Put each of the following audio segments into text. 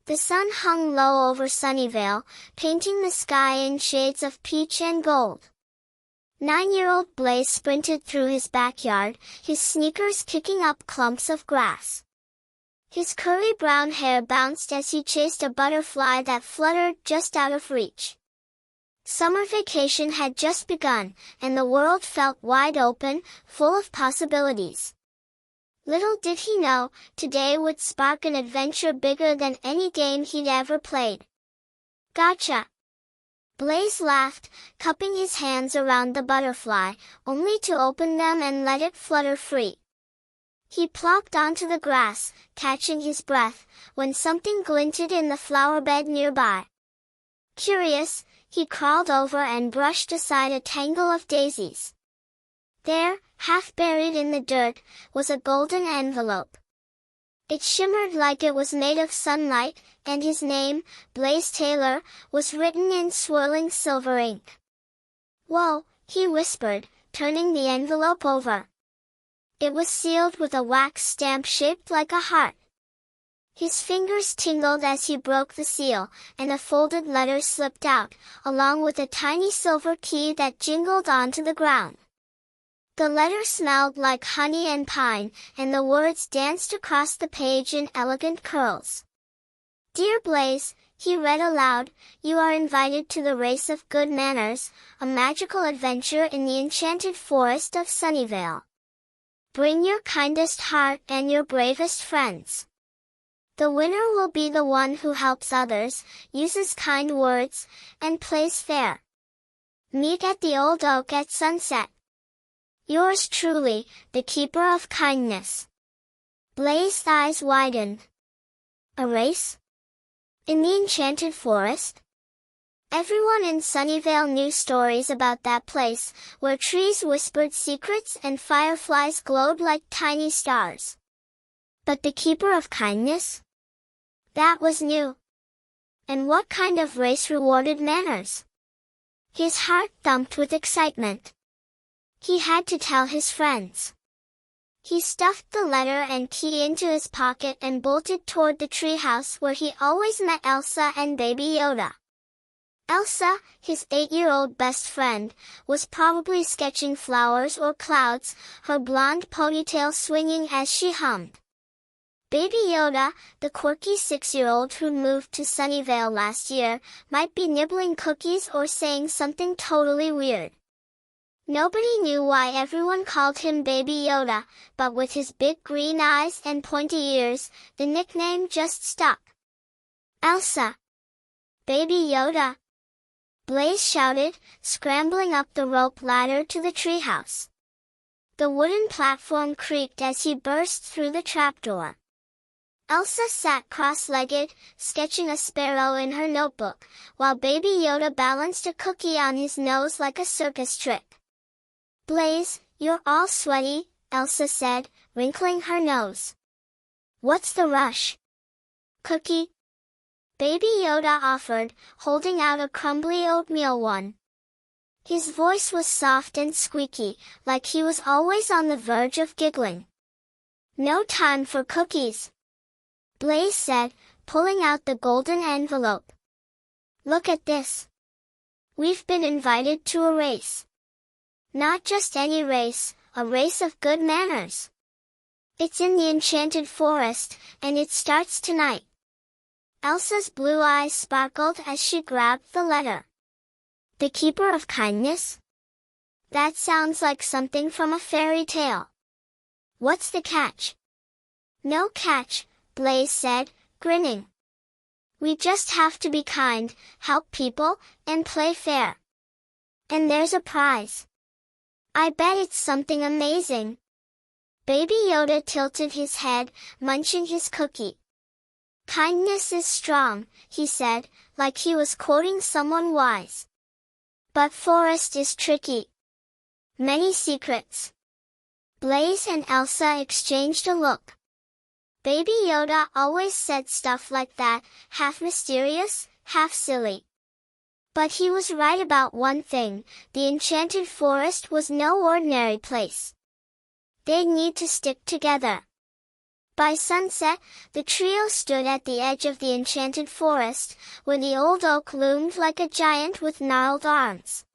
The sun hung low over Sunnyvale, painting the sky in shades of peach and gold. 9-year-old Blaze sprinted through his backyard, his sneakers kicking up clumps of grass. His curly brown hair bounced as he chased a butterfly that fluttered just out of reach. Summer vacation had just begun, and the world felt wide open, full of possibilities. Little did he know, today would spark an adventure bigger than any game he'd ever played. Gotcha! Blaze laughed, cupping his hands around the butterfly, only to open them and let it flutter free. He plopped onto the grass, catching his breath, when something glinted in the flower bed nearby. Curious, he crawled over and brushed aside a tangle of daisies. There, half buried in the dirt, was a golden envelope. It shimmered like it was made of sunlight, and his name, Blaze Taylor, was written in swirling silver ink. "Whoa," he whispered, turning the envelope over. It was sealed with a wax stamp shaped like a heart. His fingers tingled as he broke the seal, and a folded letter slipped out, along with a tiny silver key that jingled onto the ground. The letter smelled like honey and pine, and the words danced across the page in elegant curls. "Dear Blaze," he read aloud, "you are invited to the Race of Good Manners, a magical adventure in the enchanted forest of Sunnyvale. Bring your kindest heart and your bravest friends. The winner will be the one who helps others, uses kind words, and plays fair. Meet at the old oak at sunset. Yours truly, the Keeper of Kindness." Blaze's eyes widened. A race? In the enchanted forest? Everyone in Sunnyvale knew stories about that place, where trees whispered secrets and fireflies glowed like tiny stars. But the Keeper of Kindness? That was new. And what kind of race rewarded manners? His heart thumped with excitement. He had to tell his friends. He stuffed the letter and key into his pocket and bolted toward the treehouse where he always met Elsa and Baby Yoda. Elsa, his 8-year-old best friend, was probably sketching flowers or clouds, her blonde ponytail swinging as she hummed. Baby Yoda, the quirky 6-year-old who moved to Sunnyvale last year, might be nibbling cookies or saying something totally weird. Nobody knew why everyone called him Baby Yoda, but with his big green eyes and pointy ears, the nickname just stuck. "Elsa! Baby Yoda!" Blaze shouted, scrambling up the rope ladder to the treehouse. The wooden platform creaked as he burst through the trapdoor. Elsa sat cross-legged, sketching a sparrow in her notebook, while Baby Yoda balanced a cookie on his nose like a circus trick. "Blaze, you're all sweaty," Elsa said, wrinkling her nose. "What's the rush?" "Cookie?" Baby Yoda offered, holding out a crumbly oatmeal one. His voice was soft and squeaky, like he was always on the verge of giggling. "No time for cookies," Blaze said, pulling out the golden envelope. "Look at this. We've been invited to a race. Not just any race, a race of good manners. It's in the enchanted forest, and it starts tonight." Elsa's blue eyes sparkled as she grabbed the letter. "The Keeper of Kindness? That sounds like something from a fairy tale. What's the catch?" "No catch," Blaze said, grinning. "We just have to be kind, help people, and play fair. And there's a prize. I bet it's something amazing." Baby Yoda tilted his head, munching his cookie. "Kindness is strong," he said, like he was quoting someone wise. "But forest is tricky. Many secrets." Blaze and Elsa exchanged a look. Baby Yoda always said stuff like that, half mysterious, half silly. But he was right about one thing, the enchanted forest was no ordinary place. They'd need to stick together. By sunset, the trio stood at the edge of the enchanted forest, where the old oak loomed like a giant with gnarled arms.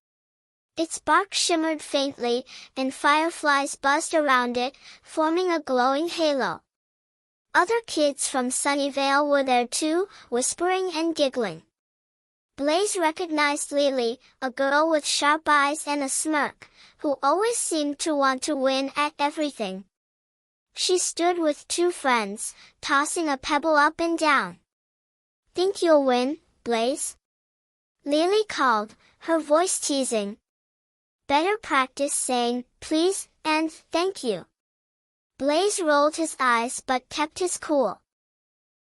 Its bark shimmered faintly, and fireflies buzzed around it, forming a glowing halo. Other kids from Sunnyvale were there too, whispering and giggling. Blaze recognized Lily, a girl with sharp eyes and a smirk, who always seemed to want to win at everything. She stood with two friends, tossing a pebble up and down. "Think you'll win, Blaze?" Lily called, her voice teasing. "Better practice saying, 'please' and 'thank you.'" Blaze rolled his eyes but kept his cool.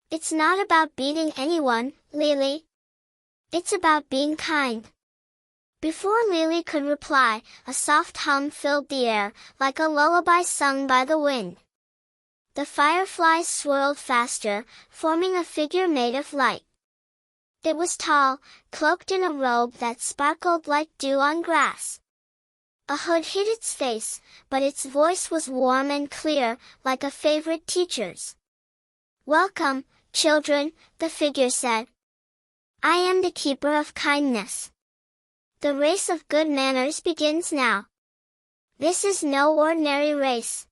"It's not about beating anyone, Lily. It's about being kind." Before Lily could reply, a soft hum filled the air, like a lullaby sung by the wind. The fireflies swirled faster, forming a figure made of light. It was tall, cloaked in a robe that sparkled like dew on grass. A hood hid its face, but its voice was warm and clear, like a favorite teacher's. "Welcome, children," the figure said. "I am the keeper of kindness. The race of good manners begins now. This is no ordinary race.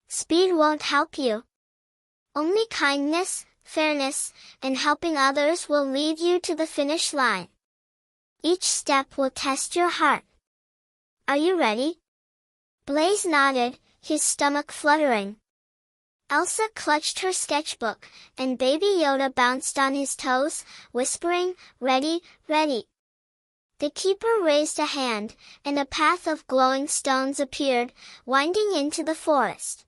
Speed won't help you. Only kindness, fairness, and helping others will lead you to the finish line. Each step will test your heart. Are you ready?" Blaze nodded, his stomach fluttering. Elsa clutched her sketchbook, and Baby Yoda bounced on his toes, whispering, "Ready, ready." The keeper raised a hand, and a path of glowing stones appeared, winding into the forest.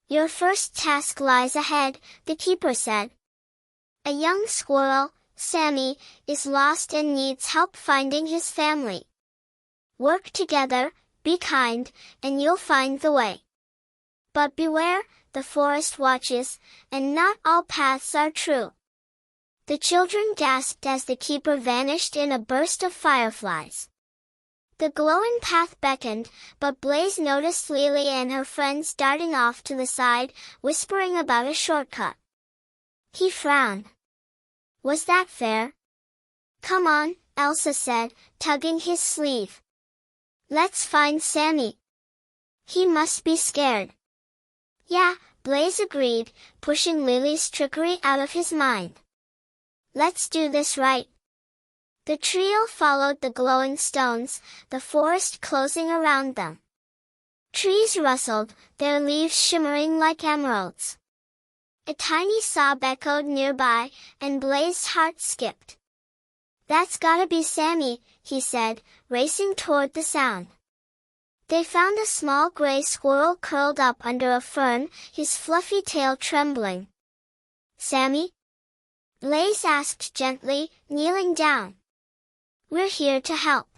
"Your first task lies ahead," the keeper said. "A young squirrel, Sammy, is lost and needs help finding his family. Work together, be kind, and you'll find the way. But beware, the forest watches, and not all paths are true." The children gasped as the keeper vanished in a burst of fireflies. The glowing path beckoned, but Blaze noticed Lily and her friends darting off to the side, whispering about a shortcut. He frowned. Was that fair? "Come on," Elsa said, tugging his sleeve. "Let's find Sammy. He must be scared." "Yeah," Blaze agreed, pushing Lily's trickery out of his mind. "Let's do this right." The trio followed the glowing stones, the forest closing around them. Trees rustled, their leaves shimmering like emeralds. A tiny sob echoed nearby, and Blaze's heart skipped. "That's gotta be Sammy," he said, racing toward the sound. They found a small gray squirrel curled up under a fern, his fluffy tail trembling. "Sammy?" Blaze asked gently, kneeling down. "We're here to help."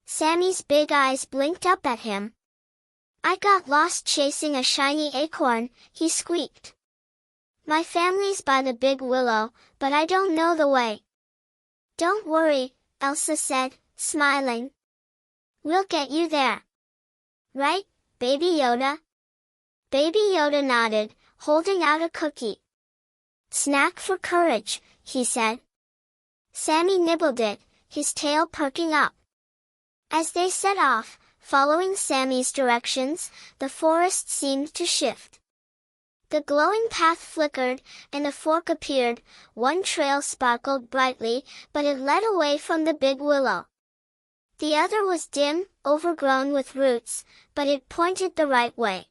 Sammy's big eyes blinked up at him. "I got lost chasing a shiny acorn," he squeaked. "My family's by the big willow, but I don't know the way." "Don't worry," Elsa said, smiling. "We'll get you there. Right, Baby Yoda?" Baby Yoda nodded, holding out a cookie. "Snack for courage," he said. Sammy nibbled it, his tail perking up. As they set off, following Sammy's directions, the forest seemed to shift. The glowing path flickered, and a fork appeared. One trail sparkled brightly, but it led away from the big willow. The other was dim, overgrown with roots, but it pointed the right way.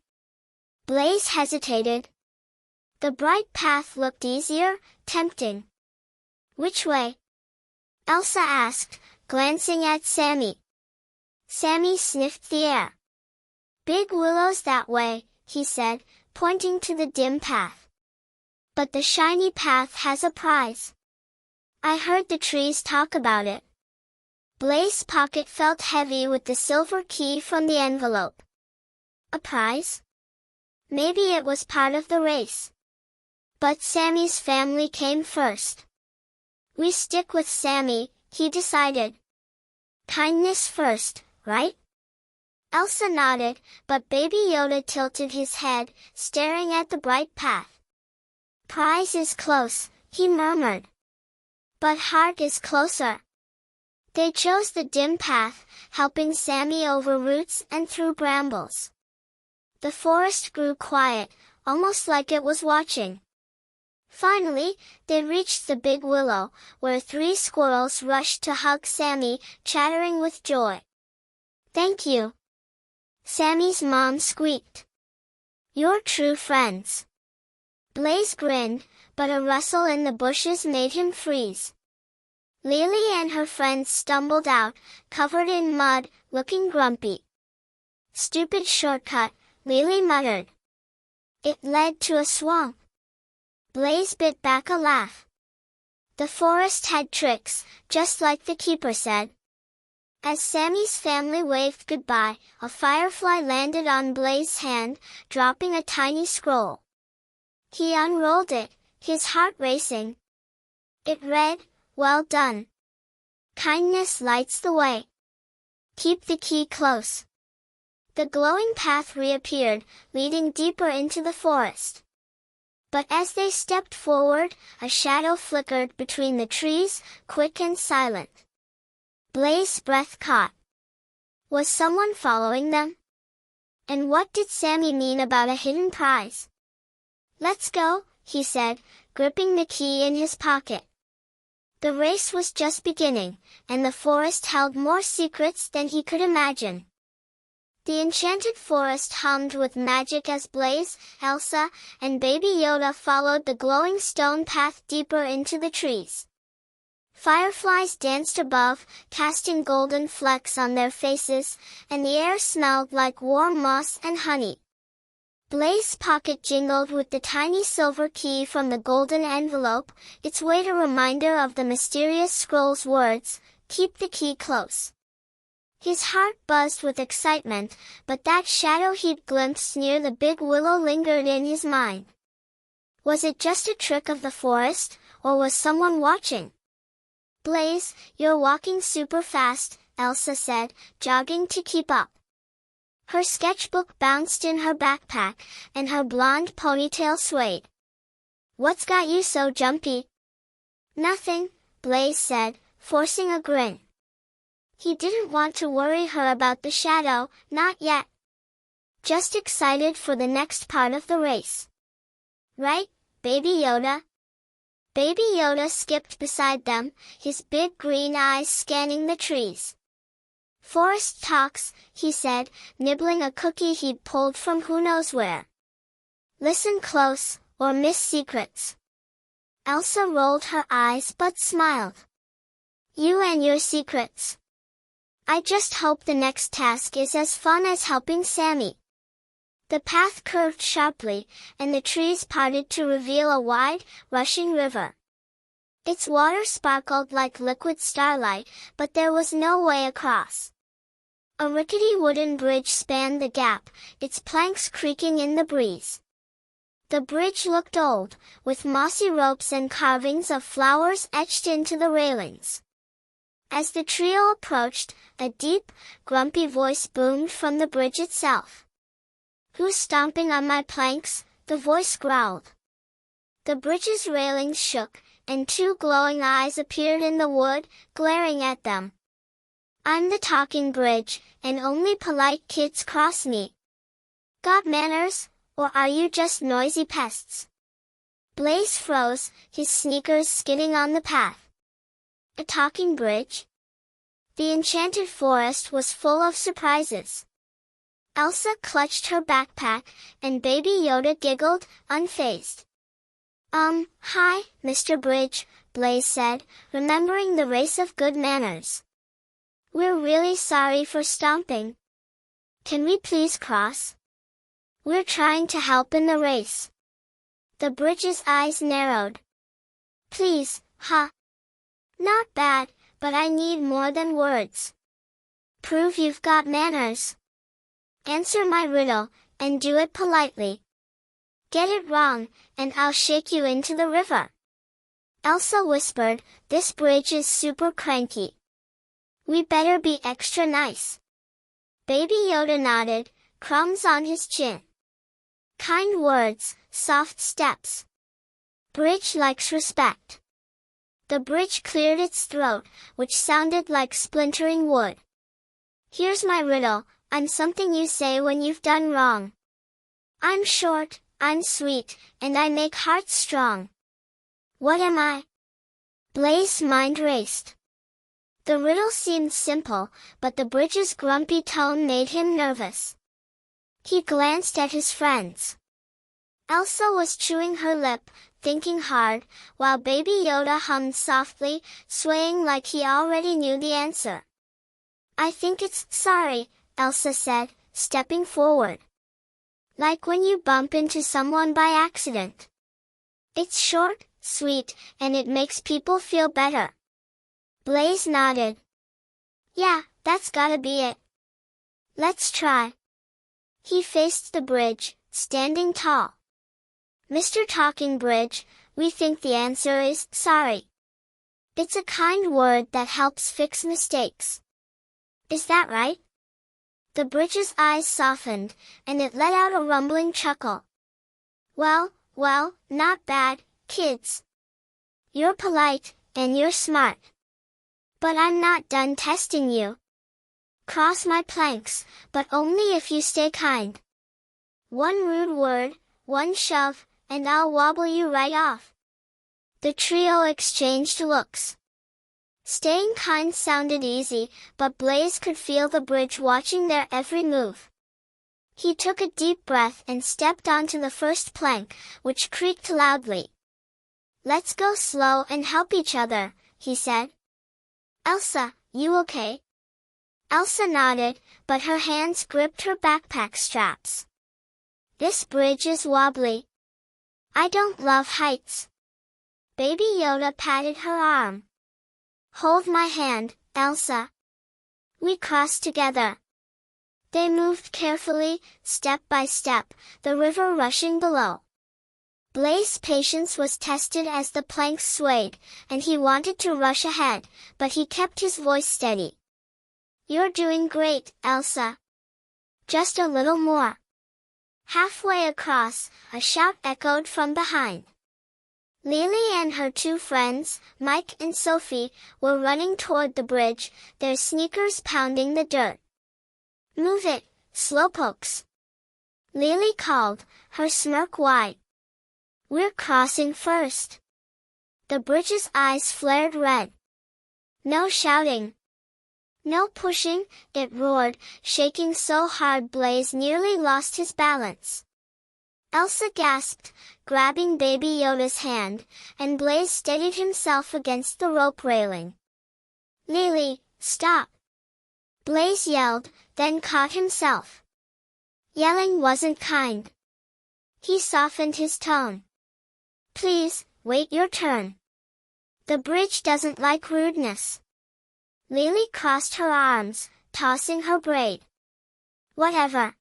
Blaze hesitated. The bright path looked easier, tempting. "Which way?" Elsa asked, glancing at Sammy. Sammy sniffed the air. "Big willows that way," he said, pointing to the dim path. "But the shiny path has a prize. I heard the trees talk about it." Blaze's pocket felt heavy with the silver key from the envelope. A prize? Maybe it was part of the race. But Sammy's family came first. "We stick with Sammy," he decided. "Kindness first, right?" Elsa nodded, but Baby Yoda tilted his head, staring at the bright path. "Prize is close," he murmured. "But heart is closer." They chose the dim path, helping Sammy over roots and through brambles. The forest grew quiet, almost like it was watching. Finally, they reached the big willow, where 3 squirrels rushed to hug Sammy, chattering with joy. "Thank you," Sammy's mom squeaked. "You're true friends." Blaze grinned, but a rustle in the bushes made him freeze. Lily and her friends stumbled out, covered in mud, looking grumpy. "Stupid shortcut," Lily muttered. "It led to a swamp." Blaze bit back a laugh. The forest had tricks, just like the keeper said. As Sammy's family waved goodbye, a firefly landed on Blaze's hand, dropping a tiny scroll. He unrolled it, his heart racing. It read, "Well done. Kindness lights the way. Keep the key close." The glowing path reappeared, leading deeper into the forest. But as they stepped forward, a shadow flickered between the trees, quick and silent. Blaze's breath caught. Was someone following them? And what did Sammy mean about a hidden prize? "Let's go," he said, gripping the key in his pocket. The race was just beginning, and the forest held more secrets than he could imagine. The enchanted forest hummed with magic as Blaze, Elsa, and Baby Yoda followed the glowing stone path deeper into the trees. Fireflies danced above, casting golden flecks on their faces, and the air smelled like warm moss and honey. Blaze's pocket jingled with the tiny silver key from the golden envelope, its weight a reminder of the mysterious scroll's words, "Keep the key close." His heart buzzed with excitement, but that shadow he'd glimpsed near the big willow lingered in his mind. Was it just a trick of the forest, or was someone watching? "Blaze, you're walking super fast," Elsa said, jogging to keep up. Her sketchbook bounced in her backpack, and her blonde ponytail swayed. "What's got you so jumpy?" "Nothing," Blaze said, forcing a grin. He didn't want to worry her about the shadow, not yet. Just excited for the next part of the race. "Right, Baby Yoda?" Baby Yoda skipped beside them, his big green eyes scanning the trees. "Forest talks," he said, nibbling a cookie he'd pulled from who knows where. "Listen close, or miss secrets." Elsa rolled her eyes but smiled. "You and your secrets. I just hope the next task is as fun as helping Sammy." The path curved sharply, and the trees parted to reveal a wide, rushing river. Its water sparkled like liquid starlight, but there was no way across. A rickety wooden bridge spanned the gap, its planks creaking in the breeze. The bridge looked old, with mossy ropes and carvings of flowers etched into the railings. As the trio approached, a deep, grumpy voice boomed from the bridge itself. "Who's stomping on my planks?" the voice growled. The bridge's railings shook, and 2 glowing eyes appeared in the wood, glaring at them. "I'm the talking bridge, and only polite kids cross me. Got manners, or are you just noisy pests?" Blaze froze, his sneakers skidding on the path. A talking bridge? The enchanted forest was full of surprises. Elsa clutched her backpack, and Baby Yoda giggled, unfazed. Hi, Mr. Bridge," Blaze said, remembering the race of good manners. "We're really sorry for stomping. Can we please cross? We're trying to help in the race." The bridge's eyes narrowed. "Please, huh? Not bad, but I need more than words. Prove you've got manners. Answer my riddle, and do it politely. Get it wrong, and I'll shake you into the river." Elsa whispered, "This bridge is super cranky. We better be extra nice." Baby Yoda nodded, crumbs on his chin. Kind words, soft steps. Bridge likes respect. The bridge cleared its throat, which sounded like splintering wood. Here's my riddle, I'm something you say when you've done wrong. I'm short, I'm sweet, and I make hearts strong. What am I? Blaze's mind raced. The riddle seemed simple, but the bridge's grumpy tone made him nervous. He glanced at his friends. Elsa was chewing her lip, thinking hard, while Baby Yoda hummed softly, swaying like he already knew the answer. I think it's sorry, Elsa said, stepping forward. Like when you bump into someone by accident. It's short, sweet, and it makes people feel better. Blaze nodded. Yeah, that's gotta be it. Let's try. He faced the bridge, standing tall. Mr. Talking Bridge, we think the answer is sorry. It's a kind word that helps fix mistakes. Is that right? The bridge's eyes softened, and it let out a rumbling chuckle. Well, not bad, kids. You're polite, and you're smart. But I'm not done testing you. Cross my planks, but only if you stay kind. One rude word, one shove, and I'll wobble you right off. The trio exchanged looks. Staying kind sounded easy, but Blaze could feel the bridge watching their every move. He took a deep breath and stepped onto the first plank, which creaked loudly. Let's go slow and help each other, he said. Elsa, you okay? Elsa nodded, but her hands gripped her backpack straps. This bridge is wobbly. I don't love heights. Baby Yoda patted her arm. Hold my hand, Elsa. We crossed together. They moved carefully, step by step, the river rushing below. Blaze's patience was tested as the planks swayed, and he wanted to rush ahead, but he kept his voice steady. You're doing great, Elsa. Just a little more. Halfway across, a shout echoed from behind. Lily and her two friends, Mike and Sophie, were running toward the bridge, their sneakers pounding the dirt. Move it, slowpokes. Lily called, her smirk wide. We're crossing first. The bridge's eyes flared red. No shouting. No pushing, it roared, shaking so hard Blaze nearly lost his balance. Elsa gasped, grabbing Baby Yoda's hand, and Blaze steadied himself against the rope railing. Lily, stop! Blaze yelled, then caught himself. Yelling wasn't kind. He softened his tone. Please, wait your turn. The bridge doesn't like rudeness. Lily crossed her arms, tossing her braid. Whatever.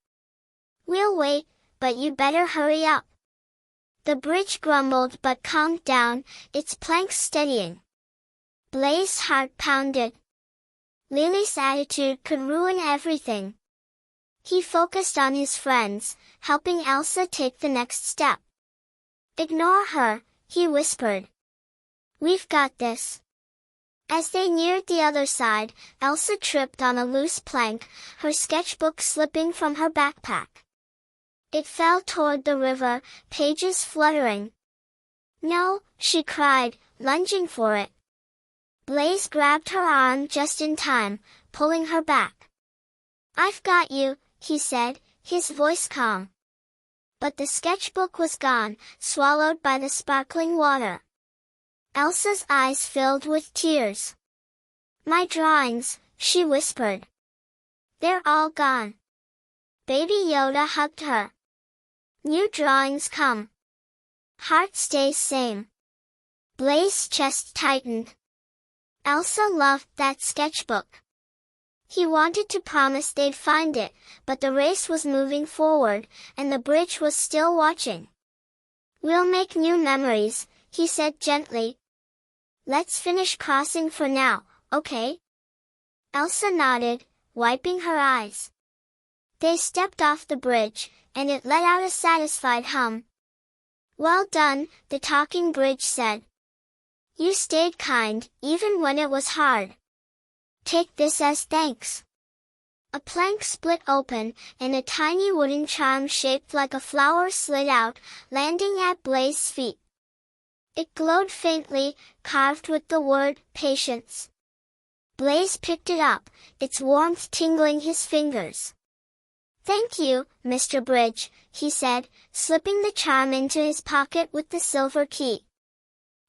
We'll wait, but you better hurry up. The bridge grumbled but calmed down, its planks steadying. Blaze's heart pounded. Lily's attitude could ruin everything. He focused on his friends, helping Elsa take the next step. Ignore her, he whispered. We've got this. As they neared the other side, Elsa tripped on a loose plank, her sketchbook slipping from her backpack. It fell toward the river, pages fluttering. No, she cried, lunging for it. Blaze grabbed her arm just in time, pulling her back. I've got you, he said, his voice calm. But the sketchbook was gone, swallowed by the sparkling water. Elsa's eyes filled with tears. My drawings, she whispered. They're all gone. Baby Yoda hugged her. New drawings come. Heart stays same. Blaze's chest tightened. Elsa loved that sketchbook. He wanted to promise they'd find it, but the race was moving forward, and the bridge was still watching. We'll make new memories, he said gently. Let's finish crossing for now, okay? Elsa nodded, wiping her eyes. They stepped off the bridge, and it let out a satisfied hum. "Well done," the talking bridge said. "You stayed kind, even when it was hard. Take this as thanks." A plank split open, and a tiny wooden charm shaped like a flower slid out, landing at Blaze's feet. It glowed faintly, carved with the word, "Patience." Blaze picked it up, its warmth tingling his fingers. "Thank you, Mr. Bridge," he said, slipping the charm into his pocket with the silver key.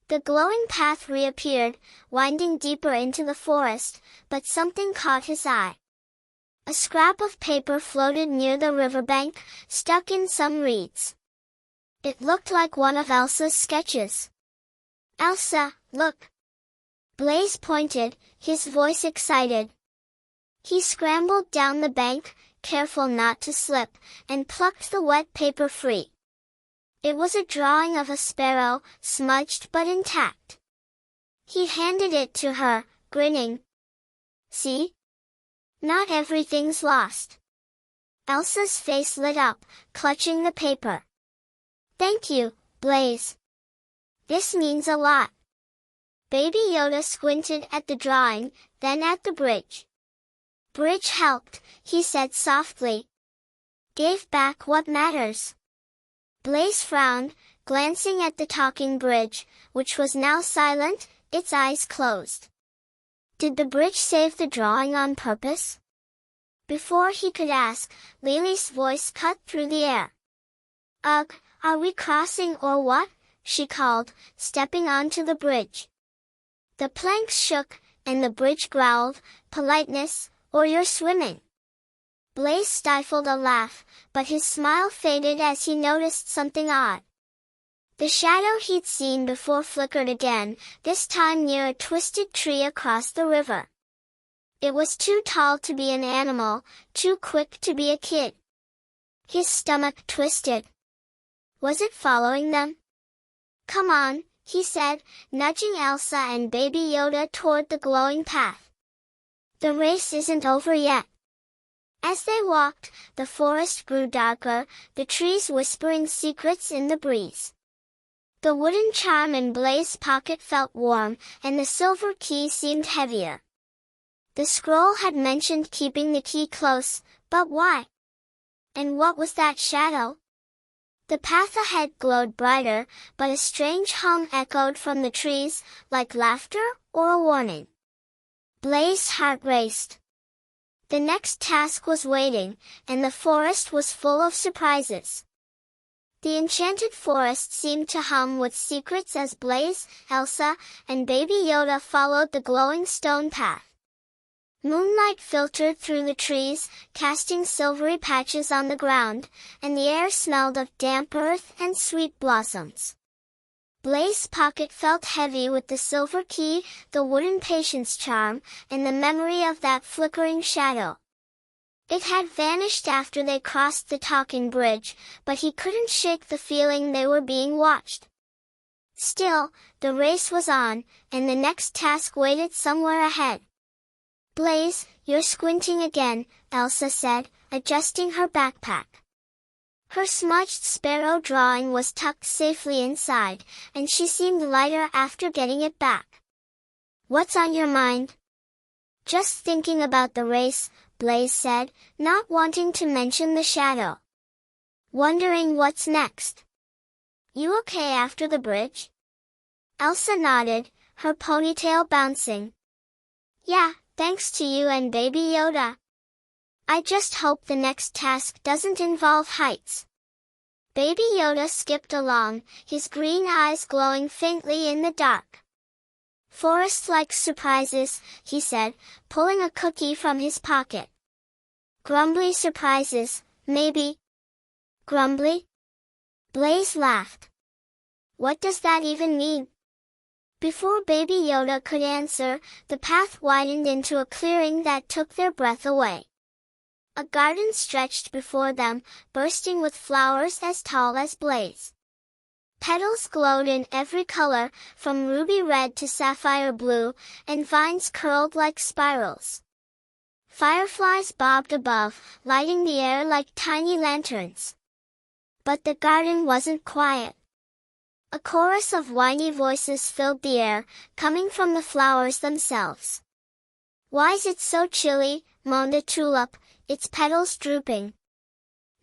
The glowing path reappeared, winding deeper into the forest, but something caught his eye. A scrap of paper floated near the riverbank, stuck in some reeds. It looked like one of Elsa's sketches. "Elsa, look!" Blaze pointed, his voice excited. He scrambled down the bank, careful not to slip, and plucked the wet paper free. It was a drawing of a sparrow, smudged but intact. He handed it to her, grinning. "See? Not everything's lost." Elsa's face lit up, clutching the paper. "Thank you, Blaze. This means a lot." Baby Yoda squinted at the drawing, then at the bridge. "Bridge helped," he said softly. "Gave back what matters." Blaze frowned, glancing at the talking bridge, which was now silent, its eyes closed. Did the bridge save the drawing on purpose? Before he could ask, Lily's voice cut through the air. "Ugh, are we crossing or what?" she called, stepping onto the bridge. The planks shook, and the bridge growled, "Politeness, or you're swimming." Blaze stifled a laugh, but his smile faded as he noticed something odd. The shadow he'd seen before flickered again, this time near a twisted tree across the river. It was too tall to be an animal, too quick to be a kid. His stomach twisted. Was it following them? "Come on," he said, nudging Elsa and Baby Yoda toward the glowing path. "The race isn't over yet." As they walked, the forest grew darker, the trees whispering secrets in the breeze. The wooden charm in Blaze's pocket felt warm, and the silver key seemed heavier. The scroll had mentioned keeping the key close, but why? And what was that shadow? The path ahead glowed brighter, but a strange hum echoed from the trees, like laughter or a warning. Blaze's heart raced. The next task was waiting, and the forest was full of surprises. The enchanted forest seemed to hum with secrets as Blaze, Elsa, and Baby Yoda followed the glowing stone path. Moonlight filtered through the trees, casting silvery patches on the ground, and the air smelled of damp earth and sweet blossoms. Blaze's pocket felt heavy with the silver key, the wooden patience charm, and the memory of that flickering shadow. It had vanished after they crossed the talking bridge, but he couldn't shake the feeling they were being watched. Still, the race was on, and the next task waited somewhere ahead. "Blaze, you're squinting again," Elsa said, adjusting her backpack. Her smudged sparrow drawing was tucked safely inside, and she seemed lighter after getting it back. "What's on your mind?" "Just thinking about the race," Blaze said, not wanting to mention the shadow. "Wondering what's next." "You okay after the bridge?" Elsa nodded, her ponytail bouncing. "Yeah, thanks to you and Baby Yoda. I just hope the next task doesn't involve heights." Baby Yoda skipped along, his green eyes glowing faintly in the dark. "Forest likes surprises," he said, pulling a cookie from his pocket. "Grumbly surprises, maybe." "Grumbly?" Blaze laughed. "What does that even mean?" Before Baby Yoda could answer, the path widened into a clearing that took their breath away. A garden stretched before them, bursting with flowers as tall as Blaze. Petals glowed in every color, from ruby red to sapphire blue, and vines curled like spirals. Fireflies bobbed above, lighting the air like tiny lanterns. But the garden wasn't quiet. A chorus of whiny voices filled the air, coming from the flowers themselves. "Why's it so chilly?" moaned a tulip, its petals drooping.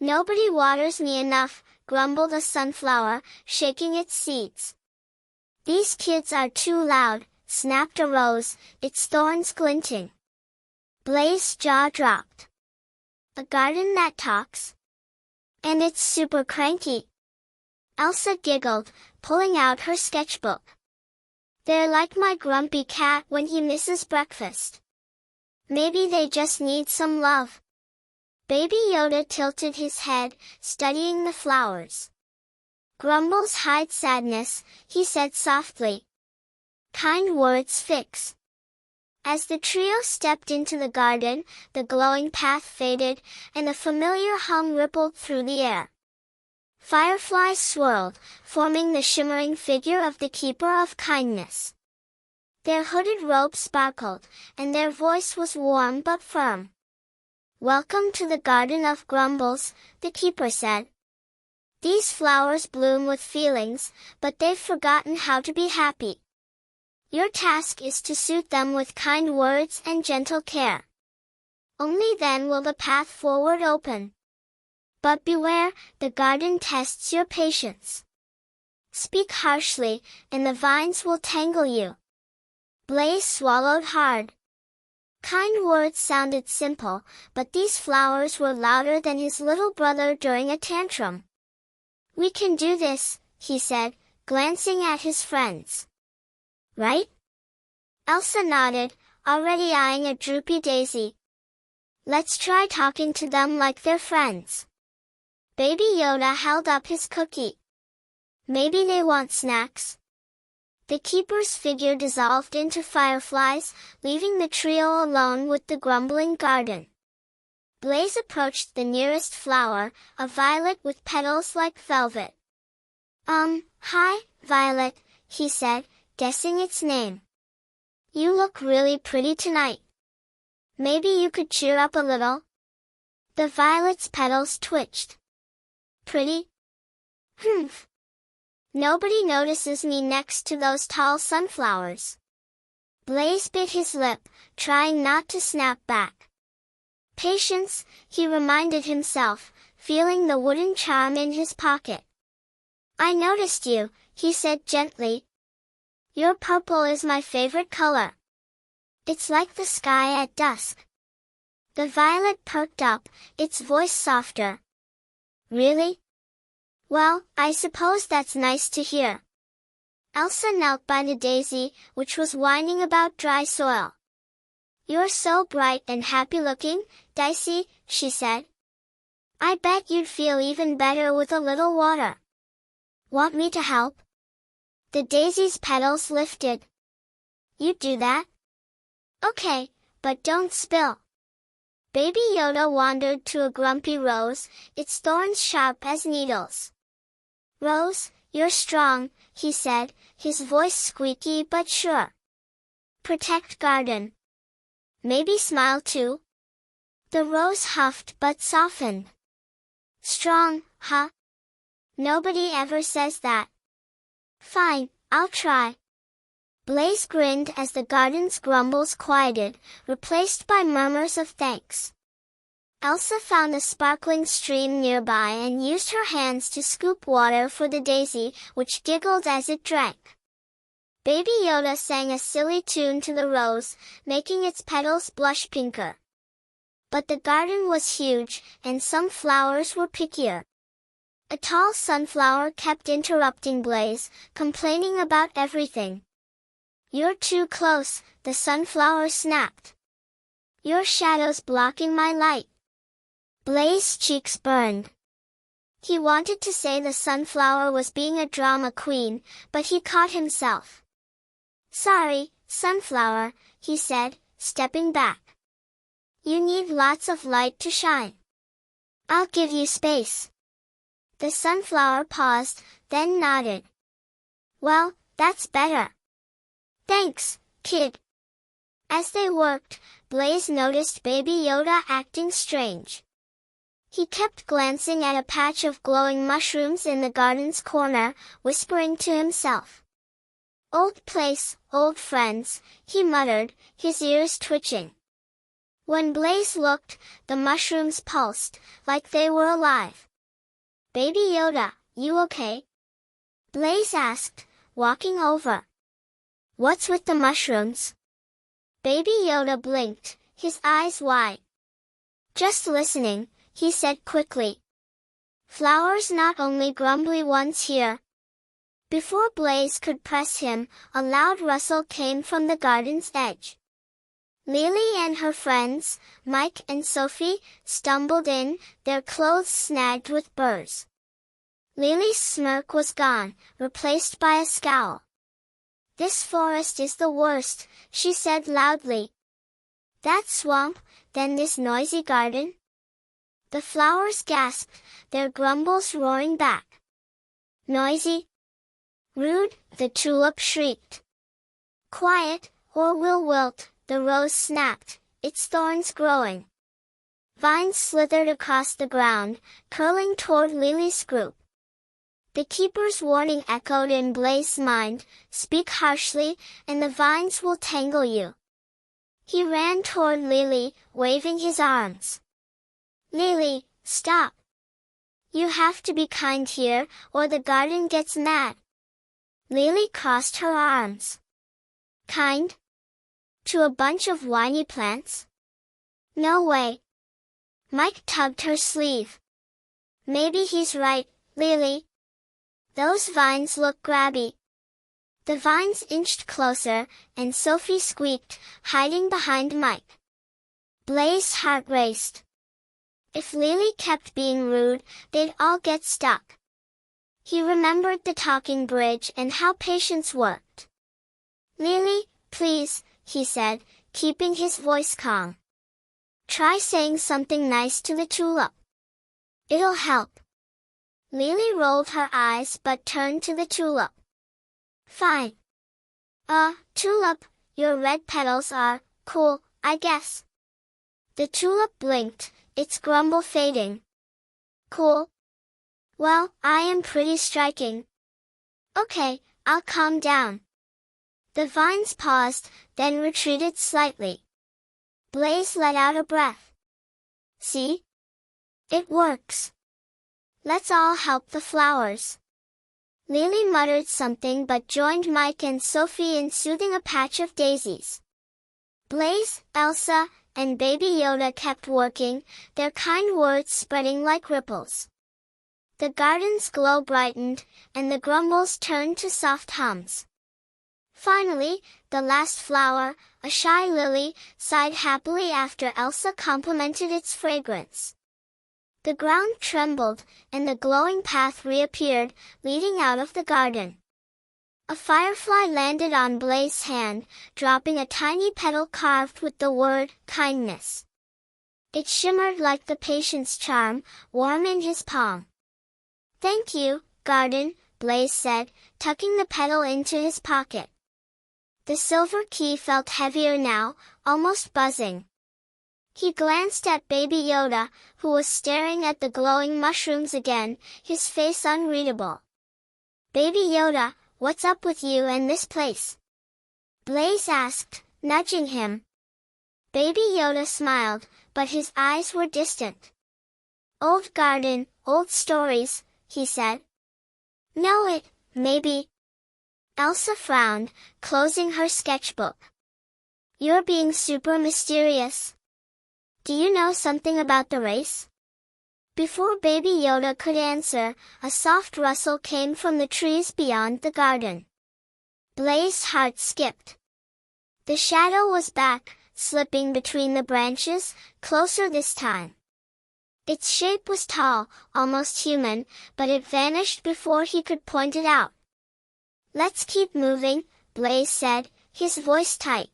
"Nobody waters me enough," grumbled a sunflower, shaking its seeds. "These kids are too loud," snapped a rose, its thorns glinting. Blaze's jaw dropped. "A garden that talks? And it's super cranky." Elsa giggled, pulling out her sketchbook. "They're like my grumpy cat when he misses breakfast. Maybe they just need some love." Baby Yoda tilted his head, studying the flowers. "Grumbles hide sadness," he said softly. "Kind words fix." As the trio stepped into the garden, the glowing path faded, and a familiar hum rippled through the air. Fireflies swirled, forming the shimmering figure of the Keeper of Kindness. Their hooded robes sparkled, and their voice was warm but firm. "Welcome to the Garden of Grumbles," the Keeper said. "These flowers bloom with feelings, but they've forgotten how to be happy. Your task is to soothe them with kind words and gentle care. Only then will the path forward open. But beware, the garden tests your patience. Speak harshly, and the vines will tangle you." Blaze swallowed hard. Kind words sounded simple, but these flowers were louder than his little brother during a tantrum. "We can do this," he said, glancing at his friends. "Right?" Elsa nodded, already eyeing a droopy daisy. "Let's try talking to them like they're friends." Baby Yoda held up his cookie. "Maybe they want snacks." The Keeper's figure dissolved into fireflies, leaving the trio alone with the grumbling garden. Blaze approached the nearest flower, a violet with petals like velvet. Hi, Violet," he said, guessing its name. "You look really pretty tonight. Maybe you could cheer up a little?" The violet's petals twitched. "Pretty? Humph. Nobody notices me next to those tall sunflowers." Blaze bit his lip, trying not to snap back. "Patience," he reminded himself, feeling the wooden charm in his pocket. "I noticed you," he said gently. "Your purple is my favorite color. It's like the sky at dusk." The violet perked up, its voice softer. "Really? Well, I suppose that's nice to hear." Elsa knelt by the daisy, which was whining about dry soil. "You're so bright and happy-looking, Dicey," she said. "I bet you'd feel even better with a little water. Want me to help?" The daisy's petals lifted. "You do that? Okay, but don't spill." Baby Yoda wandered to a grumpy rose, its thorns sharp as needles. "Rose, you're strong," he said, his voice squeaky but sure. "Protect garden. Maybe smile too?" The rose huffed but softened. "Strong, huh? Nobody ever says that." "Fine, I'll try." Blaze grinned as the garden's grumbles quieted, replaced by murmurs of thanks. Elsa found a sparkling stream nearby and used her hands to scoop water for the daisy, which giggled as it drank. Baby Yoda sang a silly tune to the rose, making its petals blush pinker. But the garden was huge, and some flowers were pickier. A tall sunflower kept interrupting Blaze, complaining about everything. "You're too close," the sunflower snapped. "Your shadow's blocking my light." Blaze's cheeks burned. He wanted to say the sunflower was being a drama queen, but he caught himself. "Sorry, sunflower," he said, stepping back. "You need lots of light to shine. I'll give you space." The sunflower paused, then nodded. "Well, that's better. Thanks, kid." As they worked, Blaze noticed Baby Yoda acting strange. He kept glancing at a patch of glowing mushrooms in the garden's corner, whispering to himself. "Old place, old friends," he muttered, his ears twitching. When Blaze looked, the mushrooms pulsed, like they were alive. "Baby Yoda, you okay?" Blaze asked, walking over. "What's with the mushrooms?" Baby Yoda blinked, his eyes wide. "Just listening," he said quickly. "Flowers, not only grumbly ones here." Before Blaze could press him, a loud rustle came from the garden's edge. Lily and her friends, Mike and Sophie, stumbled in, their clothes snagged with burrs. Lily's smirk was gone, replaced by a scowl. "This forest is the worst," she said loudly. "That swamp, then this noisy garden?" The flowers gasped, their grumbles roaring back. "Noisy? Rude," the tulip shrieked. "Quiet, or we'll wilt," the rose snapped, its thorns growing. Vines slithered across the ground, curling toward Lily's group. The keeper's warning echoed in Blaze's mind, "Speak harshly, and the vines will tangle you." He ran toward Lily, waving his arms. "Lily, stop! You have to be kind here, or the garden gets mad." Lily crossed her arms. "Kind? To a bunch of whiny plants? No way." Mike tugged her sleeve. "Maybe he's right, Lily. Those vines look grabby." The vines inched closer, and Sophie squeaked, hiding behind Mike. Blaze's heart raced. If Lily kept being rude, they'd all get stuck. He remembered the talking bridge and how patience worked. "Lily, please," he said, keeping his voice calm. "Try saying something nice to the tulip. It'll help." Lily rolled her eyes but turned to the tulip. "Fine. Tulip, your red petals are cool, I guess." The tulip blinked, its grumble fading. "Cool? Well, I am pretty striking. Okay, I'll calm down." The vines paused, then retreated slightly. Blaze let out a breath. "See? It works. Let's all help the flowers." Lily muttered something but joined Mike and Sophie in soothing a patch of daisies. Blaze, Elsa, and Baby Yoda kept working, their kind words spreading like ripples. The garden's glow brightened, and the grumbles turned to soft hums. Finally, the last flower, a shy lily, sighed happily after Elsa complimented its fragrance. The ground trembled, and the glowing path reappeared, leading out of the garden. A firefly landed on Blaze's hand, dropping a tiny petal carved with the word, kindness. It shimmered like the patience charm, warm in his palm. "Thank you, garden," Blaze said, tucking the petal into his pocket. The silver key felt heavier now, almost buzzing. He glanced at Baby Yoda, who was staring at the glowing mushrooms again, his face unreadable. "Baby Yoda, what's up with you and this place?" Blaze asked, nudging him. Baby Yoda smiled, but his eyes were distant. "Old garden, old stories," he said. "Know it, maybe." Elsa frowned, closing her sketchbook. "You're being super mysterious. Do you know something about the race?" Before Baby Yoda could answer, a soft rustle came from the trees beyond the garden. Blaze's heart skipped. The shadow was back, slipping between the branches, closer this time. Its shape was tall, almost human, but it vanished before he could point it out. "Let's keep moving," Blaze said, his voice tight.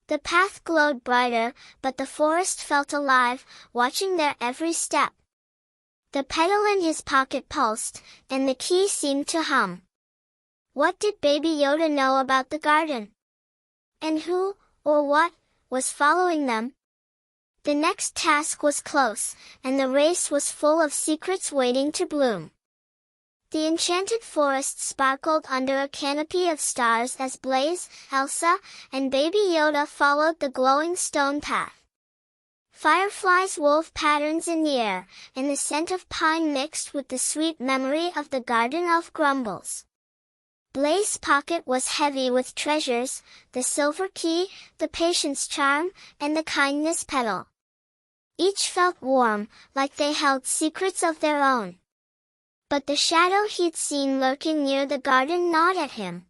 The path glowed brighter, but the forest felt alive, watching their every step. The petal in his pocket pulsed, and the key seemed to hum. What did Baby Yoda know about the garden? And who, or what, was following them. The next task was close, and the race was full of secrets waiting to bloom. The enchanted forest sparkled under a canopy of stars as Blaze, Elsa, and Baby Yoda followed the glowing stone path. Fireflies wove patterns in the air, and the scent of pine mixed with the sweet memory of the Garden of Grumbles. Blaze's pocket was heavy with treasures, the silver key, the patience charm, and the kindness petal. Each felt warm, like they held secrets of their own. But the shadow he'd seen lurking near the garden gnawed at him.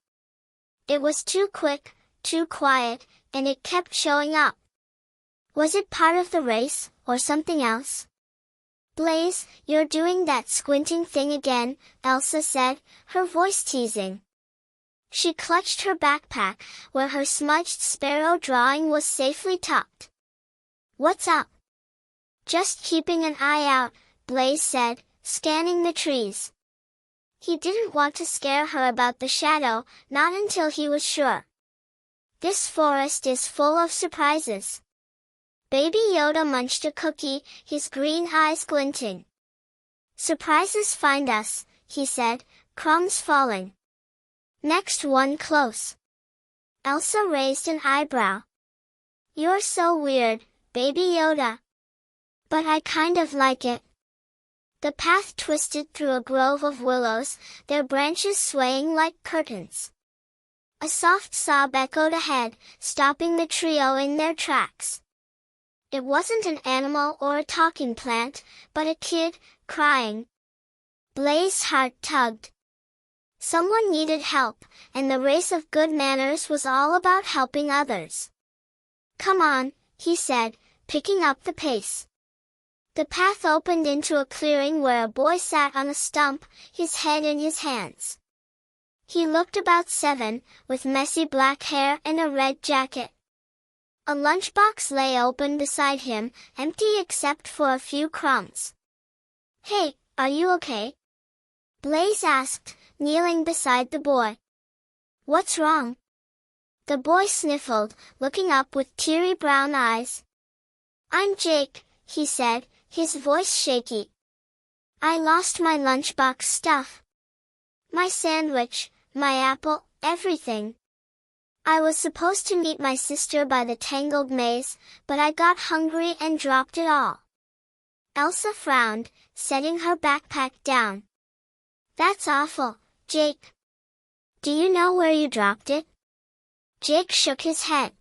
It was too quick, too quiet, and it kept showing up. Was it part of the race, or something else? Blaze, you're doing that squinting thing again, Elsa said, her voice teasing. She clutched her backpack, where her smudged sparrow drawing was safely tucked. What's up? Just keeping an eye out, Blaze said, scanning the trees. He didn't want to scare her about the shadow, not until he was sure. This forest is full of surprises. Baby Yoda munched a cookie, his green eyes glinting. Surprises find us, he said, crumbs falling. Next one close. Elsa raised an eyebrow. You're so weird, Baby Yoda. But I kind of like it. The path twisted through a grove of willows, their branches swaying like curtains. A soft sob echoed ahead, stopping the trio in their tracks. It wasn't an animal or a talking plant, but a kid, crying. Blaze's heart tugged. Someone needed help, and the race of good manners was all about helping others. Come on, he said, picking up the pace. The path opened into a clearing where a boy sat on a stump, his head in his hands. He looked about 7, with messy black hair and a red jacket. A lunchbox lay open beside him, empty except for a few crumbs. Hey, are you okay? Blaze asked, kneeling beside the boy. What's wrong? The boy sniffled, looking up with teary brown eyes. I'm Jake, he said, his voice shaky. I lost my lunchbox stuff. My sandwich, my apple, everything. I was supposed to meet my sister by the tangled maze, but I got hungry and dropped it all. Elsa frowned, setting her backpack down. That's awful, Jake. Do you know where you dropped it? Jake shook his head.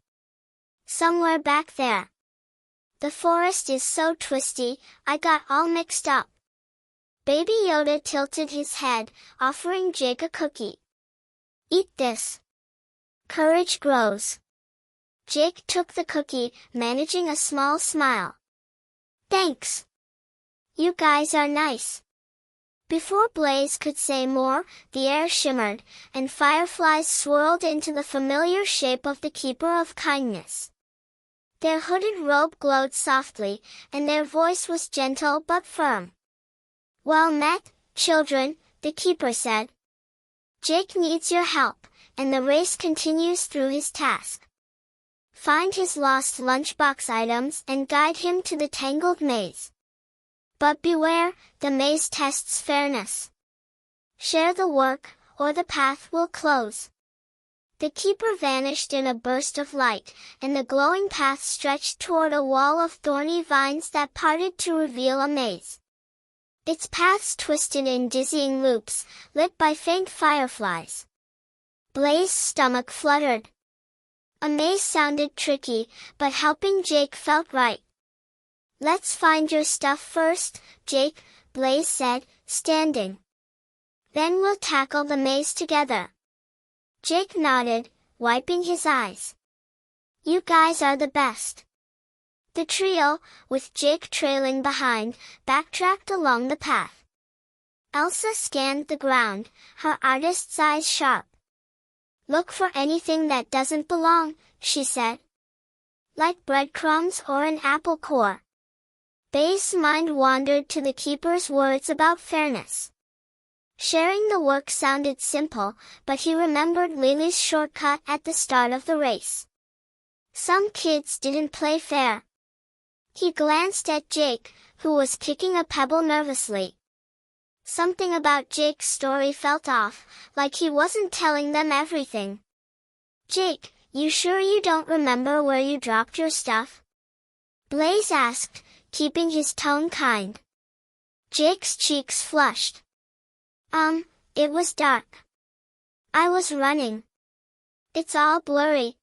Somewhere back there. The forest is so twisty, I got all mixed up. Baby Yoda tilted his head, offering Jake a cookie. Eat this. Courage grows. Jake took the cookie, managing a small smile. Thanks. You guys are nice. Before Blaze could say more, the air shimmered, and fireflies swirled into the familiar shape of the Keeper of Kindness. Their hooded robe glowed softly, and their voice was gentle but firm. Well met, children, the Keeper said. Jake needs your help, and the race continues through his task. Find his lost lunchbox items and guide him to the tangled maze. But beware, the maze tests fairness. Share the work, or the path will close. The Keeper vanished in a burst of light, and the glowing path stretched toward a wall of thorny vines that parted to reveal a maze. Its paths twisted in dizzying loops, lit by faint fireflies. Blaze's stomach fluttered. A maze sounded tricky, but helping Jake felt right. Let's find your stuff first, Jake, Blaze said, standing. Then we'll tackle the maze together. Jake nodded, wiping his eyes. You guys are the best. The trio, with Jake trailing behind, backtracked along the path. Elsa scanned the ground, her artist's eyes sharp. Look for anything that doesn't belong, she said. Like breadcrumbs or an apple core. Baze's mind wandered to the Keeper's words about fairness. Sharing the work sounded simple, but he remembered Lily's shortcut at the start of the race. Some kids didn't play fair. He glanced at Jake, who was kicking a pebble nervously. Something about Jake's story felt off, like he wasn't telling them everything. "Jake, you sure you don't remember where you dropped your stuff?" Blaze asked, keeping his tone kind. Jake's cheeks flushed. It was dark. I was running. It's all blurry."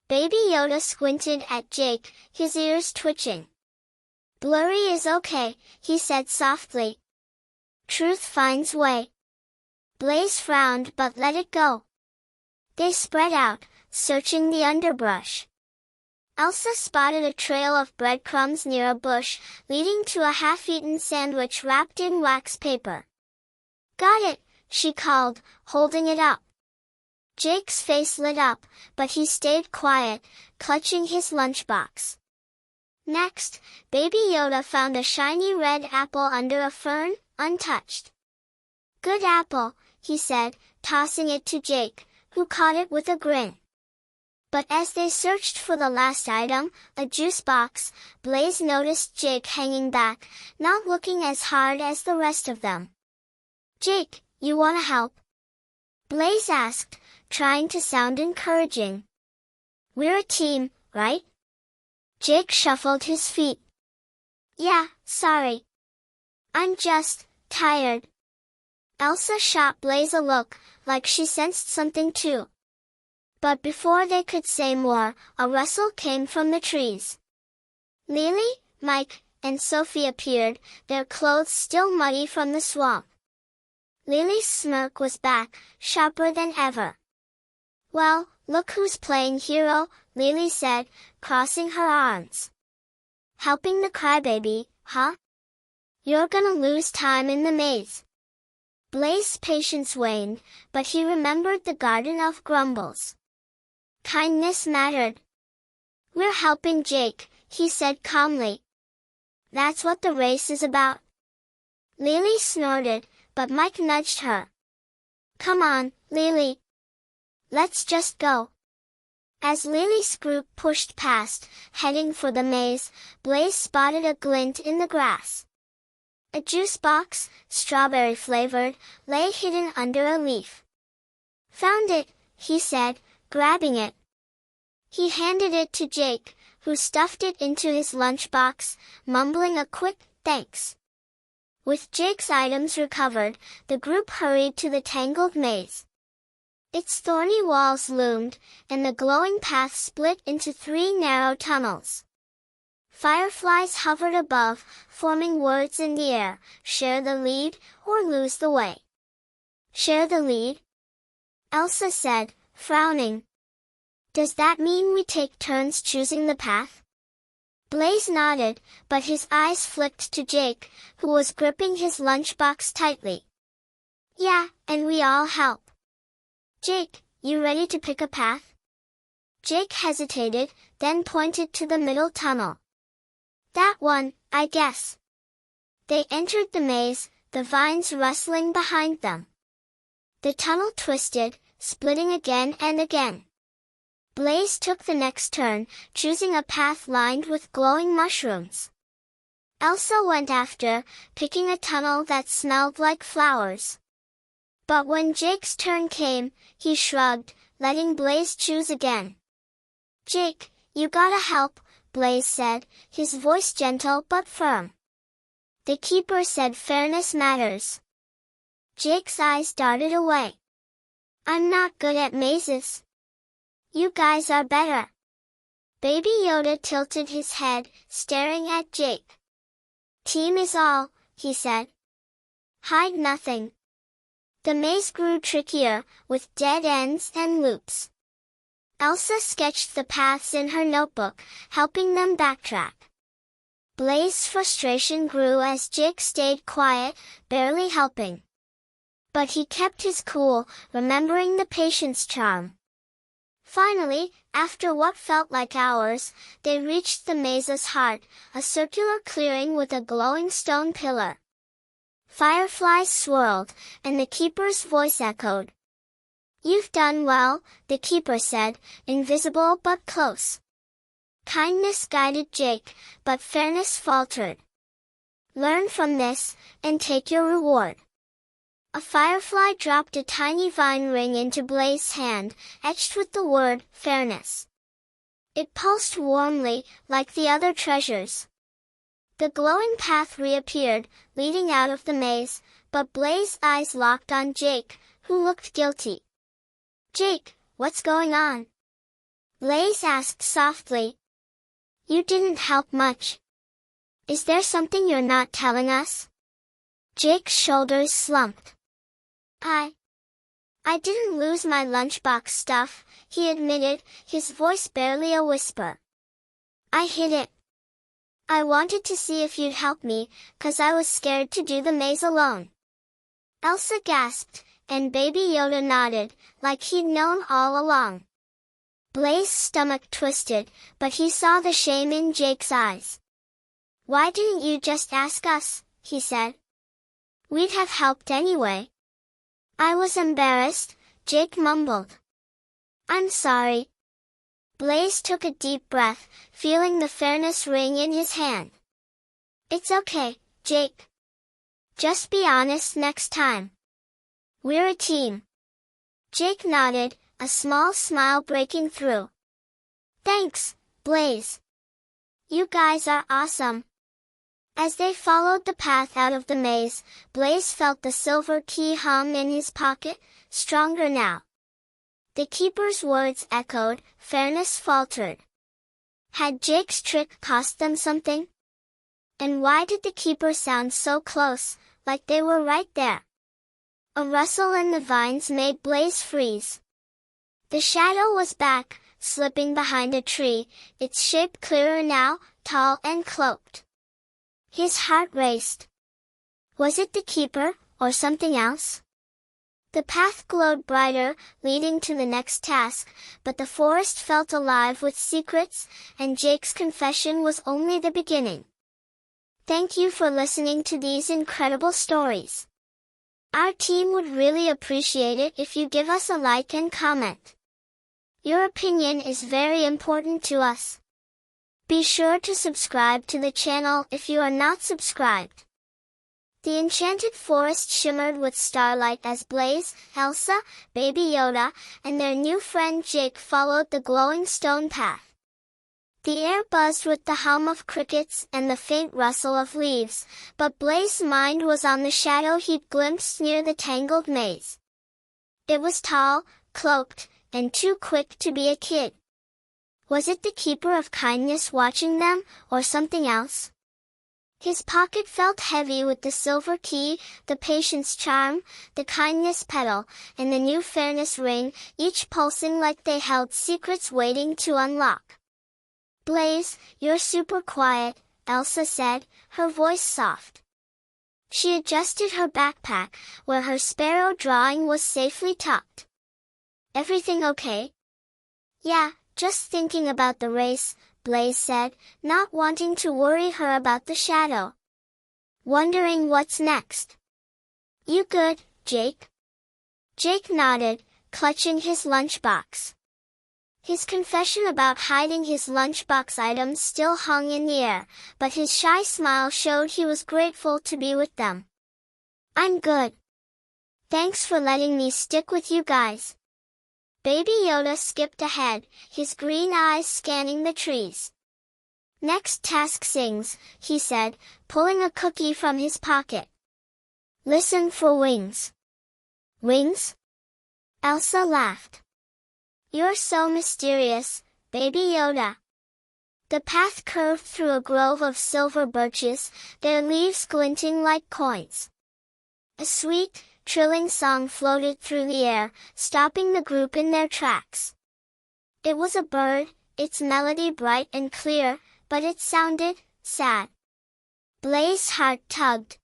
Baby Yoda squinted at Jake, his ears twitching. "Blurry is okay," he said softly. "Truth finds way." Blaze frowned but let it go. They spread out, searching the underbrush. Elsa spotted a trail of breadcrumbs near a bush, leading to a half-eaten sandwich wrapped in wax paper. "Got it," she called, holding it up. Jake's face lit up, but he stayed quiet, clutching his lunchbox. Next, Baby Yoda found a shiny red apple under a fern, untouched. "Good apple," he said, tossing it to Jake, who caught it with a grin. But as they searched for the last item, a juice box, Blaze noticed Jake hanging back, not looking as hard as the rest of them. "Jake, you wanna help?" Blaze asked, trying to sound encouraging. "We're a team, right?" Jake shuffled his feet. "Yeah, sorry. I'm just tired." Elsa shot Blaze a look, like she sensed something too. But before they could say more, a rustle came from the trees. Lily, Mike, and Sophie appeared, their clothes still muddy from the swamp. Lily's smirk was back, sharper than ever. "Well, look who's playing hero," Lily said, crossing her arms. "Helping the crybaby, huh? You're gonna lose time in the maze." Blaze's patience waned, but he remembered the Garden of Grumbles. Kindness mattered. "We're helping Jake," he said calmly. "That's what the race is about." Lily snorted, but Mike nudged her. "Come on, Lily. Let's just go." As Lily's group pushed past, heading for the maze, Blaze spotted a glint in the grass. A juice box, strawberry-flavored, lay hidden under a leaf. "Found it," he said, grabbing it. He handed it to Jake, who stuffed it into his lunchbox, mumbling a quick, "Thanks." With Jake's items recovered, the group hurried to the tangled maze. Its thorny walls loomed, and the glowing path split into 3 narrow tunnels. Fireflies hovered above, forming words in the air: "Share the lead, or lose the way." "Share the lead?" Elsa said, frowning. "Does that mean we take turns choosing the path?" Blaze nodded, but his eyes flicked to Jake, who was gripping his lunchbox tightly. "Yeah, and we all help." "Jake, you ready to pick a path?" Jake hesitated, then pointed to the middle tunnel. "That one, I guess." They entered the maze, the vines rustling behind them. The tunnel twisted, splitting again and again. Blaze took the next turn, choosing a path lined with glowing mushrooms. Elsa went after, picking a tunnel that smelled like flowers. But when Jake's turn came, he shrugged, letting Blaze choose again. "Jake, you gotta help," Blaze said, his voice gentle but firm. "The keeper said fairness matters." Jake's eyes darted away. "I'm not good at mazes. You guys are better." Baby Yoda tilted his head, staring at Jake. "Team is all," he said. "Hide nothing." The maze grew trickier, with dead ends and loops. Elsa sketched the paths in her notebook, helping them backtrack. Blaze's frustration grew as Jake stayed quiet, barely helping. But he kept his cool, remembering the patience charm. Finally, after what felt like hours, they reached the maze's heart, a circular clearing with a glowing stone pillar. Fireflies swirled, and the keeper's voice echoed. "You've done well," the keeper said, invisible but close. Kindness guided Jake, but fairness faltered. Learn from this, and take your reward. A firefly dropped a tiny vine ring into Blaze's hand, etched with the word, fairness. It pulsed warmly, like the other treasures. The glowing path reappeared, leading out of the maze, but Blaze's eyes locked on Jake, who looked guilty. "Jake, what's going on?" Blaze asked softly. "You didn't help much. Is there something you're not telling us?" Jake's shoulders slumped. I didn't lose my lunchbox stuff," he admitted, his voice barely a whisper. "I hid it. I wanted to see if you'd help me, 'cause I was scared to do the maze alone." Elsa gasped, and Baby Yoda nodded, like he'd known all along. Blaze's stomach twisted, but he saw the shame in Jake's eyes. "Why didn't you just ask us?" he said. "We'd have helped anyway." "I was embarrassed," Jake mumbled. "I'm sorry." Blaze took a deep breath, feeling the fairness ring in his hand. "It's okay, Jake. Just be honest next time. We're a team." Jake nodded, a small smile breaking through. "Thanks, Blaze. You guys are awesome." As they followed the path out of the maze, Blaze felt the silver key hum in his pocket, stronger now. The keeper's words echoed, fairness faltered. Had Jake's trick cost them something? And why did the keeper sound so close, like they were right there? A rustle in the vines made Blaze freeze. The shadow was back, slipping behind a tree, its shape clearer now, tall and cloaked. His heart raced. Was it the keeper, or something else? The path glowed brighter, leading to the next task, but the forest felt alive with secrets, and Jake's confession was only the beginning. Thank you for listening to these incredible stories. Our team would really appreciate it if you give us a like and comment. Your opinion is very important to us. Be sure to subscribe to the channel if you are not subscribed. The enchanted forest shimmered with starlight as Blaze, Elsa, Baby Yoda, and their new friend Jake followed the glowing stone path. The air buzzed with the hum of crickets and the faint rustle of leaves, but Blaze's mind was on the shadow he'd glimpsed near the tangled maze. It was tall, cloaked, and too quick to be a kid. Was it the keeper of kindness watching them, or something else? His pocket felt heavy with the silver key, the patience charm, the kindness petal, and the new fairness ring, each pulsing like they held secrets waiting to unlock. "Blaze, you're super quiet," Elsa said, her voice soft. She adjusted her backpack, where her sparrow drawing was safely tucked. "Everything okay?" "Yeah, just thinking about the race," Blaze said, not wanting to worry her about the shadow. "Wondering what's next." "You good, Jake?" Jake nodded, clutching his lunchbox. His confession about hiding his lunchbox items still hung in the air, but his shy smile showed he was grateful to be with them. "I'm good. Thanks for letting me stick with you guys." Baby Yoda skipped ahead, his green eyes scanning the trees. "Next task sings," he said, pulling a cookie from his pocket. "Listen for wings." "Wings?" Elsa laughed. "You're so mysterious, Baby Yoda." The path curved through a grove of silver birches, their leaves glinting like coins. A sweet, trilling song floated through the air, stopping the group in their tracks. It was a bird, its melody bright and clear, but it sounded sad. Blaze's heart tugged.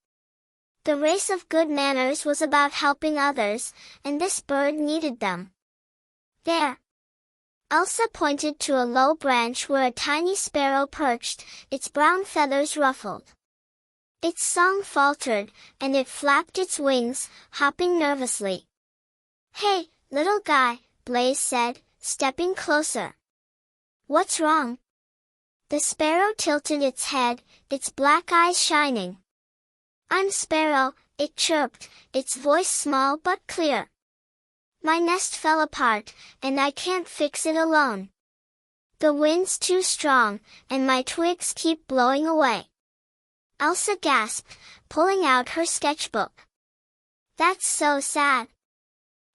The race of good manners was about helping others, and this bird needed them. "There!" Elsa pointed to a low branch where a tiny sparrow perched, its brown feathers ruffled. Its song faltered, and it flapped its wings, hopping nervously. "Hey, little guy," Blaze said, stepping closer. "What's wrong?" The sparrow tilted its head, its black eyes shining. "I'm Sparrow," it chirped, its voice small but clear. "My nest fell apart, and I can't fix it alone. The wind's too strong, and my twigs keep blowing away." Elsa gasped, pulling out her sketchbook. "That's so sad."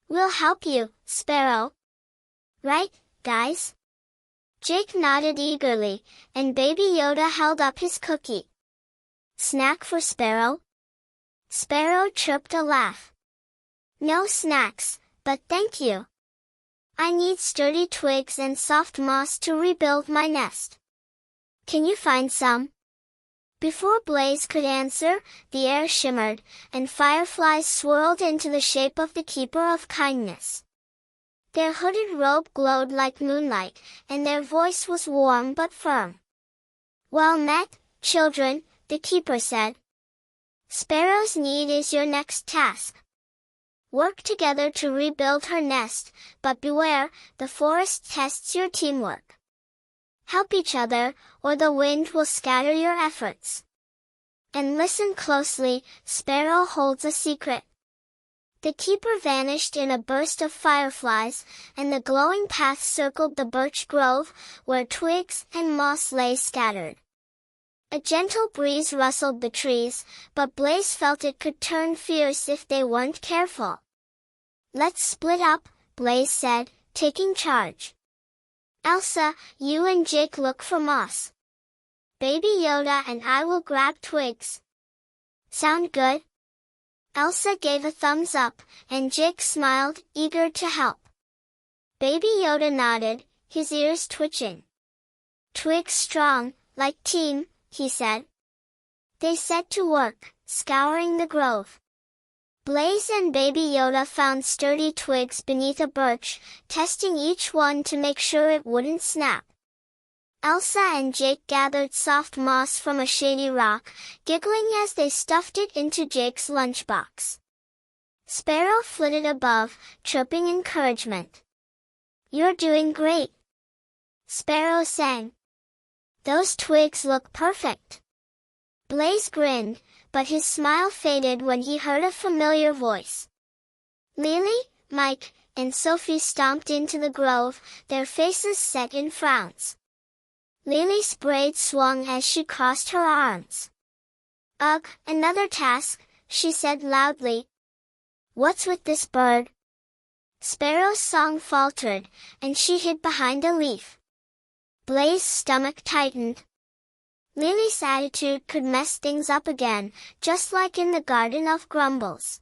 "We'll help you, Sparrow. Right, guys?" Jake nodded eagerly, and Baby Yoda held up his cookie. "Snack for Sparrow?" Sparrow chirped a laugh. "No snacks, but thank you. I need sturdy twigs and soft moss to rebuild my nest. Can you find some?" Before Blaze could answer, the air shimmered, and fireflies swirled into the shape of the Keeper of Kindness. Their hooded robe glowed like moonlight, and their voice was warm but firm. "Well met, children," the Keeper said. "Sparrow's need is your next task. Work together to rebuild her nest, but beware, the forest tests your teamwork. Help each other, or the wind will scatter your efforts. And listen closely, Sparrow holds a secret." The Keeper vanished in a burst of fireflies, and the glowing path circled the birch grove, where twigs and moss lay scattered. A gentle breeze rustled the trees, but Blaze felt it could turn fierce if they weren't careful. "Let's split up," Blaze said, taking charge. "Elsa, you and Jake look for moss. Baby Yoda and I will grab twigs. Sound good?" Elsa gave a thumbs up, and Jake smiled, eager to help. Baby Yoda nodded, his ears twitching. "Twigs strong, like team," he said. They set to work, scouring the grove. Blaze and Baby Yoda found sturdy twigs beneath a birch, testing each one to make sure it wouldn't snap. Elsa and Jake gathered soft moss from a shady rock, giggling as they stuffed it into Jake's lunchbox. Sparrow flitted above, chirping encouragement. "You're doing great," Sparrow sang. "Those twigs look perfect." Blaze grinned, but his smile faded when he heard a familiar voice. Lily, Mike, and Sophie stomped into the grove, their faces set in frowns. Lily's braid swung as she crossed her arms. "Ugh, another task," she said loudly. "What's with this bird?" Sparrow's song faltered, and she hid behind a leaf. Blaze's stomach tightened. Lily's attitude could mess things up again, just like in the Garden of Grumbles.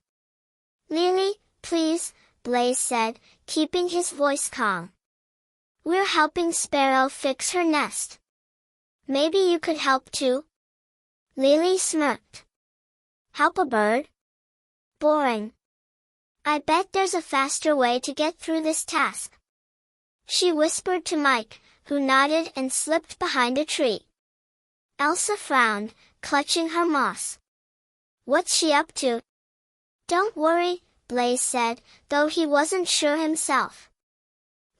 "Lily, please," Blaze said, keeping his voice calm. "We're helping Sparrow fix her nest. Maybe you could help too?" Lily smirked. "Help a bird? Boring. I bet there's a faster way to get through this task." She whispered to Mike, who nodded and slipped behind a tree. Elsa frowned, clutching her moss. "What's she up to?" "Don't worry," Blaze said, though he wasn't sure himself.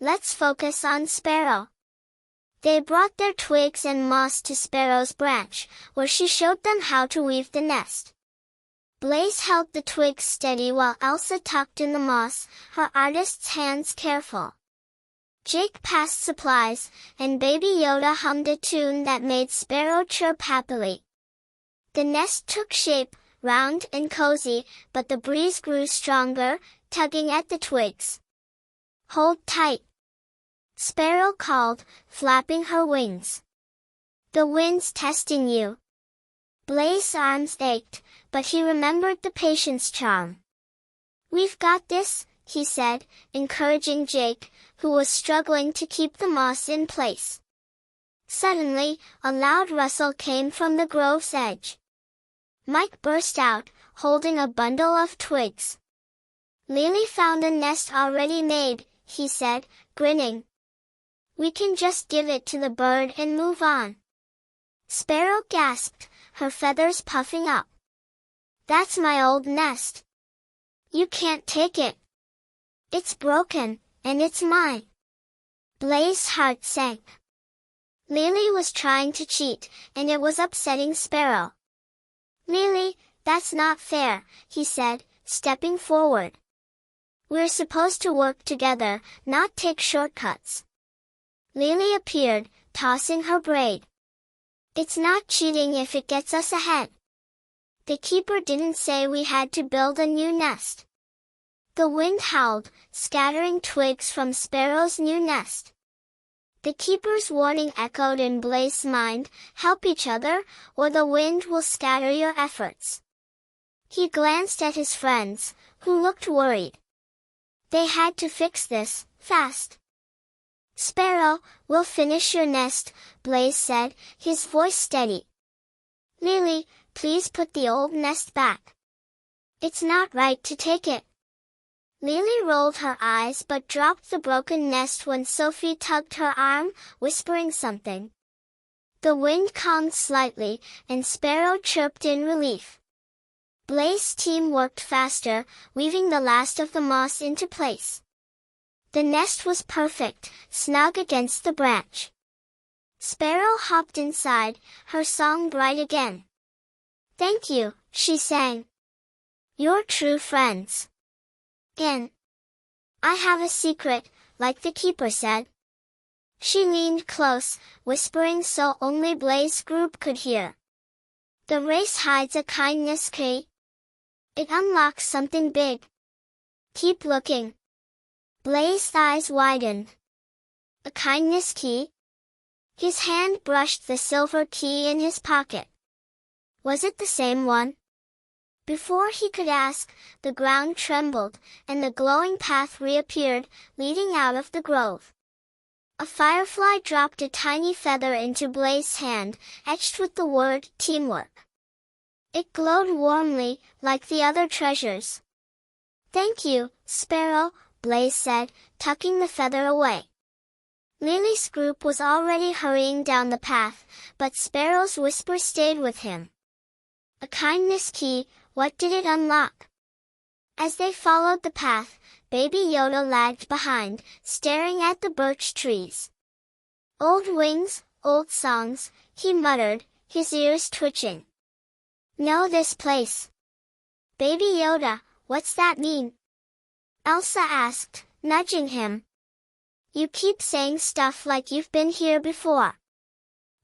"Let's focus on Sparrow." They brought their twigs and moss to Sparrow's branch, where she showed them how to weave the nest. Blaze held the twigs steady while Elsa tucked in the moss, her artist's hands careful. Jake passed supplies, and Baby Yoda hummed a tune that made Sparrow chirp happily. The nest took shape, round and cozy, but the breeze grew stronger, tugging at the twigs. "Hold tight," Sparrow called, flapping her wings. "The wind's testing you." Blaze's arms ached, but he remembered the patience charm. "We've got this," he said, encouraging Jake, who was struggling to keep the moss in place. Suddenly, a loud rustle came from the grove's edge. Mike burst out, holding a bundle of twigs. "Lily found a nest already made," he said, grinning. "We can just give it to the bird and move on." Sparrow gasped, her feathers puffing up. "That's my old nest. You can't take it. It's broken, and it's mine." Blaze's heart sank. Lily was trying to cheat, and it was upsetting Sparrow. Lily, that's not fair, he said, stepping forward. We're supposed to work together, not take shortcuts. Lily appeared, tossing her braid. It's not cheating if it gets us ahead. The keeper didn't say we had to build a new nest. The wind howled, scattering twigs from Sparrow's new nest. The keeper's warning echoed in Blaze's mind, help each other, or the wind will scatter your efforts. He glanced at his friends, who looked worried. They had to fix this, fast. Sparrow, we'll finish your nest, Blaze said, his voice steady. Lily, please put the old nest back. It's not right to take it. Lily rolled her eyes but dropped the broken nest when Sophie tugged her arm, whispering something. The wind calmed slightly, and Sparrow chirped in relief. Blaze's team worked faster, weaving the last of the moss into place. The nest was perfect, snug against the branch. Sparrow hopped inside, her song bright again. Thank you, she sang. You're true friends. I have a secret, like the keeper said. She leaned close, whispering so only Blaze's group could hear. The race hides a kindness key. It unlocks something big. Keep looking. Blaze's eyes widened. A kindness key? His hand brushed the silver key in his pocket. Was it the same one? Before he could ask, the ground trembled, and the glowing path reappeared, leading out of the grove. A firefly dropped a tiny feather into Blaze's hand, etched with the word, teamwork. It glowed warmly, like the other treasures. Thank you, Sparrow, Blaze said, tucking the feather away. Lily's group was already hurrying down the path, but Sparrow's whisper stayed with him. A kindness key, what did it unlock? As they followed the path, Baby Yoda lagged behind, staring at the birch trees. Old wings, old songs, he muttered, his ears twitching. Know this place. Baby Yoda, what's that mean? Elsa asked, nudging him. You keep saying stuff like you've been here before.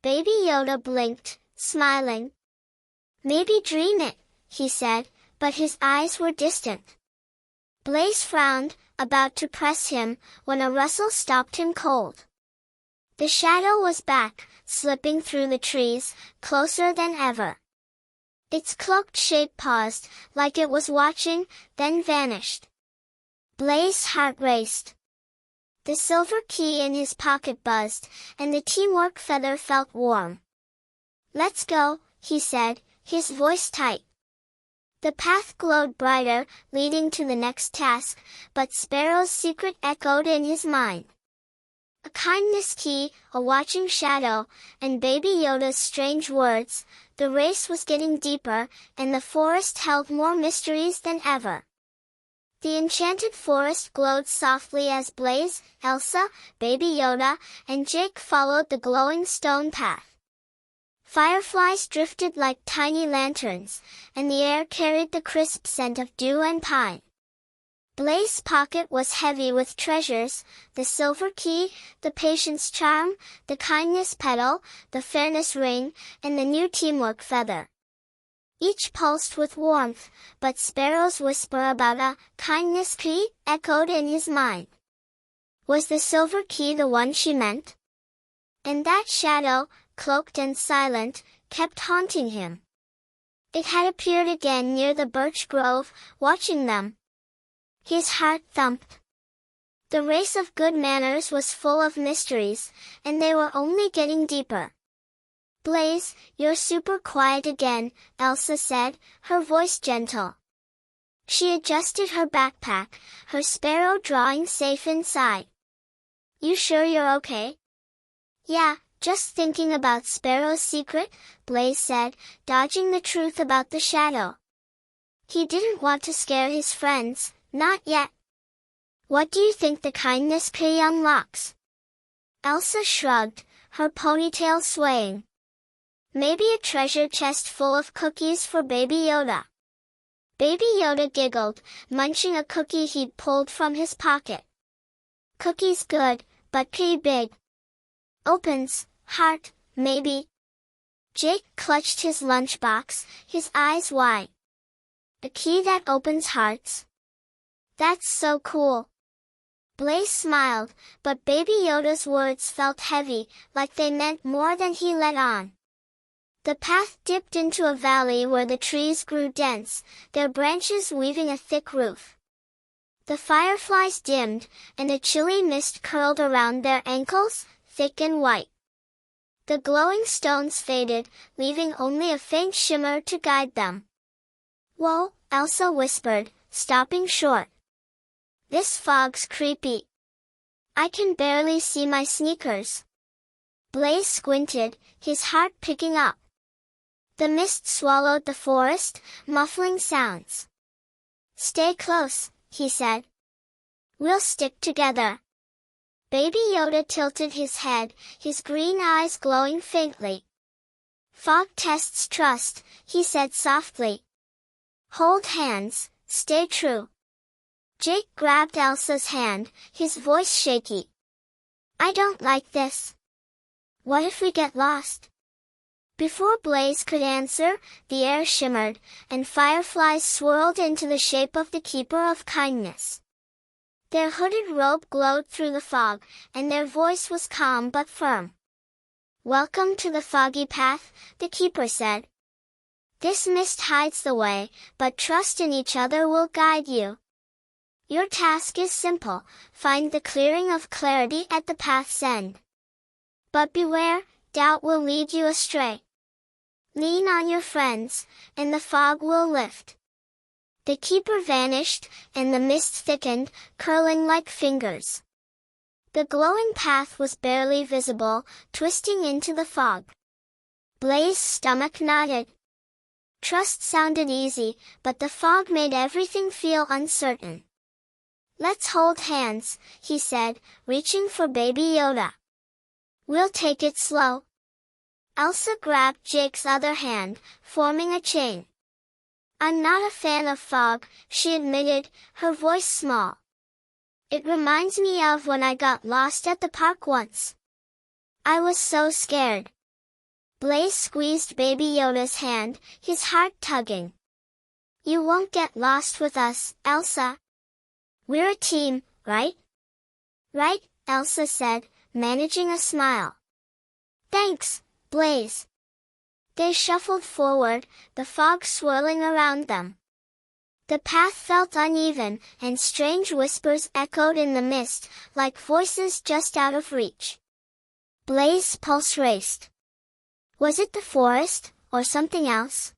Baby Yoda blinked, smiling. Maybe dream it, he said, but his eyes were distant. Blaze frowned, about to press him, when a rustle stopped him cold. The shadow was back, slipping through the trees, closer than ever. Its cloaked shape paused, like it was watching, then vanished. Blaze's heart raced. The silver key in his pocket buzzed, and the teamwork feather felt warm. Let's go, he said, his voice tight. The path glowed brighter, leading to the next task, but Sparrow's secret echoed in his mind. A kindness key, a watching shadow, and Baby Yoda's strange words. The race was getting deeper, and the forest held more mysteries than ever. The enchanted forest glowed softly as Blaze, Elsa, Baby Yoda, and Jake followed the glowing stone path. Fireflies drifted like tiny lanterns, and the air carried the crisp scent of dew and pine. Blaze's pocket was heavy with treasures, the silver key, the patience charm, the kindness petal, the fairness ring, and the new teamwork feather. Each pulsed with warmth, but Sparrow's whisper about a kindness key echoed in his mind. Was the silver key the one she meant? And that shadow, cloaked and silent, kept haunting him. It had appeared again near the birch grove, watching them. His heart thumped. The race of good manners was full of mysteries, and they were only getting deeper. Blaze, you're super quiet again, Elsa said, her voice gentle. She adjusted her backpack, her sparrow drawing safe inside. You sure you're okay? Yeah, just thinking about Sparrow's secret, Blaze said, dodging the truth about the shadow. He didn't want to scare his friends, not yet. What do you think the kindness key unlocks? Elsa shrugged, her ponytail swaying. Maybe a treasure chest full of cookies for Baby Yoda. Baby Yoda giggled, munching a cookie he'd pulled from his pocket. Cookies good, but key big. Opens, heart, maybe. Jake clutched his lunchbox, his eyes wide. A key that opens hearts? That's so cool. Blaze smiled, but Baby Yoda's words felt heavy, like they meant more than he let on. The path dipped into a valley where the trees grew dense, their branches weaving a thick roof. The fireflies dimmed, and a chilly mist curled around their ankles, thick and white. The glowing stones faded, leaving only a faint shimmer to guide them. "Whoa," Elsa whispered, stopping short. "This fog's creepy. I can barely see my sneakers." Blaze squinted, his heart picking up. The mist swallowed the forest, muffling sounds. "Stay close," he said. "We'll stick together." Baby Yoda tilted his head, his green eyes glowing faintly. "Fog tests trust," he said softly. "Hold hands, stay true." Jake grabbed Elsa's hand, his voice shaky. "I don't like this. What if we get lost?" Before Blaze could answer, the air shimmered, and fireflies swirled into the shape of the Keeper of Kindness. Their hooded robe glowed through the fog, and their voice was calm but firm. "Welcome to the foggy path," the Keeper said. "This mist hides the way, but trust in each other will guide you. Your task is simple, find the clearing of clarity at the path's end. But beware, doubt will lead you astray. Lean on your friends, and the fog will lift." The Keeper vanished, and the mist thickened, curling like fingers. The glowing path was barely visible, twisting into the fog. Blaze's stomach knotted. Trust sounded easy, but the fog made everything feel uncertain. "Let's hold hands," he said, reaching for Baby Yoda. "We'll take it slow." Elsa grabbed Jake's other hand, forming a chain. "I'm not a fan of fog," she admitted, her voice small. "It reminds me of when I got lost at the park once. I was so scared." Blaze squeezed Baby Yoda's hand, his heart tugging. "You won't get lost with us, Elsa. We're a team, right?" "Right," Elsa said, managing a smile. "Thanks, Blaze." They shuffled forward, the fog swirling around them. The path felt uneven, and strange whispers echoed in the mist, like voices just out of reach. Blaze's pulse raced. Was it the forest, or something else?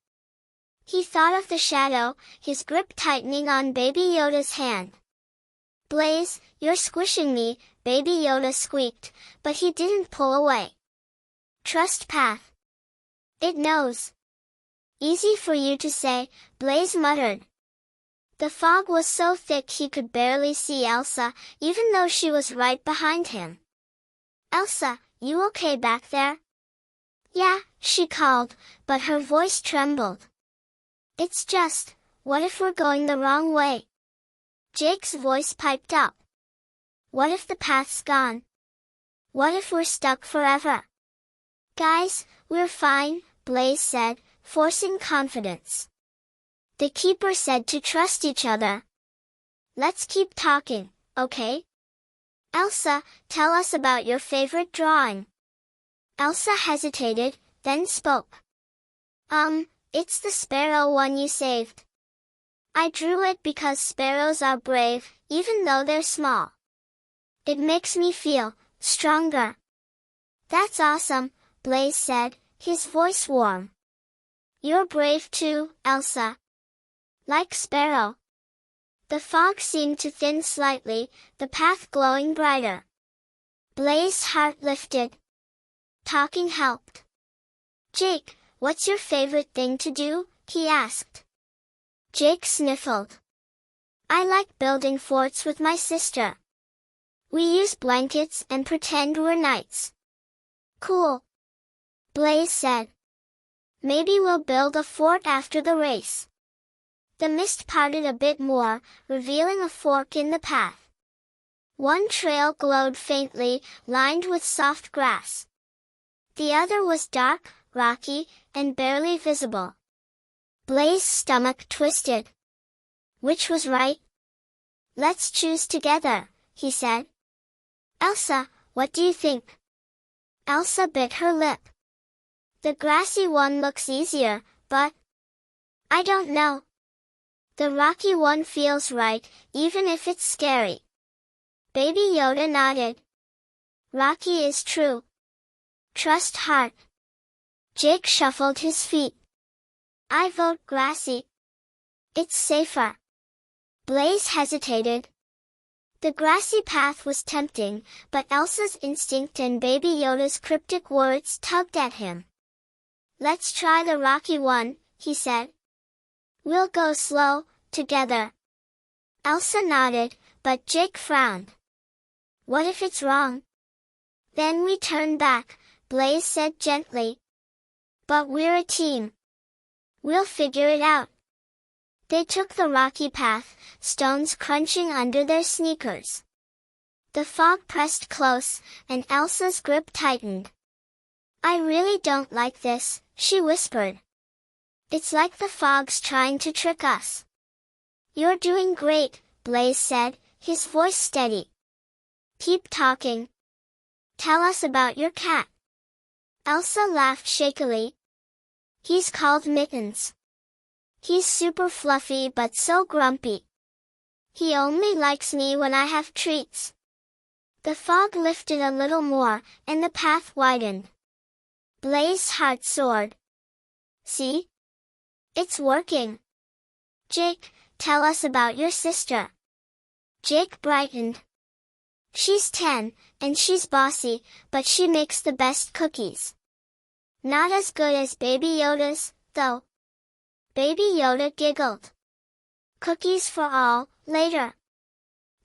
He thought of the shadow, his grip tightening on Baby Yoda's hand. "Blaze, you're squishing me," Baby Yoda squeaked, but he didn't pull away. "Trust path. It knows." "Easy for you to say," Blaze muttered. The fog was so thick he could barely see Elsa, even though she was right behind him. "Elsa, you okay back there?" "Yeah," she called, but her voice trembled. "It's just, what if we're going the wrong way?" Jake's voice piped up. "What if the path's gone? What if we're stuck forever?" "Guys, we're fine," Blaze said, forcing confidence. The Keeper said to trust each other. "Let's keep talking, okay? Elsa, tell us about your favorite drawing." Elsa hesitated, then spoke. It's the sparrow one you saved. I drew it because sparrows are brave, even though they're small. It makes me feel stronger." "That's awesome," Blaze said, his voice warm. "You're brave too, Elsa. Like Sparrow." The fog seemed to thin slightly, the path glowing brighter. Blaze's heart lifted. Talking helped. "Jake, what's your favorite thing to do?" he asked. Jake sniffled. "I like building forts with my sister. We use blankets and pretend we're knights." Cool, Blaze said. Maybe we'll build a fort after the race. The mist parted a bit more, revealing a fork in the path. One trail glowed faintly, lined with soft grass. The other was dark, rocky, and barely visible. Blaze's stomach twisted. Which was right? Let's choose together, he said. Elsa, what do you think? Elsa bit her lip. The grassy one looks easier, but I don't know. The rocky one feels right, even if it's scary. Baby Yoda nodded. Rocky is true. Trust heart. Jake shuffled his feet. I vote grassy. It's safer. Blaze hesitated. The grassy path was tempting, but Elsa's instinct and Baby Yoda's cryptic words tugged at him. Let's try the rocky one, he said. We'll go slow, together. Elsa nodded, but Jake frowned. What if it's wrong? Then we turn back, Blaze said gently. But we're a team. We'll figure it out. They took the rocky path, stones crunching under their sneakers. The fog pressed close, and Elsa's grip tightened. I really don't like this, she whispered. It's like the fog's trying to trick us. You're doing great, Blaze said, his voice steady. Keep talking. Tell us about your cat. Elsa laughed shakily. He's called Mittens. He's super fluffy but so grumpy. He only likes me when I have treats. The fog lifted a little more, and the path widened. Blaze's heart soared. See? It's working. Jake, tell us about your sister. Jake brightened. She's 10, and she's bossy, but she makes the best cookies. Not as good as Baby Yoda's, though. Baby Yoda giggled. Cookies for all, later.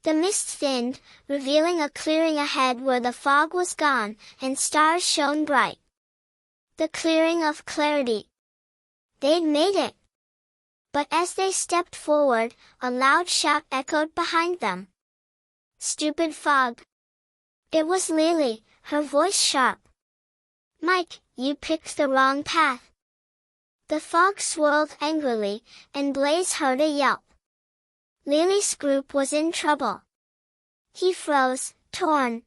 The mist thinned, revealing a clearing ahead where the fog was gone, and stars shone bright. The clearing of clarity. They'd made it. But as they stepped forward, a loud shout echoed behind them. Stupid fog. It was Lily, her voice sharp. Mike, you picked the wrong path. The fog swirled angrily, and Blaze heard a yelp. Lily's group was in trouble. He froze, torn.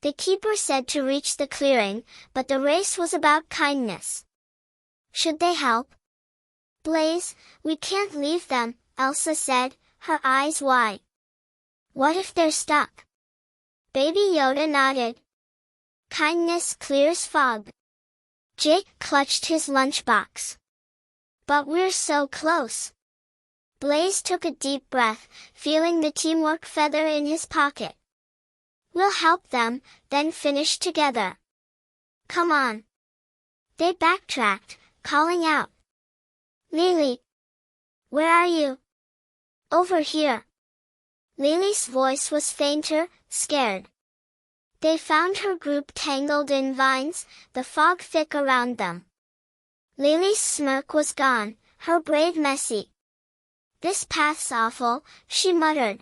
The keeper said to reach the clearing, but the race was about kindness. Should they help? Blaze, we can't leave them, Elsa said, her eyes wide. What if they're stuck? Baby Yoda nodded. Kindness clears fog. Jake clutched his lunchbox. But we're so close. Blaze took a deep breath, feeling the teamwork feather in his pocket. We'll help them, then finish together. Come on. They backtracked, calling out. Lily! Where are you? Over here. Lily's voice was fainter, scared. They found her group tangled in vines, the fog thick around them. Lily's smirk was gone, her braid messy. This path's awful, she muttered.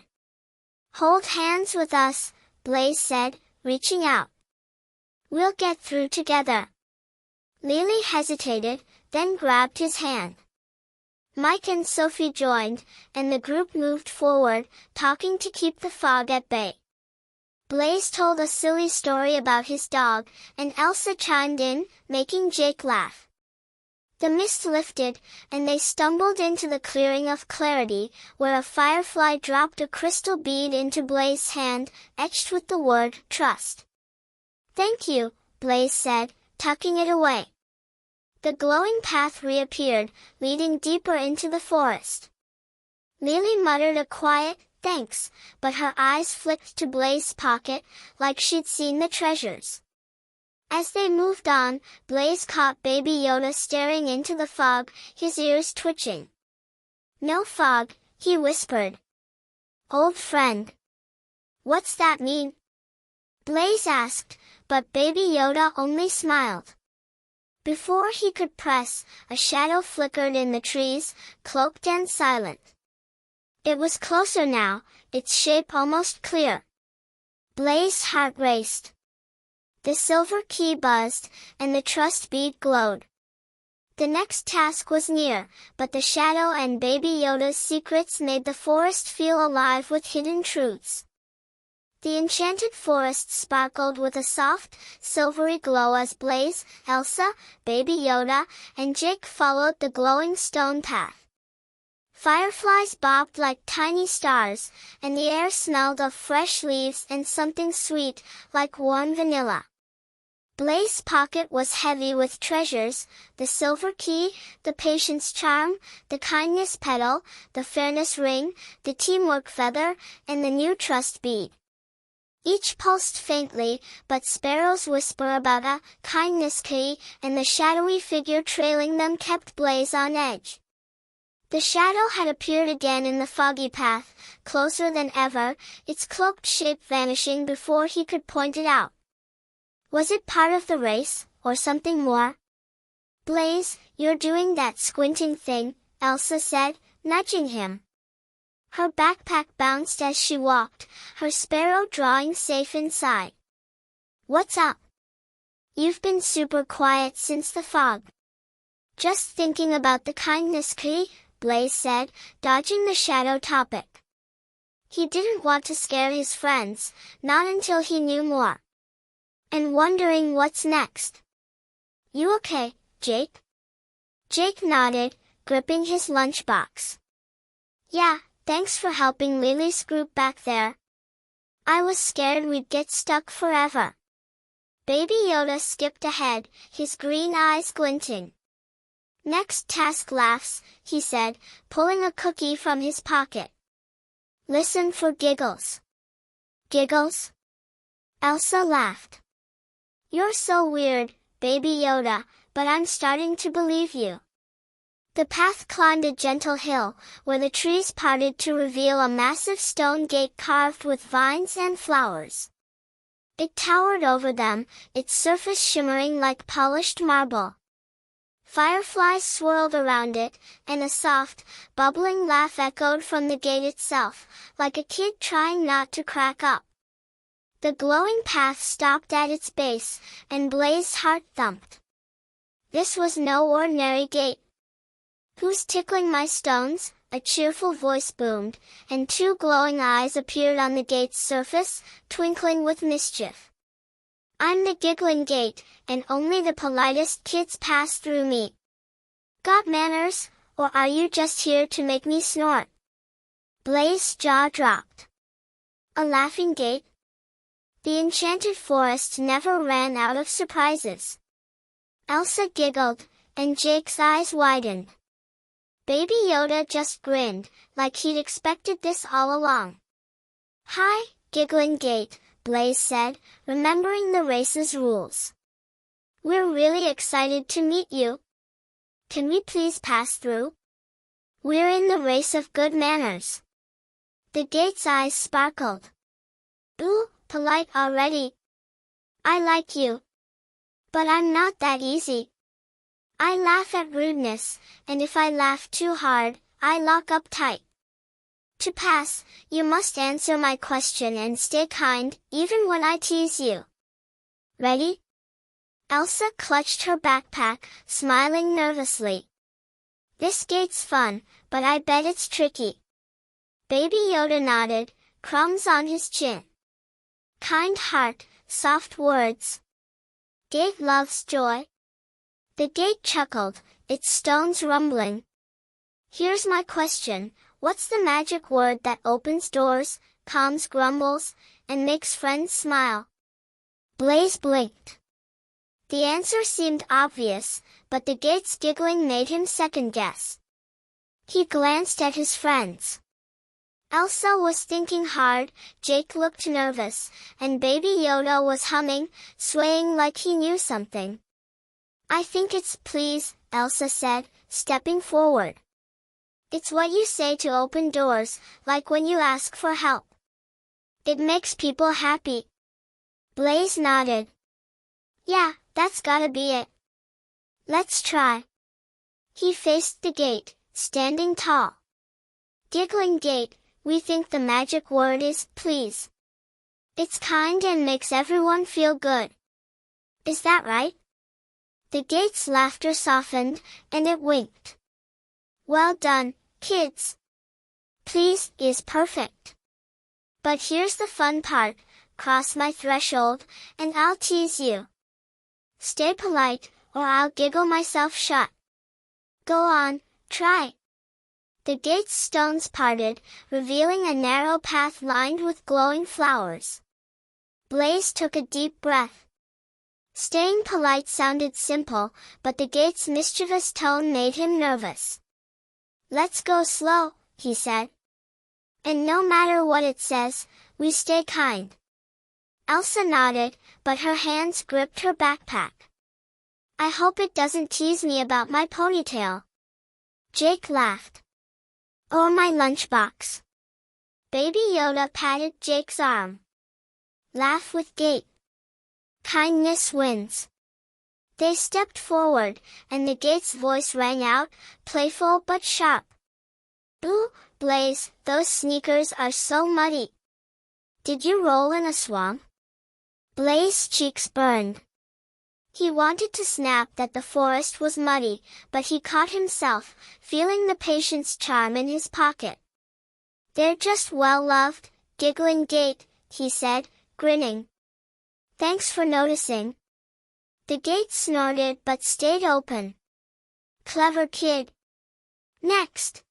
Hold hands with us, Blaze said, reaching out. We'll get through together. Lily hesitated, then grabbed his hand. Mike and Sophie joined, and the group moved forward, talking to keep the fog at bay. Blaze told a silly story about his dog, and Elsa chimed in, making Jake laugh. The mist lifted, and they stumbled into the clearing of clarity, where a firefly dropped a crystal bead into Blaze's hand, etched with the word, trust. Thank you, Blaze said, tucking it away. The glowing path reappeared, leading deeper into the forest. Lily muttered a quiet, thanks, but her eyes flicked to Blaze's pocket, like she'd seen the treasures. As they moved on, Blaze caught Baby Yoda staring into the fog, his ears twitching. No fog, he whispered. Old friend. What's that mean? Blaze asked, but Baby Yoda only smiled. Before he could press, a shadow flickered in the trees, cloaked and silent. It was closer now, its shape almost clear. Blaze's heart raced. The silver key buzzed, and the trust bead glowed. The next task was near, but the shadow and Baby Yoda's secrets made the forest feel alive with hidden truths. The enchanted forest sparkled with a soft, silvery glow as Blaze, Elsa, Baby Yoda, and Jake followed the glowing stone path. Fireflies bobbed like tiny stars, and the air smelled of fresh leaves and something sweet, like warm vanilla. Blaze's pocket was heavy with treasures: the silver key, the patience charm, the kindness petal, the fairness ring, the teamwork feather, and the new trust bead. Each pulsed faintly, but sparrows whisper about a kindness key, and the shadowy figure trailing them kept Blaze on edge. The shadow had appeared again in the foggy path, closer than ever, its cloaked shape vanishing before he could point it out. Was it part of the race, or something more? "Blaze, you're doing that squinting thing," Elsa said, nudging him. Her backpack bounced as she walked, her sparrow drawing safe inside. "What's up? You've been super quiet since the fog." "Just thinking about the kindness key," Blaze said, dodging the shadow topic. He didn't want to scare his friends, not until he knew more. "And wondering what's next. You okay, Jake?" Jake nodded, gripping his lunchbox. "Yeah, thanks for helping Lily's group back there. I was scared we'd get stuck forever." Baby Yoda skipped ahead, his green eyes glinting. "Next task laughs," he said, pulling a cookie from his pocket. "Listen for giggles." "Giggles?" Elsa laughed. "You're so weird, Baby Yoda, but I'm starting to believe you." The path climbed a gentle hill, where the trees parted to reveal a massive stone gate carved with vines and flowers. It towered over them, its surface shimmering like polished marble. Fireflies swirled around it, and a soft, bubbling laugh echoed from the gate itself, like a kid trying not to crack up. The glowing path stopped at its base, and Blaze's heart thumped. This was no ordinary gate. "Who's tickling my stones?" a cheerful voice boomed, and two glowing eyes appeared on the gate's surface, twinkling with mischief. "I'm the Giggling Gate, and only the politest kids pass through me. Got manners, or are you just here to make me snort?" Blaze's jaw dropped. A laughing gate? The enchanted forest never ran out of surprises. Elsa giggled, and Jake's eyes widened. Baby Yoda just grinned, like he'd expected this all along. "Hi, Giggling Gate," Blaze said, remembering the race's rules. "We're really excited to meet you. Can we please pass through? We're in the race of good manners." The gate's eyes sparkled. "Ooh, polite already. I like you. But I'm not that easy. I laugh at rudeness, and if I laugh too hard, I lock up tight. To pass, you must answer my question and stay kind, even when I tease you. Ready?" Elsa clutched her backpack, smiling nervously. "This gate's fun, but I bet it's tricky." Baby Yoda nodded, crumbs on his chin. "Kind heart, soft words. Gate loves joy." The gate chuckled, its stones rumbling. "Here's my question, what's the magic word that opens doors, calms grumbles, and makes friends smile?" Blaze blinked. The answer seemed obvious, but the gate's giggling made him second guess. He glanced at his friends. Elsa was thinking hard, Jake looked nervous, and Baby Yoda was humming, swaying like he knew something. "I think it's please," Elsa said, stepping forward. "It's what you say to open doors, like when you ask for help. It makes people happy." Blaze nodded. Yeah, that's gotta be it. Let's try. He faced the gate, standing tall. Giggling gate, we think the magic word is please. It's kind and makes everyone feel good. Is that right? The gate's laughter softened, and it winked. Well done, kids. Please is perfect. But here's the fun part, cross my threshold, and I'll tease you. Stay polite, or I'll giggle myself shut. Go on, try. The gate's stones parted, revealing a narrow path lined with glowing flowers. Blaze took a deep breath. Staying polite sounded simple, but the gate's mischievous tone made him nervous. Let's go slow, he said. And no matter what it says, we stay kind. Elsa nodded, but her hands gripped her backpack. I hope it doesn't tease me about my ponytail. Jake laughed. Or my lunchbox. Baby Yoda patted Jake's arm. Laugh with gate. Kindness wins. They stepped forward, and the gate's voice rang out, playful but sharp. Ooh, Blaze, those sneakers are so muddy. Did you roll in a swamp? Blaze's cheeks burned. He wanted to snap that the forest was muddy, but he caught himself, feeling the patient's charm in his pocket. They're just well-loved, giggling gate, he said, grinning. Thanks for noticing. The gate snorted but stayed open. Clever kid. Next.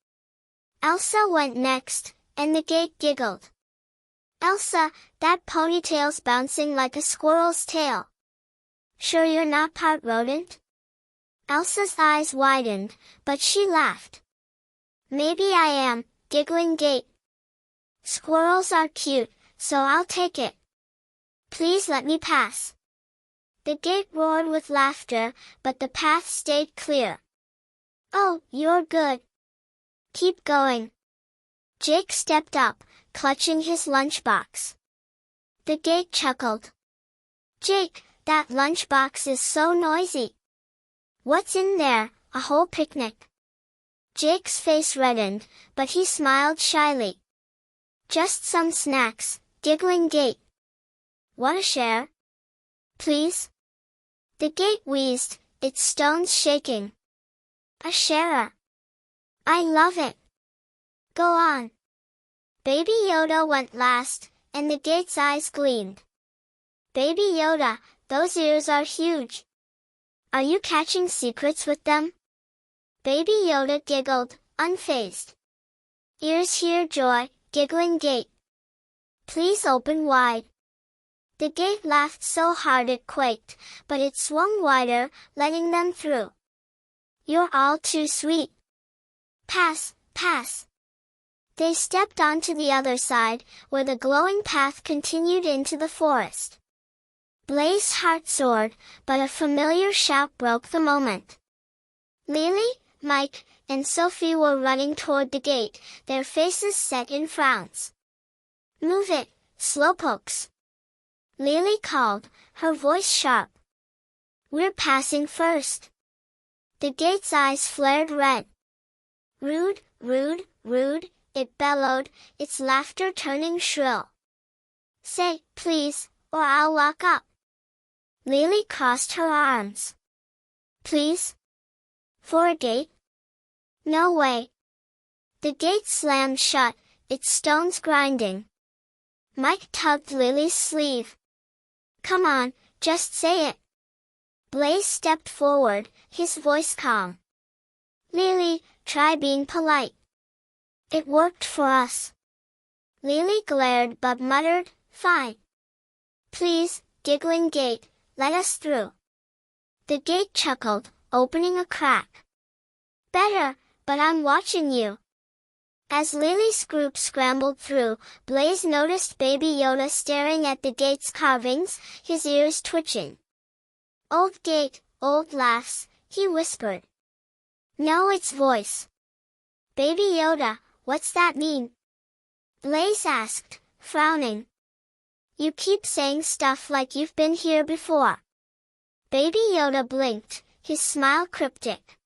Elsa went next, and the gate giggled. Elsa, that ponytail's bouncing like a squirrel's tail. Sure you're not part rodent? Elsa's eyes widened, but she laughed. Maybe I am, giggling gate. Squirrels are cute, so I'll take it. Please let me pass. The gate roared with laughter, but the path stayed clear. Oh, you're good. Keep going. Jake stepped up, clutching his lunchbox. The gate chuckled. Jake, that lunchbox is so noisy. What's in there, a whole picnic? Jake's face reddened, but he smiled shyly. Just some snacks, giggling gate. Want to share? Please? The gate wheezed, its stones shaking. A sharer. I love it. Go on. Baby Yoda went last, and the gate's eyes gleamed. Baby Yoda, those ears are huge. Are you catching secrets with them? Baby Yoda giggled, unfazed. Ears hear joy, giggling gate. Please open wide. The gate laughed so hard it quaked, but it swung wider, letting them through. You're all too sweet. Pass, pass. They stepped onto the other side, where the glowing path continued into the forest. Blaze's heart soared, but a familiar shout broke the moment. Lily, Mike, and Sophie were running toward the gate, their faces set in frowns. Move it, slowpokes. Lily called, her voice sharp. We're passing first. The gate's eyes flared red. Rude, rude, rude, it bellowed, its laughter turning shrill. Say, please, or I'll lock up. Lily crossed her arms. Please? For a gate? No way. The gate slammed shut, its stones grinding. Mike tugged Lily's sleeve. Come on, just say it. Blaze stepped forward, his voice calm. Lily, try being polite. It worked for us. Lily glared but muttered, fine. Please, giggling gate, let us through. The gate chuckled, opening a crack. Better, but I'm watching you. As Lily's group scrambled through, Blaze noticed Baby Yoda staring at the gate's carvings, his ears twitching. Old gate, old laughs, he whispered. No, it's voice. Baby Yoda, what's that mean? Blaze asked, frowning. You keep saying stuff like you've been here before. Baby Yoda blinked, his smile cryptic.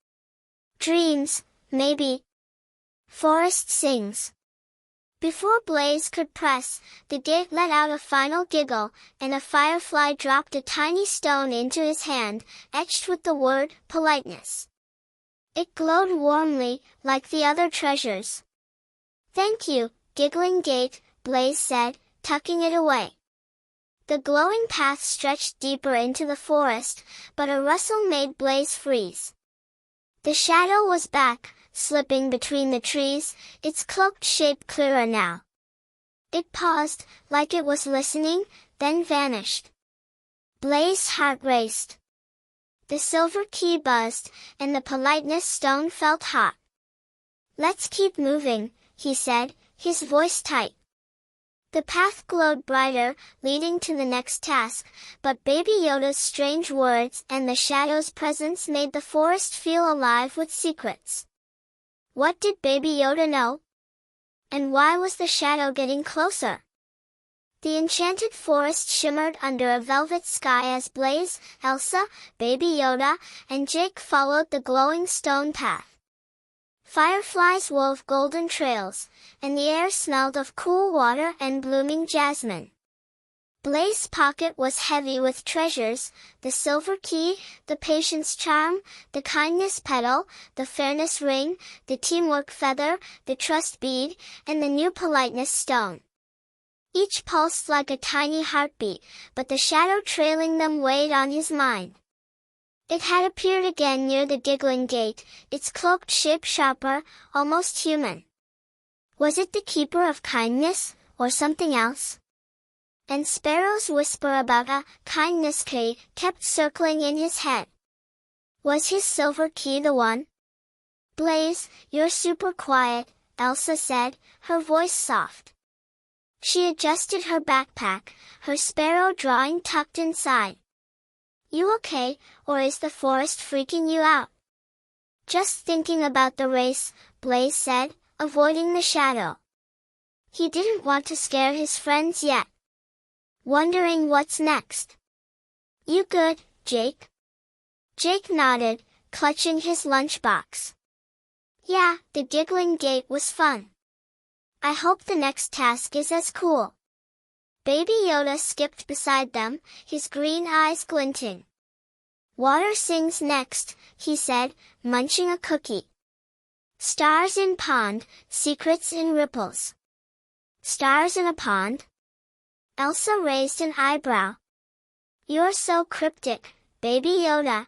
Dreams, maybe. Forest sings. Before Blaze could press, the gate let out a final giggle, and a firefly dropped a tiny stone into his hand, etched with the word, politeness. It glowed warmly, like the other treasures. Thank you, giggling gate, Blaze said, tucking it away. The glowing path stretched deeper into the forest, but a rustle made Blaze freeze. The shadow was back, slipping between the trees, its cloaked shape clearer now. It paused, like it was listening, then vanished. Blaze's heart raced. The silver key buzzed, and the politeness stone felt hot. Let's keep moving, he said, his voice tight. The path glowed brighter, leading to the next task, but Baby Yoda's strange words and the shadow's presence made the forest feel alive with secrets. What did Baby Yoda know? And why was the shadow getting closer? The enchanted forest shimmered under a velvet sky as Blaze, Elsa, Baby Yoda, and Jake followed the glowing stone path. Fireflies wove golden trails, and the air smelled of cool water and blooming jasmine. Blaze's pocket was heavy with treasures, the silver key, the patience charm, the kindness petal, the fairness ring, the teamwork feather, the trust bead, and the new politeness stone. Each pulsed like a tiny heartbeat, but the shadow trailing them weighed on his mind. It had appeared again near the giggling gate, its cloaked shape sharper, almost human. Was it the keeper of kindness, or something else? And Sparrow's whisper about a kindness key kept circling in his head. Was his silver key the one? Blaze, you're super quiet, Elsa said, her voice soft. She adjusted her backpack, her sparrow drawing tucked inside. You okay, or is the forest freaking you out? Just thinking about the race, Blaze said, avoiding the shadow. He didn't want to scare his friends yet. Wondering what's next. You good, Jake? Jake nodded, clutching his lunchbox. Yeah, the giggling gate was fun. I hope the next task is as cool. Baby Yoda skipped beside them, his green eyes glinting. Water sings next, he said, munching a cookie. Stars in pond, secrets in ripples. Stars in a pond? Elsa raised an eyebrow. You're so cryptic, Baby Yoda.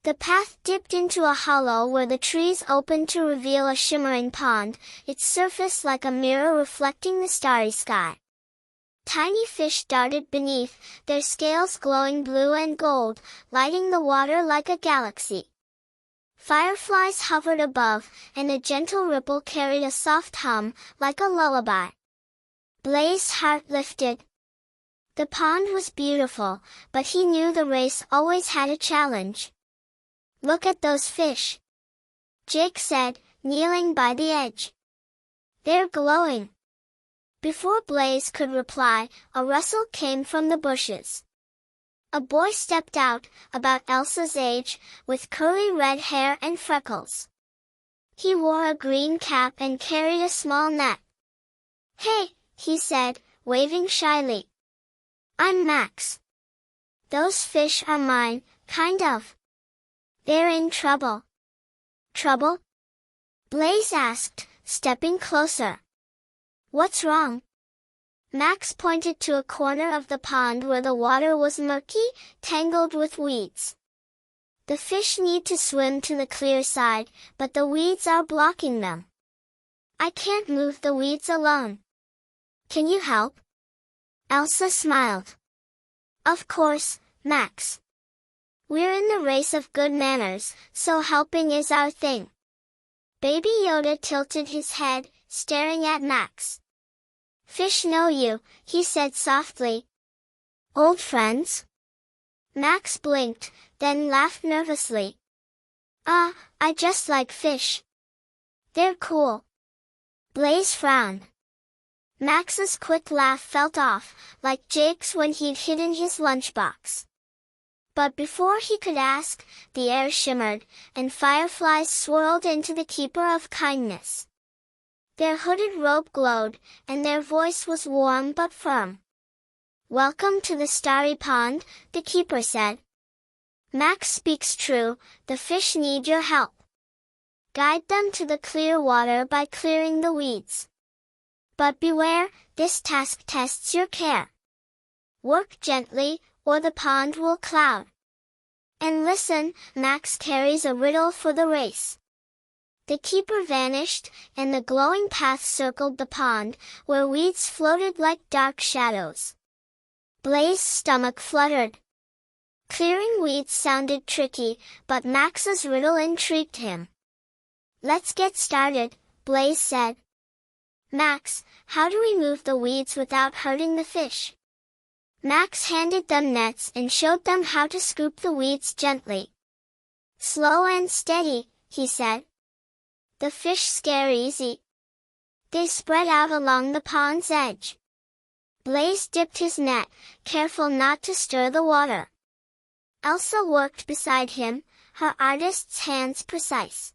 The path dipped into a hollow where the trees opened to reveal a shimmering pond, its surface like a mirror reflecting the starry sky. Tiny fish darted beneath, their scales glowing blue and gold, lighting the water like a galaxy. Fireflies hovered above, and a gentle ripple carried a soft hum, like a lullaby. Blaze's heart lifted. The pond was beautiful, but he knew the race always had a challenge. Look at those fish, Jake said, kneeling by the edge. They're glowing. Before Blaze could reply, a rustle came from the bushes. A boy stepped out, about Elsa's age, with curly red hair and freckles. He wore a green cap and carried a small net. Hey, he said, waving shyly. I'm Max. Those fish are mine, kind of. They're in trouble. Trouble? Blaze asked, stepping closer. What's wrong? Max pointed to a corner of the pond where the water was murky, tangled with weeds. The fish need to swim to the clear side, but the weeds are blocking them. I can't move the weeds alone. Can you help? Elsa smiled. Of course, Max. We're in the race of good manners, so helping is our thing. Baby Yoda tilted his head, staring at Max. Fish know you, he said softly. Old friends? Max blinked, then laughed nervously. I just like fish. They're cool. Blaze frowned. Max's quick laugh felt off, like Jake's when he'd hidden his lunchbox. But before he could ask, the air shimmered, and fireflies swirled into the Keeper of Kindness. Their hooded robe glowed, and their voice was warm but firm. "Welcome to the Starry Pond," the Keeper said. "Max speaks true, the fish need your help. Guide them to the clear water by clearing the weeds. But beware, this task tests your care. Work gently, or the pond will cloud. And listen, Max carries a riddle for the race." The Keeper vanished, and the glowing path circled the pond, where weeds floated like dark shadows. Blaze's stomach fluttered. Clearing weeds sounded tricky, but Max's riddle intrigued him. "Let's get started," Blaze said. "Max, how do we move the weeds without hurting the fish?" Max handed them nets and showed them how to scoop the weeds gently. "Slow and steady," he said. "The fish scare easy." They spread out along the pond's edge. Blaze dipped his net, careful not to stir the water. Elsa worked beside him, her artist's hands precise.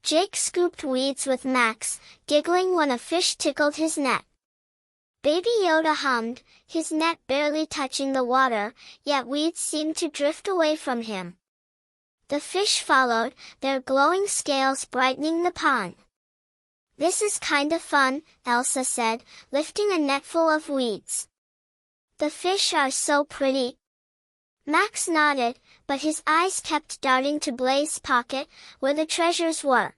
Jake scooped weeds with Max, giggling when a fish tickled his net. Baby Yoda hummed, his net barely touching the water, yet weeds seemed to drift away from him. The fish followed, their glowing scales brightening the pond. "This is kinda fun," Elsa said, lifting a net full of weeds. "The fish are so pretty." Max nodded, but his eyes kept darting to Blaze's pocket, where the treasures were.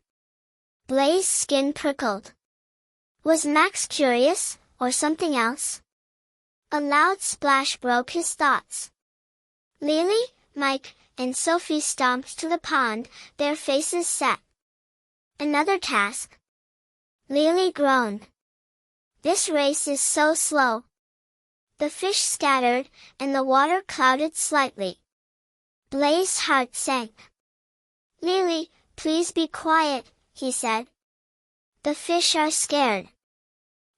Blaze's skin prickled. Was Max curious, or something else? A loud splash broke his thoughts. Lily, Mike, and Sophie stomped to the pond, their faces set. "Another task?" Lily groaned. "This race is so slow." The fish scattered, and the water clouded slightly. Blaze's heart sank. "Lily, please be quiet," he said. "The fish are scared."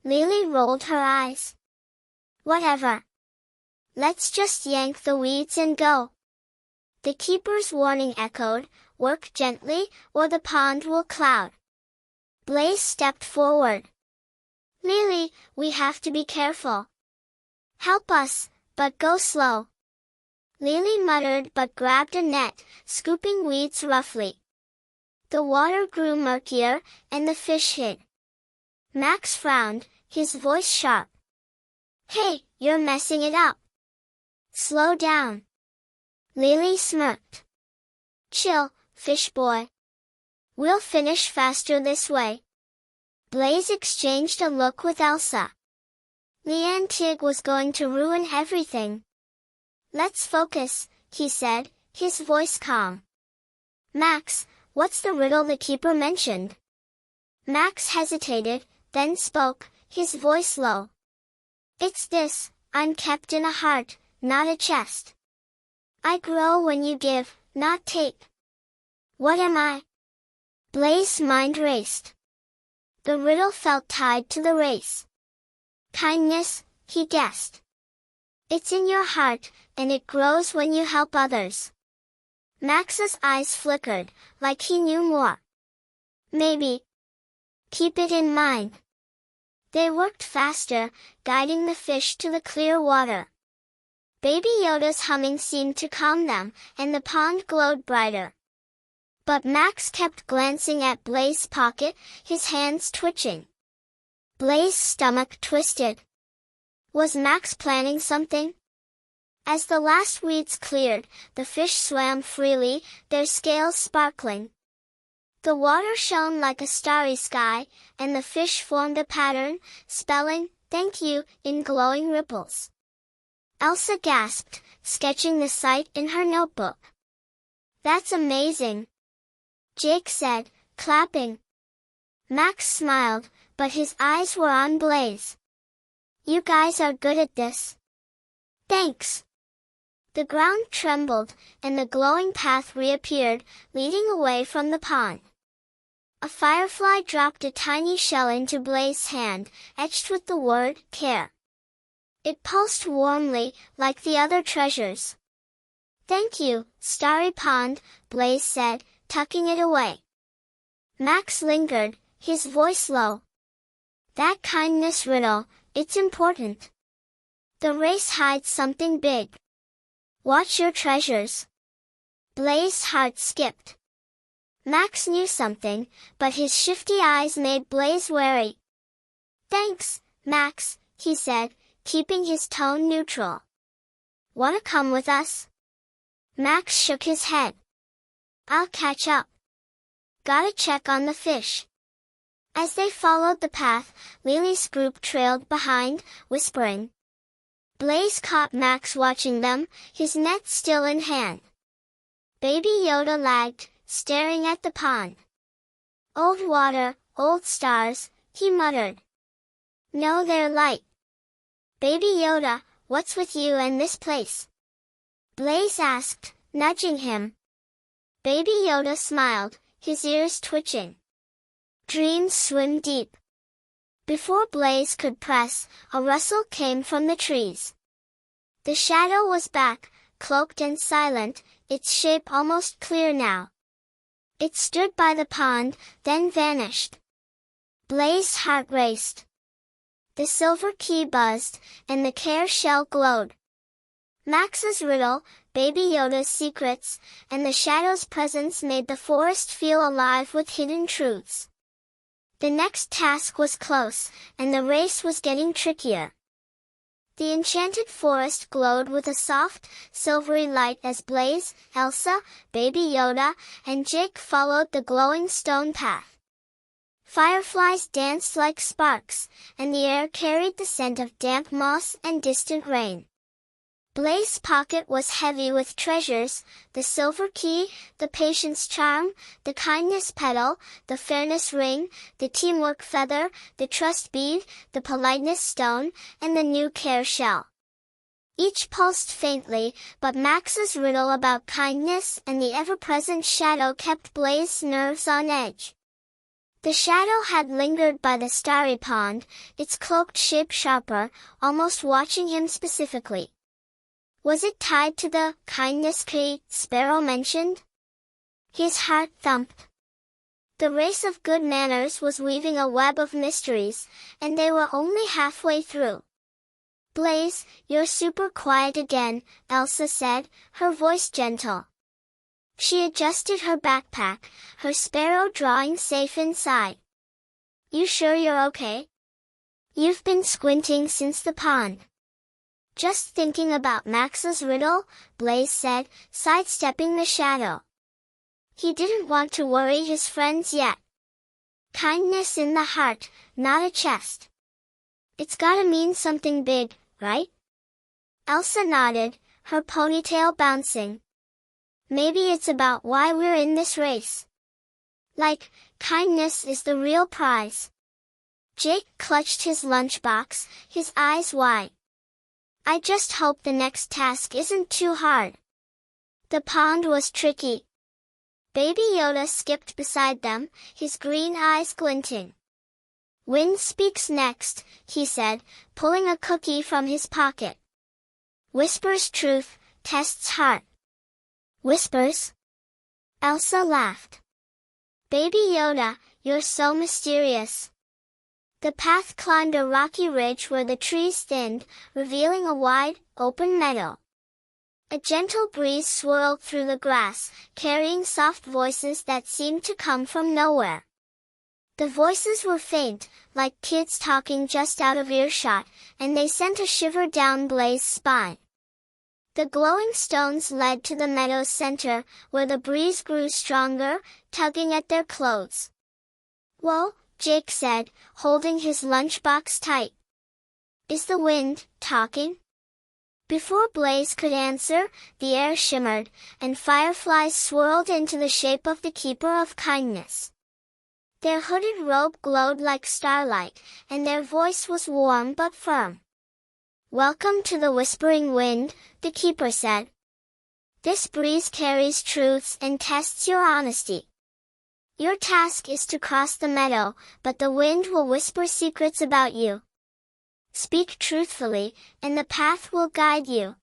Lily rolled her eyes. "Whatever. Let's just yank the weeds and go." The Keeper's warning echoed, "Work gently, or the pond will cloud." Blaze stepped forward. "Lily, we have to be careful. Help us, but go slow." Lily muttered but grabbed a net, scooping weeds roughly. The water grew murkier, and the fish hid. Max frowned, his voice sharp. "Hey, you're messing it up. Slow down." Lily smirked. "Chill, fish boy. We'll finish faster this way." Blaze exchanged a look with Elsa. Leanne Tig was going to ruin everything. "Let's focus," he said, his voice calm. "Max, what's the riddle the Keeper mentioned?" Max hesitated, then spoke, his voice low. "It's this, I'm kept in a heart, not a chest. I grow when you give, not take. What am I?" Blaze's mind raced. The riddle felt tied to the race. "Kindness," he guessed. "It's in your heart, and it grows when you help others." Max's eyes flickered, like he knew more. "Maybe. Keep it in mind." They worked faster, guiding the fish to the clear water. Baby Yoda's humming seemed to calm them, and the pond glowed brighter. But Max kept glancing at Blaze's pocket, his hands twitching. Blaze's stomach twisted. Was Max planning something? As the last weeds cleared, the fish swam freely, their scales sparkling. The water shone like a starry sky, and the fish formed a pattern, spelling, "Thank you," in glowing ripples. Elsa gasped, sketching the sight in her notebook. "That's amazing," Jake said, clapping. Max smiled, but his eyes were on Blaze. "You guys are good at this." "Thanks." The ground trembled, and the glowing path reappeared, leading away from the pond. A firefly dropped a tiny shell into Blaze's hand, etched with the word, care. It pulsed warmly, like the other treasures. "Thank you, Starry Pond," Blaze said, tucking it away. Max lingered, his voice low. "That kindness riddle, it's important. The race hides something big. Watch your treasures." Blaze's heart skipped. Max knew something, but his shifty eyes made Blaze wary. "Thanks, Max," he said, keeping his tone neutral. "Wanna come with us?" Max shook his head. "I'll catch up. Gotta check on the fish." As they followed the path, Lily's group trailed behind, whispering. Blaze caught Max watching them, his net still in hand. Baby Yoda lagged, staring at the pond. "Old water, old stars," he muttered. "No, they're light." "Baby Yoda, what's with you and this place?" Blaze asked, nudging him. Baby Yoda smiled, his ears twitching. "Dreams swim deep." Before Blaze could press, a rustle came from the trees. The shadow was back, cloaked and silent, its shape almost clear now. It stood by the pond, then vanished. Blaze's heart raced. The silver key buzzed, and the care shell glowed. Max's riddle, Baby Yoda's secrets, and the shadow's presence made the forest feel alive with hidden truths. The next task was close, and the race was getting trickier. The enchanted forest glowed with a soft, silvery light as Blaze, Elsa, Baby Yoda, and Jake followed the glowing stone path. Fireflies danced like sparks, and the air carried the scent of damp moss and distant rain. Blaze's pocket was heavy with treasures, the silver key, the patience charm, the kindness petal, the fairness ring, the teamwork feather, the trust bead, the politeness stone, and the new care shell. Each pulsed faintly, but Max's riddle about kindness and the ever-present shadow kept Blaze's nerves on edge. The shadow had lingered by the starry pond, its cloaked shape sharper, almost watching him specifically. Was it tied to the kindness key Sparrow mentioned? His heart thumped. The race of good manners was weaving a web of mysteries, and they were only halfway through. "Blaze, you're super quiet again," Elsa said, her voice gentle. She adjusted her backpack, her sparrow drawing safe inside. "You sure you're okay? You've been squinting since the pond." "Just thinking about Max's riddle," Blaze said, sidestepping the shadow. He didn't want to worry his friends yet. Kindness in the heart, not a chest. "It's gotta mean something big, right?" Elsa nodded, her ponytail bouncing. "Maybe it's about why we're in this race. Like, kindness is the real prize." Jake clutched his lunchbox, his eyes wide. "I just hope the next task isn't too hard." The pond was tricky. Baby Yoda skipped beside them, his green eyes glinting. "Wind speaks next," he said, pulling a cookie from his pocket. "Whispers truth, tests heart." "Whispers?" Elsa laughed. "Baby Yoda, you're so mysterious." The path climbed a rocky ridge where the trees thinned, revealing a wide, open meadow. A gentle breeze swirled through the grass, carrying soft voices that seemed to come from nowhere. The voices were faint, like kids talking just out of earshot, and they sent a shiver down Blaze's spine. The glowing stones led to the meadow's center, where the breeze grew stronger, tugging at their clothes. "Whoa," Jake said, holding his lunchbox tight. "Is the wind talking?" Before Blaze could answer, the air shimmered, and fireflies swirled into the shape of the Keeper of Kindness. Their hooded robe glowed like starlight, and their voice was warm but firm. "Welcome to the Whispering Wind," the Keeper said. "This breeze carries truths and tests your honesty. Your task is to cross the meadow, but the wind will whisper secrets about you. Speak truthfully, and the path will guide you.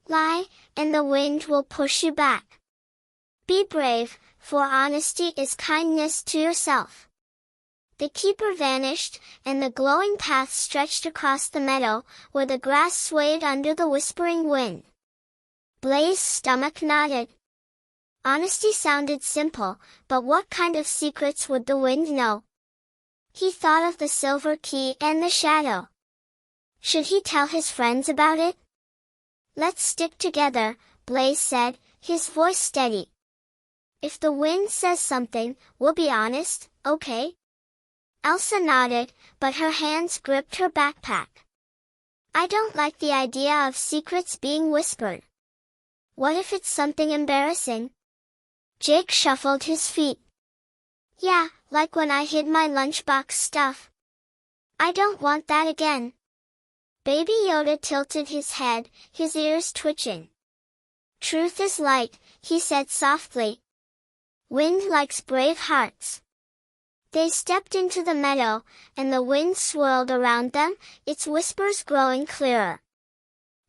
Lie, and the wind will push you back. Be brave, for honesty is kindness to yourself. The keeper vanished, and the glowing path stretched across the meadow, where the grass swayed under the whispering wind. Blaze's stomach nodded. Honesty sounded simple, but what kind of secrets would the wind know? He thought of the silver key and the shadow. Should he tell his friends about it? Let's stick together, Blaze said, his voice steady. If the wind says something, we'll be honest, okay? Elsa nodded, but her hands gripped her backpack. I don't like the idea of secrets being whispered. What if it's something embarrassing? Jake shuffled his feet. Yeah, like when I hid my lunchbox stuff. I don't want that again. Baby Yoda tilted his head, his ears twitching. Truth is light, he said softly. Wind likes brave hearts. They stepped into the meadow, and the wind swirled around them, its whispers growing clearer.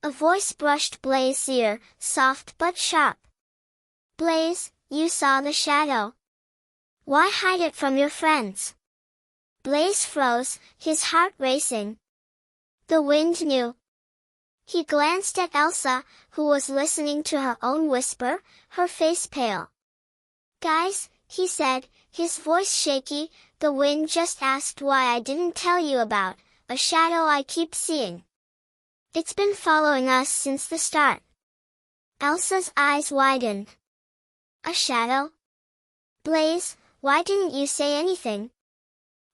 A voice brushed Blaze's ear, soft but sharp. Blaze, you saw the shadow. Why hide it from your friends? Blaze froze, his heart racing. The wind knew. He glanced at Elsa, who was listening to her own whisper, her face pale. Guys, he said, his voice shaky, the wind just asked why I didn't tell you about a shadow I keep seeing. It's been following us since the start. Elsa's eyes widened. A shadow? Blaze, why didn't you say anything?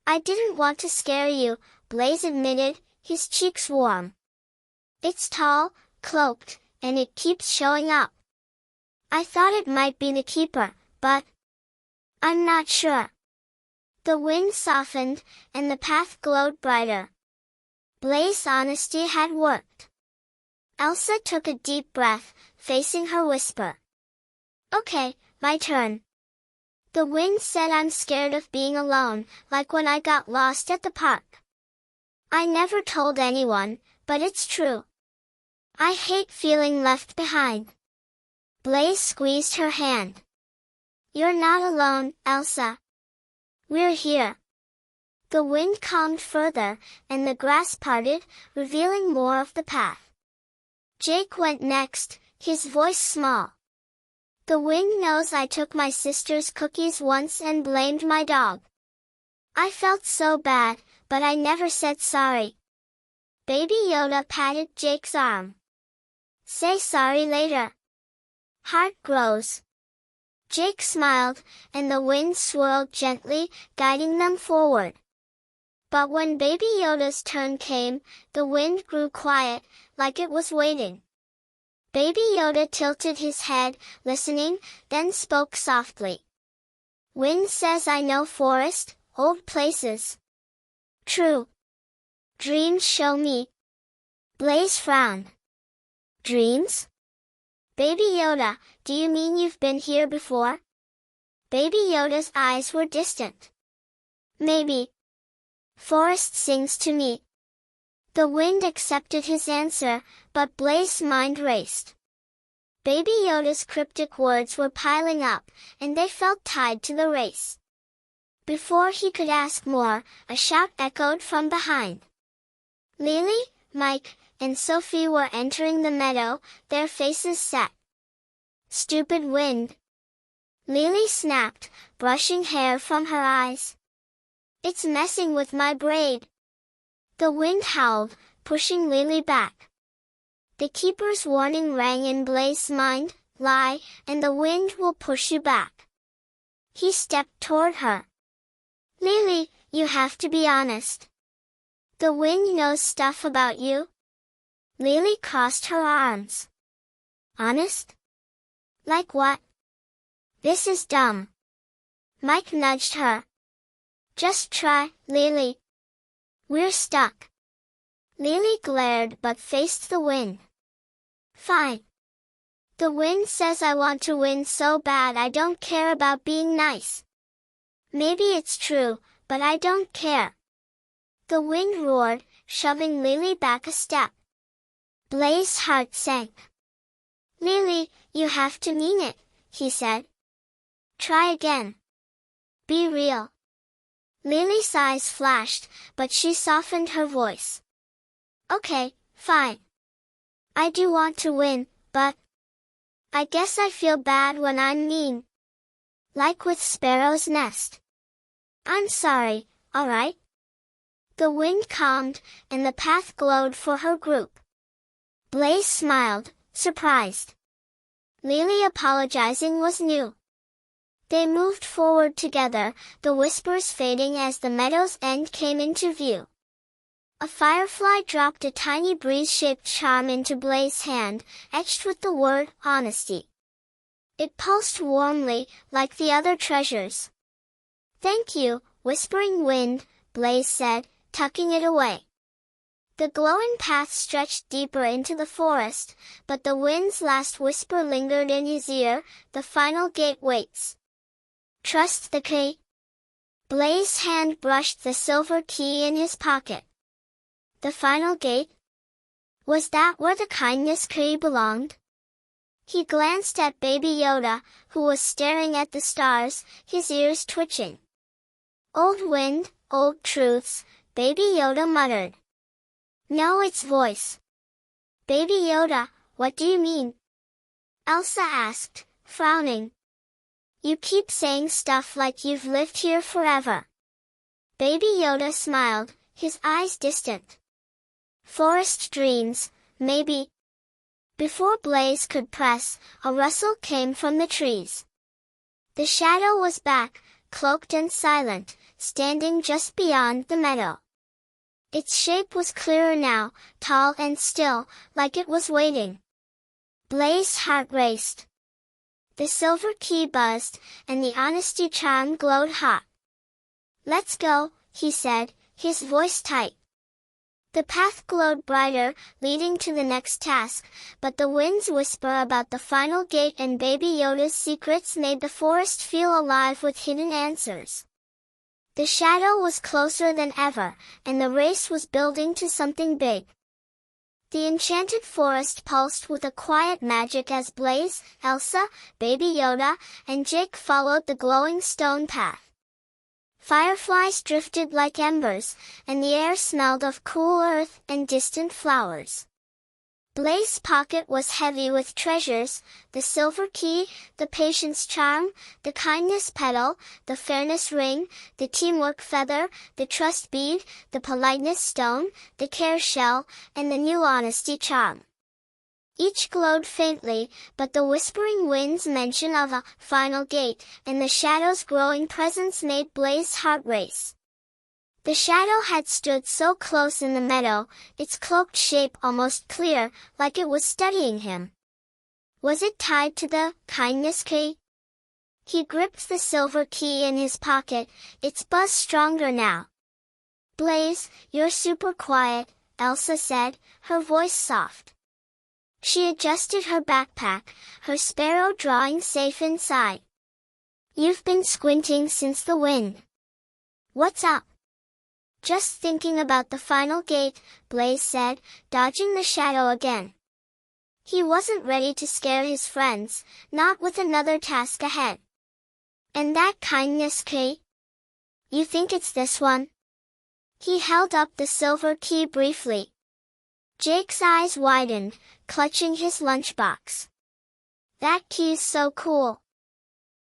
I didn't want to scare you, Blaze admitted, his cheeks warm. It's tall, cloaked, and it keeps showing up. I thought it might be the keeper, but I'm not sure. The wind softened, and the path glowed brighter. Blaze's honesty had worked. Elsa took a deep breath, facing her whisper. Okay, my turn. The wind said I'm scared of being alone, like when I got lost at the park. I never told anyone, but it's true. I hate feeling left behind. Blaze squeezed her hand. You're not alone, Elsa. We're here. The wind calmed further, and the grass parted, revealing more of the path. Jake went next, his voice small. The wind knows I took my sister's cookies once and blamed my dog. I felt so bad, but I never said sorry. Baby Yoda patted Jake's arm. Say sorry later. Heart grows. Jake smiled, and the wind swirled gently, guiding them forward. But when Baby Yoda's turn came, the wind grew quiet, like it was waiting. Baby Yoda tilted his head, listening, then spoke softly. Wind says I know forest, old places. True. Dreams show me. Blaze frowned. Dreams? Baby Yoda, do you mean you've been here before? Baby Yoda's eyes were distant. Maybe. Forest sings to me. The wind accepted his answer, but Blaze's mind raced. Baby Yoda's cryptic words were piling up, and they felt tied to the race. Before he could ask more, a shout echoed from behind. Lily, Mike, and Sophie were entering the meadow, their faces set. Stupid wind. Lily snapped, brushing hair from her eyes. It's messing with my braid. The wind howled, pushing Lily back. The keeper's warning rang in Blaze's mind, lie, and the wind will push you back. He stepped toward her. Lily, you have to be honest. The wind knows stuff about you. Lily crossed her arms. Honest? Like what? This is dumb. Mike nudged her. Just try, Lily. We're stuck. Lily glared but faced the wind. Fine. The wind says I want to win so bad I don't care about being nice. Maybe it's true, but I don't care. The wind roared, shoving Lily back a step. Blaze's heart sank. Lily, you have to mean it, he said. Try again. Be real. Lily's eyes flashed, but she softened her voice. Okay, fine. I do want to win, but I guess I feel bad when I'm mean. Like with Sparrow's nest. I'm sorry, alright? The wind calmed, and the path glowed for her group. Blaze smiled, surprised. Lily apologizing was new. They moved forward together, the whispers fading as the meadow's end came into view. A firefly dropped a tiny breeze-shaped charm into Blaze's hand, etched with the word, honesty. It pulsed warmly, like the other treasures. Thank you, Whispering Wind, Blaze said, tucking it away. The glowing path stretched deeper into the forest, but the wind's last whisper lingered in his ear, the final gate waits. Trust the key. Blaze's hand brushed the silver key in his pocket. The final gate? Was that where the kindness key belonged? He glanced at Baby Yoda, who was staring at the stars, his ears twitching. Old wind, old truths, Baby Yoda muttered. Know its voice. Baby Yoda, what do you mean? Elsa asked, frowning. You keep saying stuff like you've lived here forever. Baby Yoda smiled, his eyes distant. Forest dreams, maybe. Before Blaze could press, a rustle came from the trees. The shadow was back, cloaked and silent, standing just beyond the meadow. Its shape was clearer now, tall and still, like it was waiting. Blaze's heart raced. The silver key buzzed, and the honesty charm glowed hot. Let's go, he said, his voice tight. The path glowed brighter, leading to the next task, but the wind's whisper about the final gate and Baby Yoda's secrets made the forest feel alive with hidden answers. The shadow was closer than ever, and the race was building to something big. The enchanted forest pulsed with a quiet magic as Blaze, Elsa, Baby Yoda, and Jake followed the glowing stone path. Fireflies drifted like embers, and the air smelled of cool earth and distant flowers. Blaze's pocket was heavy with treasures, the silver key, the patience charm, the kindness petal, the fairness ring, the teamwork feather, the trust bead, the politeness stone, the care shell, and the new honesty charm. Each glowed faintly, but the whispering wind's mention of a final gate and the shadow's growing presence made Blaze's heart race. The shadow had stood so close in the meadow, its cloaked shape almost clear, like it was studying him. Was it tied to the kindness key? He gripped the silver key in his pocket, its buzz stronger now. Blaze, you're super quiet, Elsa said, her voice soft. She adjusted her backpack, her sparrow drawing safe inside. You've been squinting since the wind. What's up? Just thinking about the final gate, Blaze said, dodging the shadow again. He wasn't ready to scare his friends, not with another task ahead. And that kindness key? You think it's this one? He held up the silver key briefly. Jake's eyes widened, clutching his lunchbox. That key's so cool.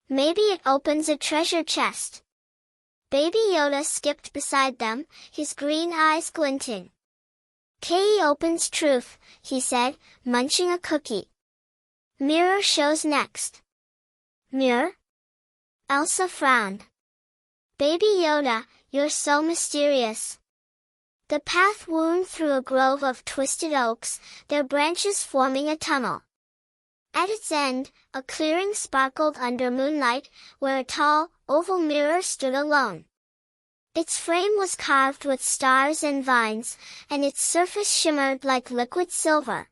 Maybe it opens a treasure chest. Baby Yoda skipped beside them, his green eyes glinting. Key opens truth, he said, munching a cookie. Mirror shows next. Mirror? Elsa frowned. Baby Yoda, you're so mysterious. The path wound through a grove of twisted oaks, their branches forming a tunnel. At its end, a clearing sparkled under moonlight, where a tall, oval mirror stood alone. Its frame was carved with stars and vines, and its surface shimmered like liquid silver.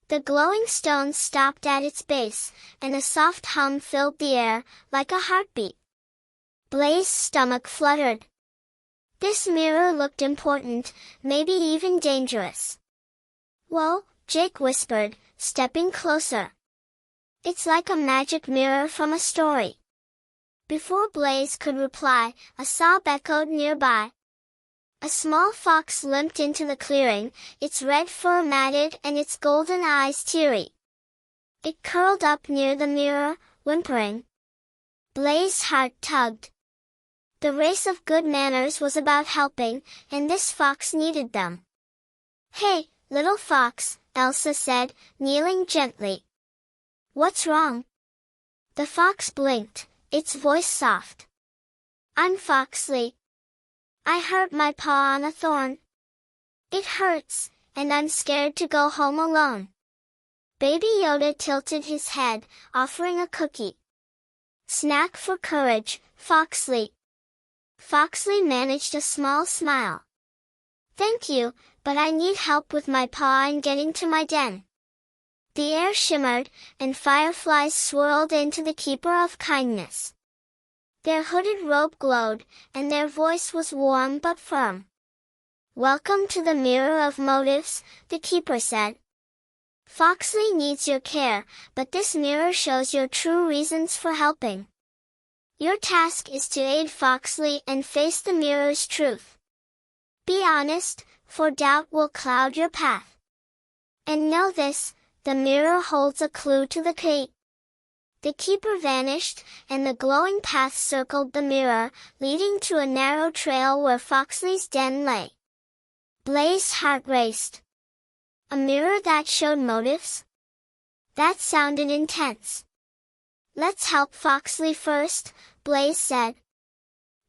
The glowing stones stopped at its base, and a soft hum filled the air, like a heartbeat. Blaze's stomach fluttered. This mirror looked important, maybe even dangerous. "Whoa," Jake whispered, stepping closer. "It's like a magic mirror from a story." Before Blaze could reply, a sob echoed nearby. A small fox limped into the clearing, its red fur matted and its golden eyes teary. It curled up near the mirror, whimpering. Blaze's heart tugged. The race of good manners was about helping, and this fox needed them. "Hey, little fox," Elsa said, kneeling gently. "What's wrong?" The fox blinked, its voice soft. "I'm Foxley. I hurt my paw on a thorn. It hurts, and I'm scared to go home alone." Baby Yoda tilted his head, offering a cookie. "Snack for courage, Foxley." Foxley managed a small smile. "Thank you, but I need help with my paw and getting to my den." The air shimmered, and fireflies swirled into the Keeper of Kindness. Their hooded robe glowed, and their voice was warm but firm. "Welcome to the Mirror of Motives," the Keeper said. "Foxley needs your care, but this mirror shows your true reasons for helping. Your task is to aid Foxley and face the mirror's truth. Be honest, for doubt will cloud your path. And know this, the mirror holds a clue to the key." The Keeper vanished, and the glowing path circled the mirror, leading to a narrow trail where Foxley's den lay. Blaze's heart raced. A mirror that showed motives? That sounded intense. "Let's help Foxley first," Blaze said.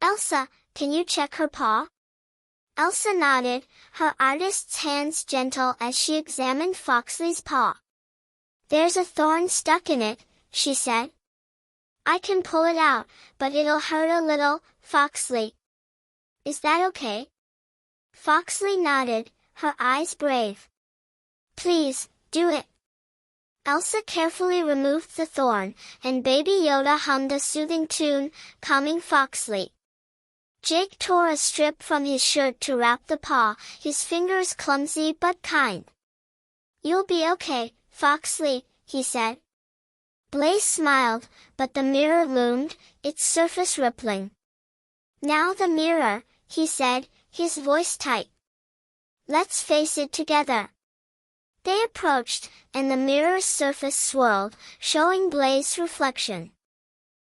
"Elsa, can you check her paw?" Elsa nodded, her artist's hands gentle as she examined Foxley's paw. "There's a thorn stuck in it," she said. "I can pull it out, but it'll hurt a little, Foxley. Is that okay?" Foxley nodded, her eyes brave. "Please, do it." Elsa carefully removed the thorn, and Baby Yoda hummed a soothing tune, calming Foxley. Jake tore a strip from his shirt to wrap the paw, his fingers clumsy but kind. "You'll be okay, Foxley," he said. Blaze smiled, but the mirror loomed, its surface rippling. "Now the mirror," he said, his voice tight. "Let's face it together." They approached, and the mirror's surface swirled, showing Blaze's reflection.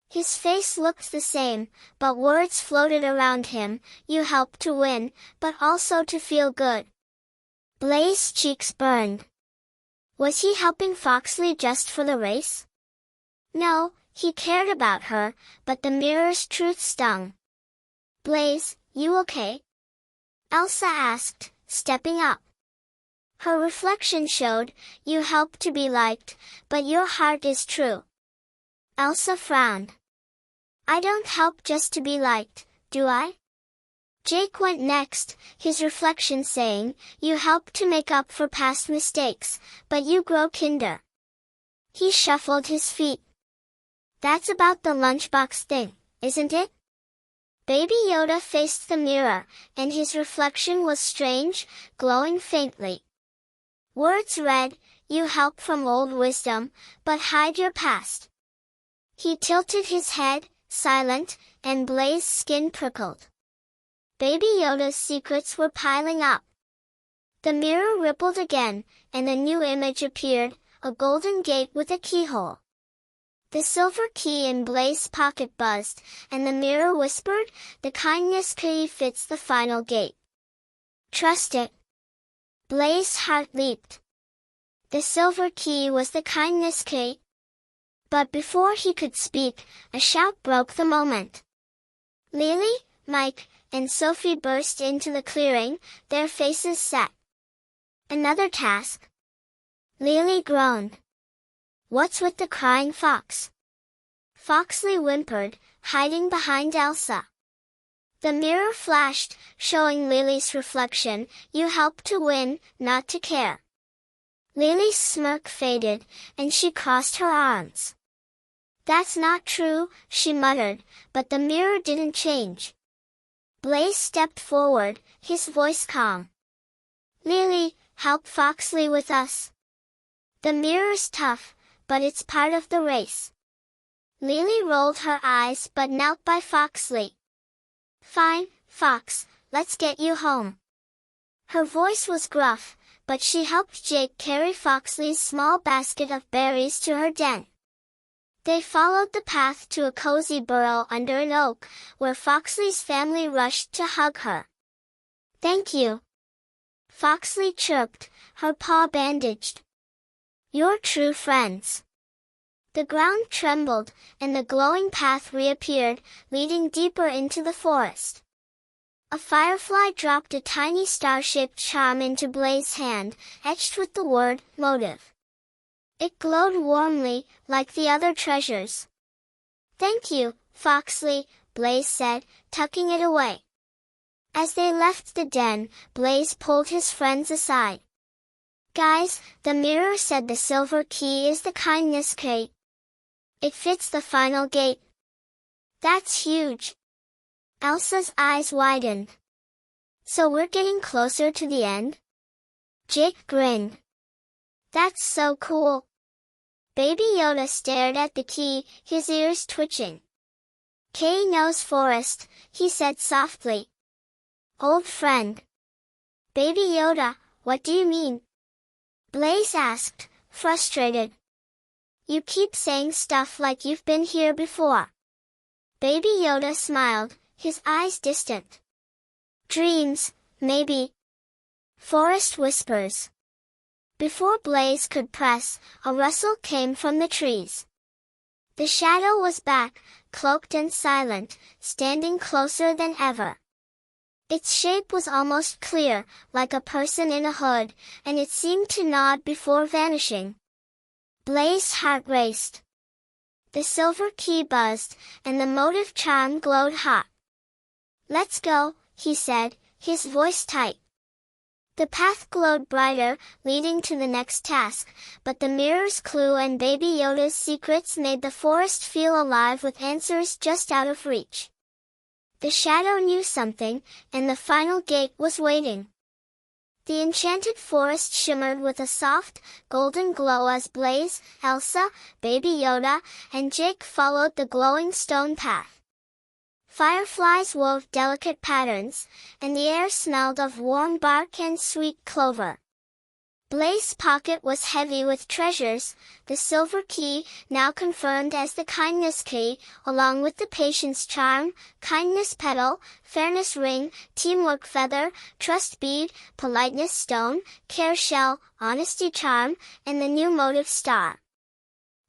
His face looked the same, but words floated around him. "You helped to win, but also to feel good." Blaze's cheeks burned. Was he helping Foxley just for the race? No, he cared about her, but the mirror's truth stung. "Blaze, you okay?" Elsa asked, stepping up. Her reflection showed, "You help to be liked, but your heart is true." Elsa frowned. "I don't help just to be liked, do I?" Jake went next, his reflection saying, "You help to make up for past mistakes, but you grow kinder." He shuffled his feet. "That's about the lunchbox thing, isn't it?" Baby Yoda faced the mirror, and his reflection was strange, glowing faintly. Words read, "You help from old wisdom, but hide your past." He tilted his head, silent, and Blaze's skin prickled. Baby Yoda's secrets were piling up. The mirror rippled again, and a new image appeared, a golden gate with a keyhole. The silver key in Blaze's pocket buzzed, and the mirror whispered, "The kindness key fits the final gate. Trust it." Blaze's heart leaped. The silver key was the kindness key. But before he could speak, a shout broke the moment. Lily, Mike, and Sophie burst into the clearing, their faces set. "Another task?" Lily groaned. "What's with the crying fox?" Foxley whimpered, hiding behind Elsa. The mirror flashed, showing Lily's reflection, "You help to win, not to care." Lily's smirk faded, and she crossed her arms. That's not true, she muttered, but the mirror didn't change. Blaze stepped forward, his voice calm. Lily, help Foxley with us. The mirror's tough, but it's part of the race. Lily rolled her eyes but knelt by Foxley. Fine, Fox, let's get you home. Her voice was gruff, but she helped Jake carry Foxley's small basket of berries to her den. They followed the path to a cozy burrow under an oak, where Foxley's family rushed to hug her. Thank you. Foxley chirped, her paw bandaged. You're true friends. The ground trembled, and the glowing path reappeared, leading deeper into the forest. A firefly dropped a tiny star-shaped charm into Blaze's hand, etched with the word, motive. It glowed warmly, like the other treasures. Thank you, Foxley, Blaze said, tucking it away. As they left the den, Blaze pulled his friends aside. Guys, the mirror said the silver key is the kindness crate. It fits the final gate. That's huge. Elsa's eyes widened. So we're getting closer to the end? Jake grinned. That's so cool. Baby Yoda stared at the key, his ears twitching. Kay knows Forest, he said softly. Old friend. Baby Yoda, what do you mean? Blaze asked, frustrated. You keep saying stuff like you've been here before. Baby Yoda smiled, his eyes distant. Dreams, maybe. Forest whispers. Before Blaze could press, a rustle came from the trees. The shadow was back, cloaked and silent, standing closer than ever. Its shape was almost clear, like a person in a hood, and it seemed to nod before vanishing. Blaze's heart raced. The silver key buzzed, and the motive charm glowed hot. Let's go, he said, his voice tight. The path glowed brighter, leading to the next task, but the mirror's clue and Baby Yoda's secrets made the forest feel alive with answers just out of reach. The shadow knew something, and the final gate was waiting. The enchanted forest shimmered with a soft, golden glow as Blaze, Elsa, Baby Yoda, and Jake followed the glowing stone path. Fireflies wove delicate patterns, and the air smelled of warm bark and sweet clover. Blaze's pocket was heavy with treasures, the silver key, now confirmed as the kindness key, along with the patience charm, kindness petal, fairness ring, teamwork feather, trust bead, politeness stone, care shell, honesty charm, and the new motive star.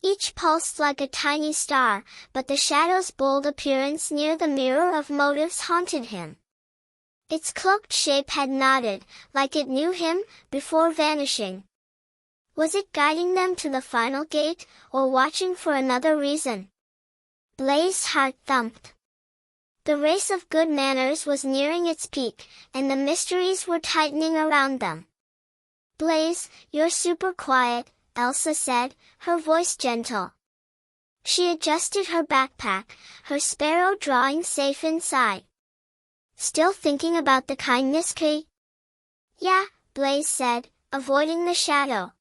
Each pulsed like a tiny star, but the shadow's bold appearance near the mirror of motives haunted him. Its cloaked shape had nodded, like it knew him, before vanishing. Was it guiding them to the final gate, or watching for another reason? Blaze's heart thumped. The race of good manners was nearing its peak, and the mysteries were tightening around them. Blaze, you're super quiet, Elsa said, her voice gentle. She adjusted her backpack, her sparrow drawing safe inside. Still thinking about the kindness key? Yeah, Blaze said, avoiding the shadow.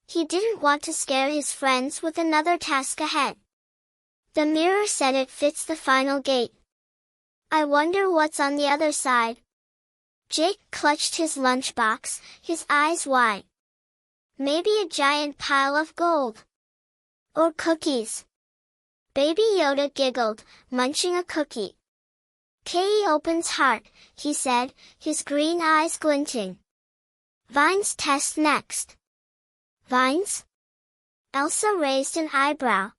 He didn't want to scare his friends with another task ahead. The mirror said it fits the final gate. I wonder what's on the other side. Jake clutched his lunchbox, his eyes wide. Maybe a giant pile of gold. Or cookies. Baby Yoda giggled, munching a cookie. K.E. opens heart, he said, his green eyes glinting. Vines test next. Vines? Elsa raised an eyebrow.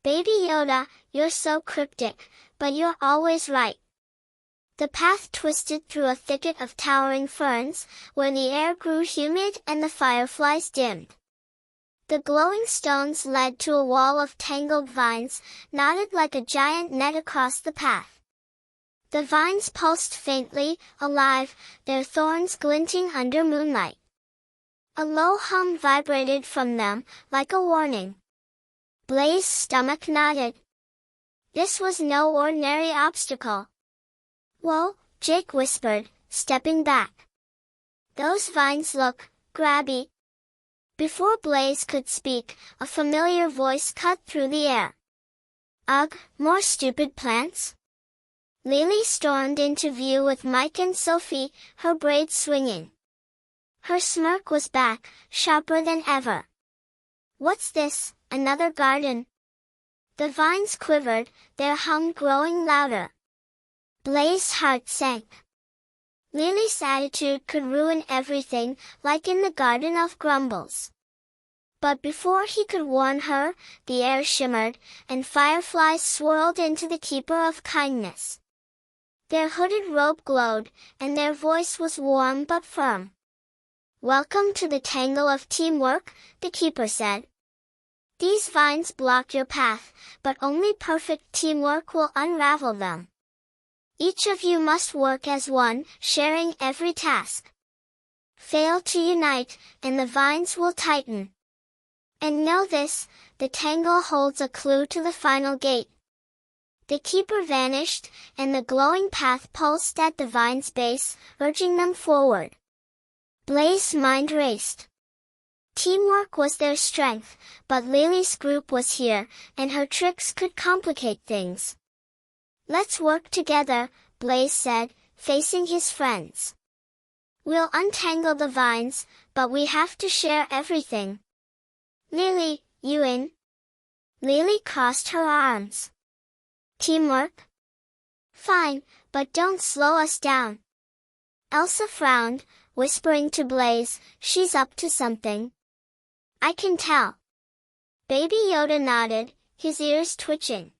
Baby Yoda, you're so cryptic, but you're always right. The path twisted through a thicket of towering ferns, where the air grew humid and the fireflies dimmed. The glowing stones led to a wall of tangled vines, knotted like a giant net across the path. The vines pulsed faintly, alive, their thorns glinting under moonlight. A low hum vibrated from them, like a warning. Blaze's stomach knotted. This was no ordinary obstacle. "Whoa," Jake whispered, stepping back. "Those vines look grabby." Before Blaze could speak, a familiar voice cut through the air. "Ugh, more stupid plants?" Lily stormed into view with Mike and Sophie, her braids swinging. Her smirk was back, sharper than ever. "What's this, another garden?" The vines quivered, their hum growing louder. Blaze's heart sank. Lily's attitude could ruin everything, like in the Garden of Grumbles. But before he could warn her, the air shimmered, and fireflies swirled into the Keeper of Kindness. Their hooded robe glowed, and their voice was warm but firm. "Welcome to the tangle of teamwork," the Keeper said. "These vines block your path, but only perfect teamwork will unravel them. Each of you must work as one, sharing every task. Fail to unite, and the vines will tighten. And know this, the tangle holds a clue to the final gate." The Keeper vanished, and the glowing path pulsed at the vine's base, urging them forward. Blaze's mind raced. Teamwork was their strength, but Lily's group was here, and her tricks could complicate things. "Let's work together," Blaze said, facing his friends. "We'll untangle the vines, but we have to share everything. Lily, you in?" Lily crossed her arms. "Teamwork? Fine, but don't slow us down." Elsa frowned, whispering to Blaze, "She's up to something." "I can tell." Baby Yoda nodded, his ears twitching.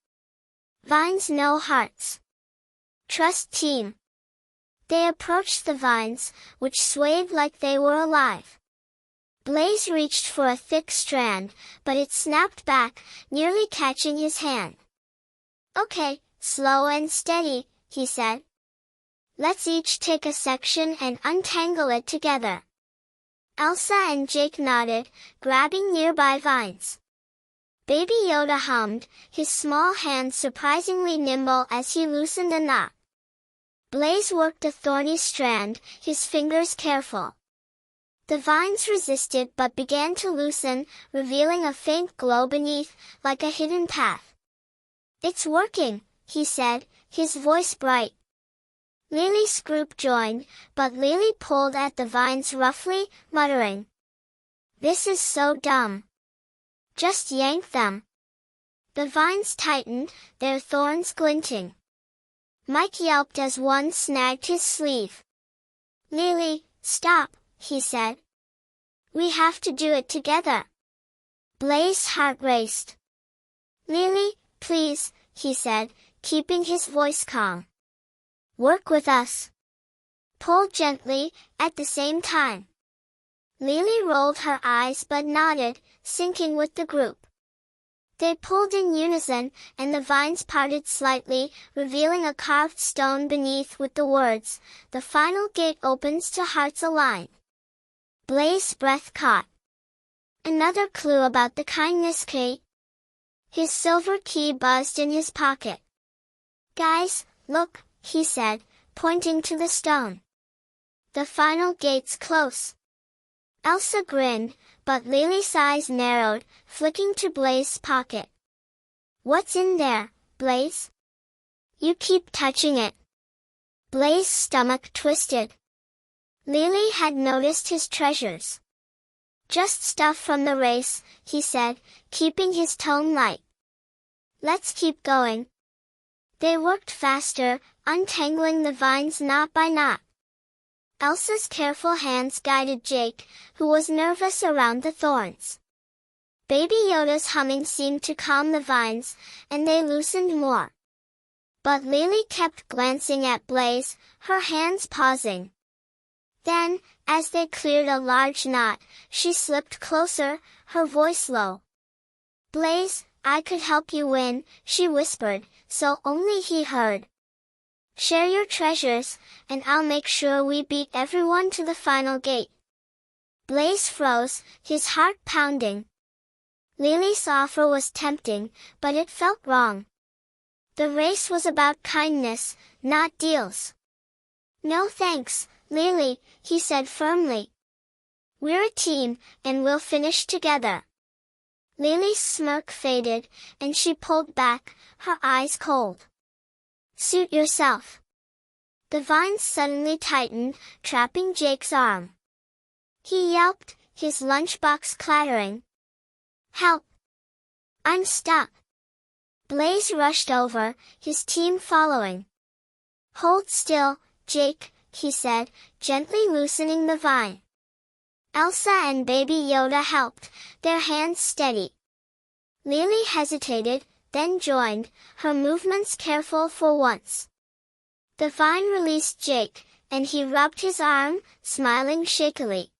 "Vines know hearts. Trust team." They approached the vines, which swayed like they were alive. Blaze reached for a thick strand, but it snapped back, nearly catching his hand. "Okay, slow and steady," he said. "Let's each take a section and untangle it together." Elsa and Jake nodded, grabbing nearby vines. Baby Yoda hummed, his small hands surprisingly nimble as he loosened a knot. Blaze worked a thorny strand, his fingers careful. The vines resisted but began to loosen, revealing a faint glow beneath, like a hidden path. "It's working," he said, his voice bright. Lily's group joined, but Lily pulled at the vines roughly, muttering, "This is so dumb. Just yank them." The vines tightened, their thorns glinting. Mike yelped as one snagged his sleeve. "Lily, stop," he said. "We have to do it together." Blaze's heart raced. "Lily, please," he said, keeping his voice calm. "Work with us. Pull gently, at the same time." Lily rolled her eyes but nodded, syncing with the group. They pulled in unison, and the vines parted slightly, revealing a carved stone beneath with the words, "The final gate opens to hearts aligned." Blaze's breath caught. Another clue about the kindness gate. His silver key buzzed in his pocket. "Guys, look," he said, pointing to the stone. "The final gate's close." Elsa grinned, but Lily's eyes narrowed, flicking to Blaze's pocket. "What's in there, Blaze?" "You keep touching it." Blaze's stomach twisted. Lily had noticed his treasures. "Just stuff from the race," he said, keeping his tone light. "Let's keep going." They worked faster, untangling the vines knot by knot. Elsa's careful hands guided Jake, who was nervous around the thorns. Baby Yoda's humming seemed to calm the vines, and they loosened more. But Lily kept glancing at Blaze, her hands pausing. Then, as they cleared a large knot, she slipped closer, her voice low. "Blaze, I could help you win," she whispered, so only he heard. "Share your treasures, and I'll make sure we beat everyone to the final gate." Blaze froze, his heart pounding. Lily's offer was tempting, but it felt wrong. The race was about kindness, not deals. "No thanks, Lily," he said firmly. "We're a team, and we'll finish together." Lily's smirk faded, and she pulled back, her eyes cold. "Suit yourself." The vines suddenly tightened, trapping Jake's arm. He yelped, his lunchbox clattering. "Help! I'm stuck!" Blaze rushed over, his team following. "Hold still, Jake," he said, gently loosening the vine. Elsa and Baby Yoda helped, their hands steady. Lily hesitated, then joined, her movements careful for once. The vine released Jake, and he rubbed his arm, smiling shakily.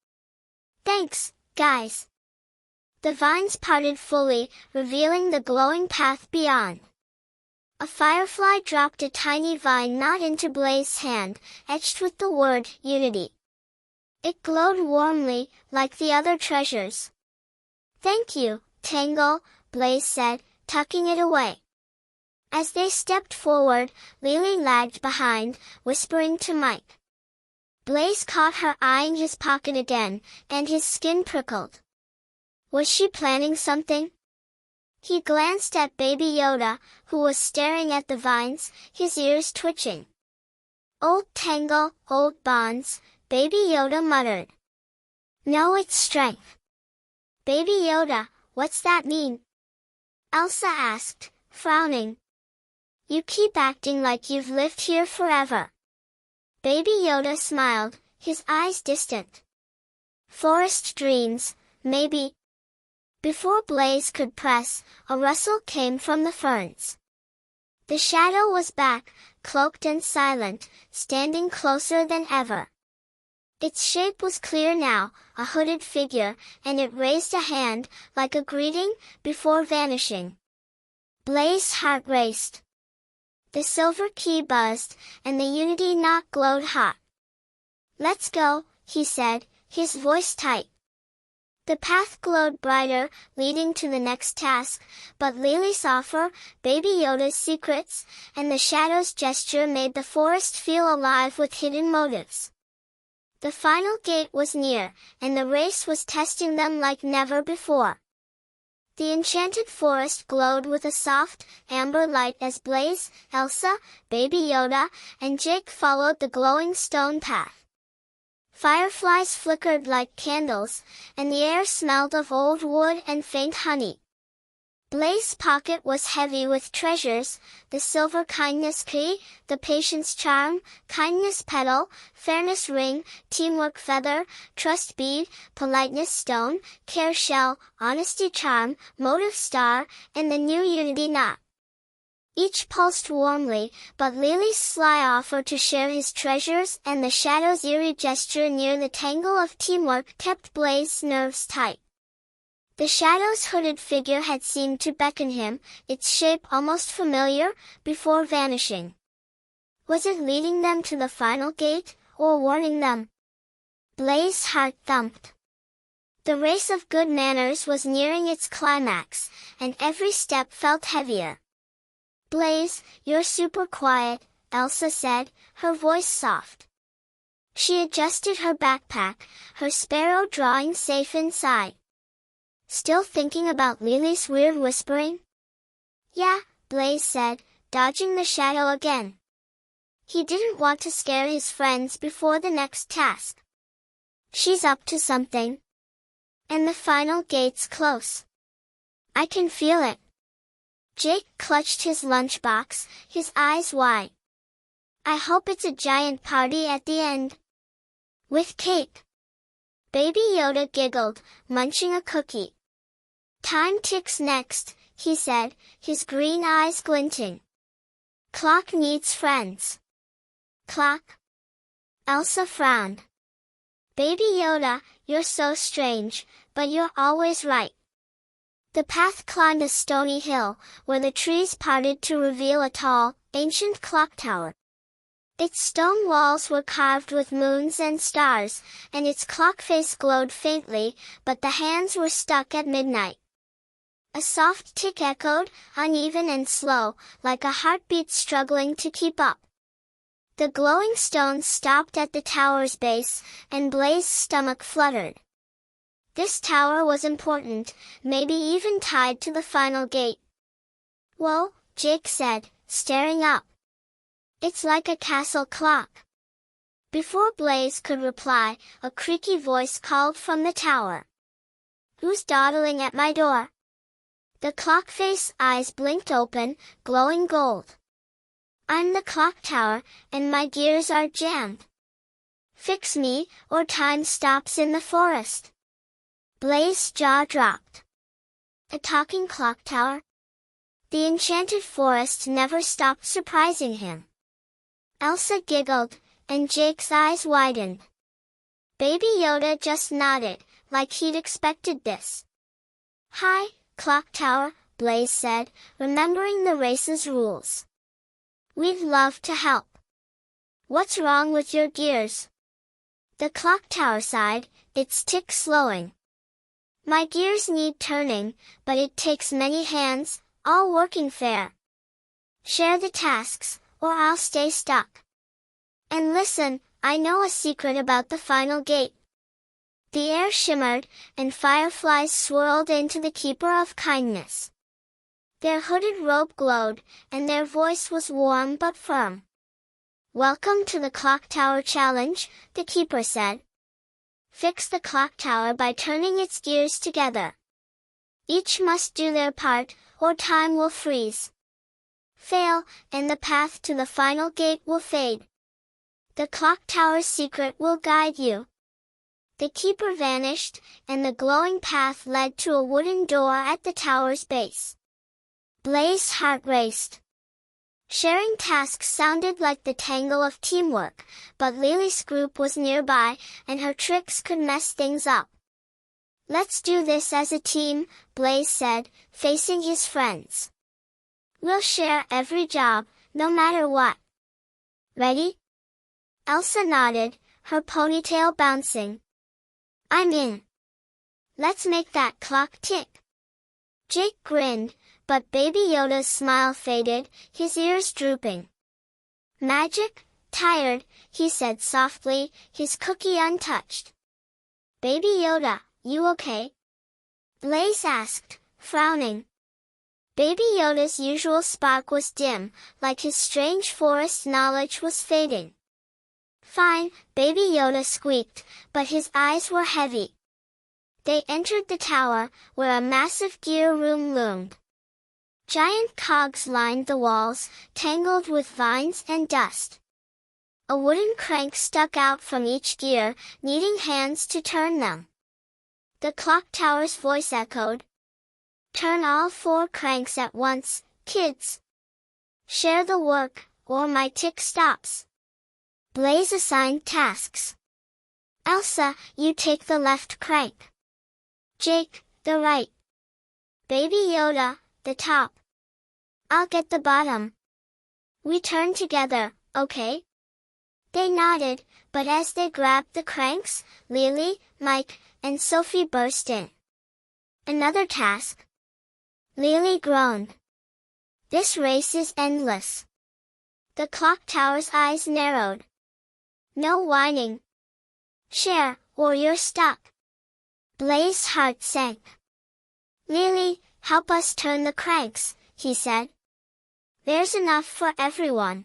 "Thanks, guys." The vines parted fully, revealing the glowing path beyond. A firefly dropped a tiny vine knot into Blaze's hand, etched with the word Unity. It glowed warmly, like the other treasures. "Thank you, Tangle," Blaze said, tucking it away. As they stepped forward, Lily lagged behind, whispering to Mike. Blaze caught her eyeing his pocket again, and his skin prickled. Was she planning something? He glanced at Baby Yoda, who was staring at the vines, his ears twitching. "Old Tangle, old bonds," Baby Yoda muttered. "No, it's strength." "Baby Yoda, what's that mean?" Elsa asked, frowning. "You keep acting like you've lived here forever." Baby Yoda smiled, his eyes distant. "Forest dreams, maybe." Before Blaze could press, a rustle came from the ferns. The shadow was back, cloaked and silent, standing closer than ever. Its shape was clear now, a hooded figure, and it raised a hand, like a greeting, before vanishing. Blaze's heart raced. The silver key buzzed, and the Unity knot glowed hot. "Let's go," he said, his voice tight. The path glowed brighter, leading to the next task, but Lily's offer, Baby Yoda's secrets, and the shadow's gesture made the forest feel alive with hidden motives. The final gate was near, and the race was testing them like never before. The enchanted forest glowed with a soft, amber light as Blaze, Elsa, Baby Yoda, and Jake followed the glowing stone path. Fireflies flickered like candles, and the air smelled of old wood and faint honey. Blaze's pocket was heavy with treasures, the silver kindness key, the patience charm, kindness petal, fairness ring, teamwork feather, trust bead, politeness stone, care shell, honesty charm, motive star, and the new Unity knot. Each pulsed warmly, but Lily's sly offer to share his treasures and the shadow's eerie gesture near the tangle of teamwork kept Blaze's nerves tight. The shadow's hooded figure had seemed to beckon him, its shape almost familiar, before vanishing. Was it leading them to the final gate, or warning them? Blaze's heart thumped. The race of good manners was nearing its climax, and every step felt heavier. "Blaze, you're super quiet," Elsa said, her voice soft. She adjusted her backpack, her sparrow drawing safe inside. "Still thinking about Lily's weird whispering?" "Yeah," Blaze said, dodging the shadow again. He didn't want to scare his friends before the next task. "She's up to something. And the final gate's close. I can feel it." Jake clutched his lunchbox, his eyes wide. "I hope it's a giant party at the end. With cake." Baby Yoda giggled, munching a cookie. "Time ticks next," he said, his green eyes glinting. "Clock needs friends." "Clock?" Elsa frowned. "Baby Yoda, you're so strange, but you're always right." The path climbed a stony hill, where the trees parted to reveal a tall, ancient clock tower. Its stone walls were carved with moons and stars, and its clock face glowed faintly, but the hands were stuck at midnight. A soft tick echoed, uneven and slow, like a heartbeat struggling to keep up. The glowing stones stopped at the tower's base, and Blaze's stomach fluttered. This tower was important, maybe even tied to the final gate. "Whoa," Jake said, staring up. "It's like a castle clock." Before Blaze could reply, a creaky voice called from the tower. "Who's dawdling at my door?" The clock face eyes blinked open, glowing gold. "I'm the clock tower, and my gears are jammed. Fix me, or time stops in the forest." Blaze's jaw dropped. A talking clock tower? The enchanted forest never stopped surprising him. Elsa giggled, and Jake's eyes widened. Baby Yoda just nodded, like he'd expected this. "Hi, clock tower," Blaze said, remembering the race's rules. "We'd love to help." "What's wrong with your gears?" The clock tower sighed, its tick slowing. "My gears need turning, but it takes many hands, all working fair. Share the tasks, or I'll stay stuck. And listen, I know a secret about the final gate." The air shimmered, and fireflies swirled into the Keeper of Kindness. Their hooded robe glowed, and their voice was warm but firm. "Welcome to the Clock Tower Challenge," the Keeper said. "Fix the clock tower by turning its gears together. Each must do their part, or time will freeze. Fail, and the path to the final gate will fade. The clock tower's secret will guide you." The Keeper vanished, and the glowing path led to a wooden door at the tower's base. Blaze's heart raced. Sharing tasks sounded like the tangle of teamwork, but Lily's group was nearby, and her tricks could mess things up. "Let's do this as a team," Blaze said, facing his friends. "We'll share every job, no matter what. Ready?" Elsa nodded, her ponytail bouncing. "I'm in. Let's make that clock tick." Jake grinned, but Baby Yoda's smile faded, his ears drooping. "Magic? Tired," he said softly, his cookie untouched. "Baby Yoda, you okay?" Blaze asked, frowning. Baby Yoda's usual spark was dim, like his strange forest knowledge was fading. "Fine," Baby Yoda squeaked, but his eyes were heavy. They entered the tower, where a massive gear room loomed. Giant cogs lined the walls, tangled with vines and dust. A wooden crank stuck out from each gear, needing hands to turn them. The clock tower's voice echoed. "Turn all 4 cranks at once, kids. Share the work, or my tick stops." Blaze assigned tasks. "Elsa, you take the left crank. Jake, the right. Baby Yoda, the top. I'll get the bottom. We turn together, okay?" They nodded, but as they grabbed the cranks, Lily, Mike, and Sophie burst in. "Another task?" Lily groaned. "This race is endless." The clock tower's eyes narrowed. "No whining. Share, or you're stuck." Blaze's heart sank. "Lily, help us turn the cranks," he said. "There's enough for everyone."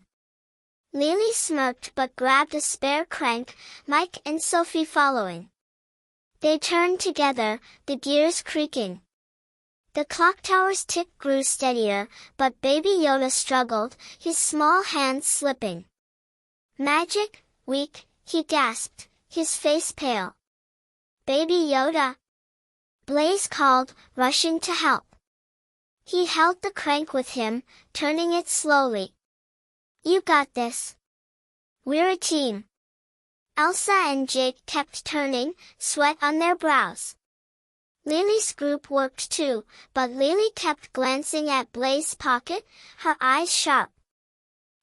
Lily smirked but grabbed a spare crank, Mike and Sophie following. They turned together, the gears creaking. The clock tower's tick grew steadier, but Baby Yoda struggled, his small hands slipping. "Magic? Weak," he gasped, his face pale. "Baby Yoda!" Blaze called, rushing to help. He held the crank with him, turning it slowly. "You got this. We're a team." Elsa and Jake kept turning, sweat on their brows. Lily's group worked too, but Lily kept glancing at Blaze's pocket, her eyes sharp.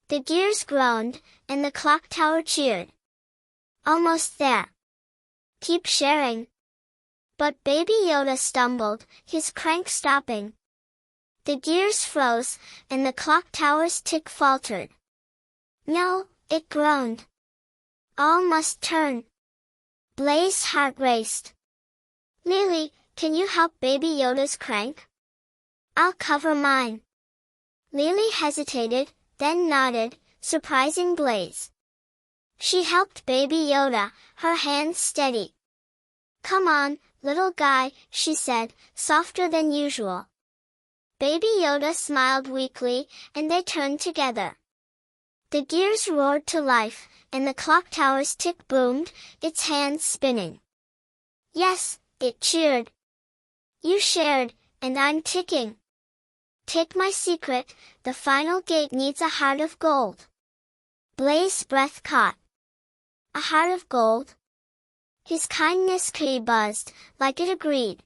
The gears groaned, and the clock tower cheered. "Almost there. Keep sharing." But Baby Yoda stumbled, his crank stopping. The gears froze, and the clock tower's tick faltered. No, it groaned. All must turn. Blaze's heart raced. Lily, can you help Baby Yoda's crank? I'll cover mine. Lily hesitated, then nodded, surprising Blaze. She helped Baby Yoda, her hands steady. Come on, little guy, she said, softer than usual. Baby Yoda smiled weakly, and they turned together. The gears roared to life, and the clock tower's tick boomed, its hands spinning. Yes, it cheered. You shared, and I'm ticking. Take my secret, the final gate needs a heart of gold. Blaze's breath caught. A heart of gold? His kindness key buzzed, like it agreed.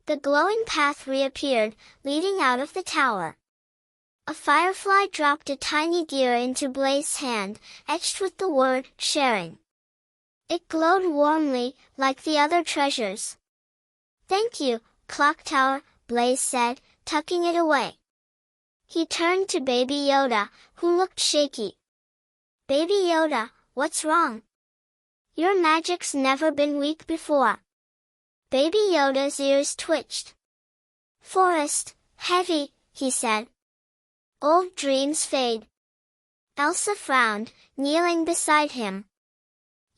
The glowing path reappeared, leading out of the tower. A firefly dropped a tiny gear into Blaze's hand, etched with the word, sharing. It glowed warmly, like the other treasures. Thank you, Clock Tower, Blaze said, tucking it away. He turned to Baby Yoda, who looked shaky. Baby Yoda, what's wrong? Your magic's never been weak before. Baby Yoda's ears twitched. Forest, heavy, he said. Old dreams fade. Elsa frowned, kneeling beside him.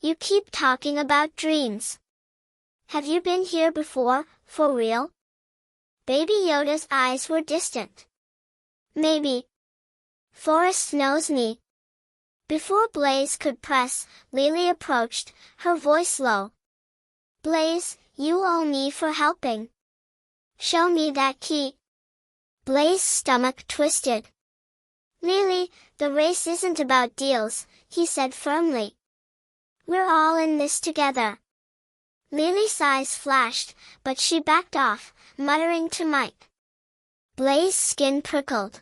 You keep talking about dreams. Have you been here before, for real? Baby Yoda's eyes were distant. Maybe. Forest knows me. Before Blaze could press, Lily approached, her voice low. Blaze, you owe me for helping. Show me that key. Blaze's stomach twisted. Lily, the race isn't about deals, he said firmly. We're all in this together. Lily's eyes flashed, but she backed off, muttering to Mike. Blaze's skin prickled.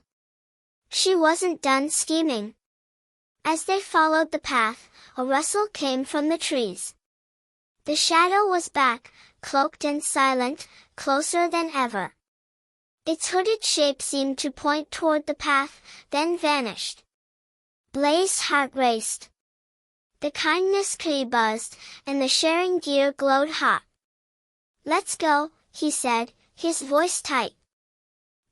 She wasn't done scheming. As they followed the path, a rustle came from the trees. The shadow was back, cloaked and silent, closer than ever. Its hooded shape seemed to point toward the path, then vanished. Blaze's heart raced. The kindness key buzzed, and the sharing gear glowed hot. Let's go, he said, his voice tight.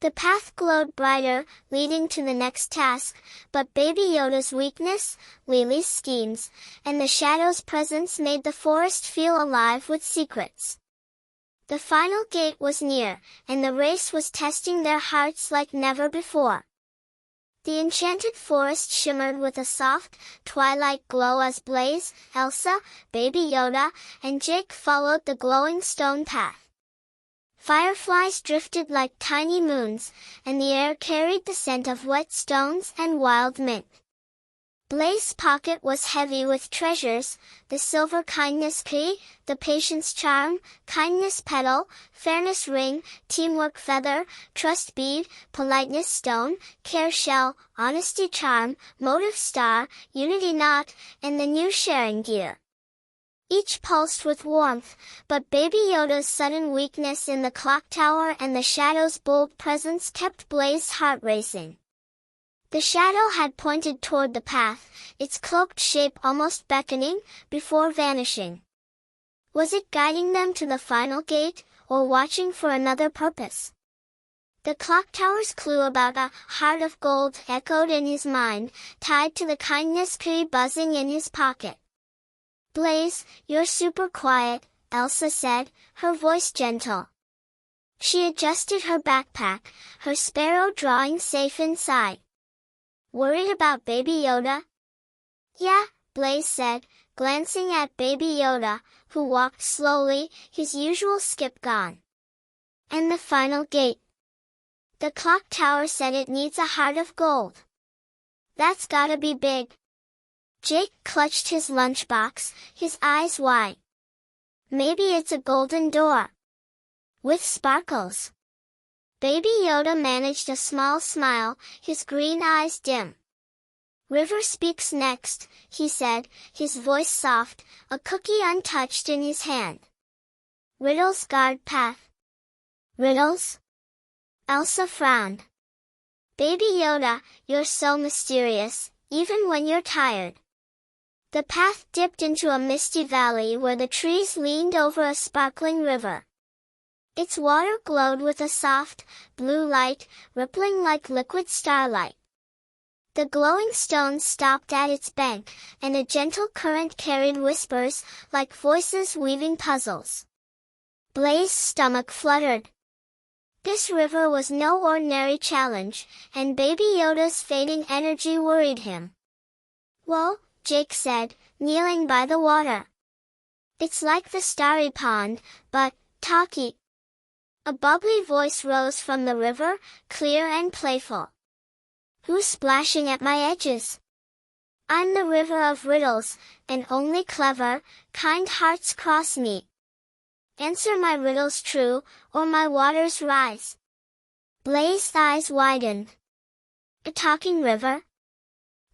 The path glowed brighter, leading to the next task, but Baby Yoda's weakness, Lily's schemes, and the shadow's presence made the forest feel alive with secrets. The final gate was near, and the race was testing their hearts like never before. The enchanted forest shimmered with a soft, twilight glow as Blaze, Elsa, Baby Yoda, and Jake followed the glowing stone path. Fireflies drifted like tiny moons, and the air carried the scent of wet stones and wild mint. Blaze's pocket was heavy with treasures, the silver kindness key, the patience charm, kindness petal, fairness ring, teamwork feather, trust bead, politeness stone, care shell, honesty charm, motive star, unity knot, and the new sharing gear. Each pulsed with warmth, but Baby Yoda's sudden weakness in the clock tower and the shadow's bold presence kept Blaze's heart racing. The shadow had pointed toward the path, its cloaked shape almost beckoning, before vanishing. Was it guiding them to the final gate, or watching for another purpose? The clock tower's clue about a heart of gold echoed in his mind, tied to the kindness key buzzing in his pocket. Blaze, you're super quiet, Elsa said, her voice gentle. She adjusted her backpack, her sparrow drawing safe inside. Worried about Baby Yoda? Yeah, Blaze said, glancing at Baby Yoda, who walked slowly, his usual skip gone. And the final gate. The clock tower said it needs a heart of gold. That's gotta be big. Jake clutched his lunchbox, his eyes wide. Maybe it's a golden door. With sparkles. Baby Yoda managed a small smile, his green eyes dim. River speaks next, he said, his voice soft, a cookie untouched in his hand. Riddles guard path. Riddles? Elsa frowned. Baby Yoda, you're so mysterious, even when you're tired. The path dipped into a misty valley where the trees leaned over a sparkling river. Its water glowed with a soft, blue light, rippling like liquid starlight. The glowing stones stopped at its bank, and a gentle current carried whispers, like voices weaving puzzles. Blaze's stomach fluttered. This river was no ordinary challenge, and Baby Yoda's fading energy worried him. "Whoa," Jake said, kneeling by the water. "It's like the starry pond, but talky." A bubbly voice rose from the river, clear and playful. "Who's splashing at my edges?" "I'm the river of riddles, and only clever, kind hearts cross me. Answer my riddles true, or my waters rise." Blaze's eyes widened. A talking river?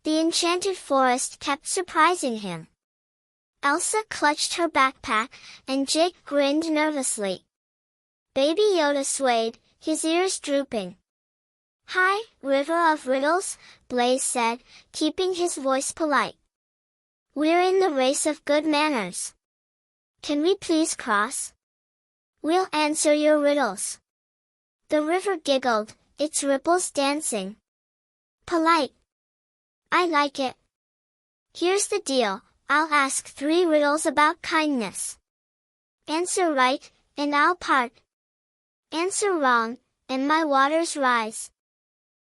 The enchanted forest kept surprising him. Elsa clutched her backpack, and Jake grinned nervously. Baby Yoda swayed, his ears drooping. "Hi, River of Riddles," Blaze said, keeping his voice polite. "We're in the race of good manners. Can we please cross? We'll answer your riddles." The river giggled, its ripples dancing. "Polite. I like it. Here's the deal, I'll ask 3 riddles about kindness. Answer right, and I'll part. Answer wrong, and my waters rise.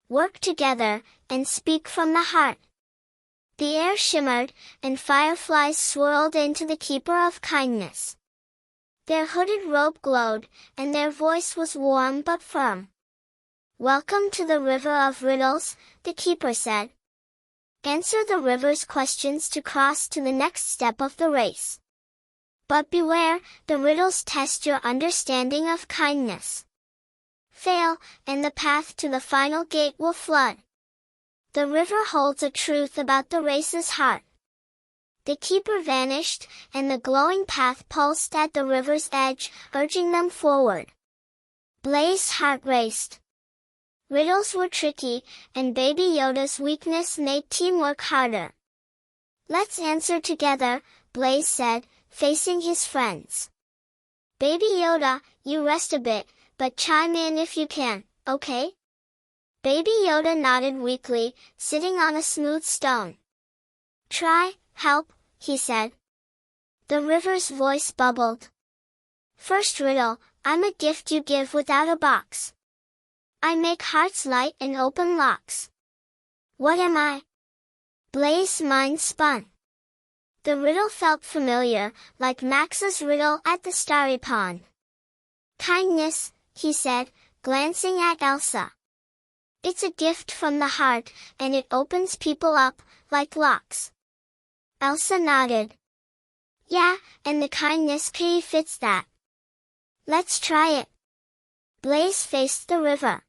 Work together, and speak from the heart." The air shimmered, and fireflies swirled into the Keeper of Kindness. Their hooded robe glowed, and their voice was warm but firm. "Welcome to the River of Riddles," the Keeper said. "Answer the river's questions to cross to the next step of the race. But beware, the riddles test your understanding of kindness. Fail, and the path to the final gate will flood. The river holds a truth about the race's heart." The Keeper vanished, and the glowing path pulsed at the river's edge, urging them forward. Blaze's heart raced. Riddles were tricky, and Baby Yoda's weakness made teamwork harder. "Let's answer together," Blaze said, facing his friends. "Baby Yoda, you rest a bit, but chime in if you can, okay?" Baby Yoda nodded weakly, sitting on a smooth stone. "Try, help," he said. The river's voice bubbled. "First riddle, I'm a gift you give without a box. I make hearts light and open locks. What am I?" Blaze's mind spun. The riddle felt familiar, like Max's riddle at the starry pond. "Kindness," he said, glancing at Elsa. "It's a gift from the heart, and it opens people up, like locks." Elsa nodded. "Yeah, and the kindness key fits that. Let's try it." Blaze faced the river.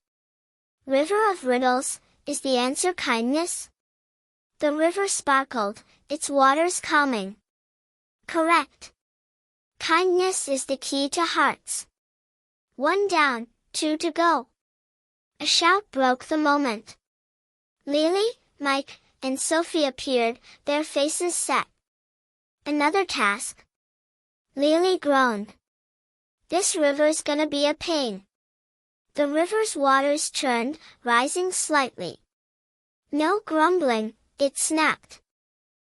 "River of Riddles, is the answer kindness?" The river sparkled, its waters calming. "Correct. Kindness is the key to hearts. 1 down, 2 to go." A shout broke the moment. Lily, Mike, and Sophie appeared, their faces set. "Another task?" Lily groaned. "This river's gonna be a pain." The river's waters churned, rising slightly. "No grumbling," it snapped.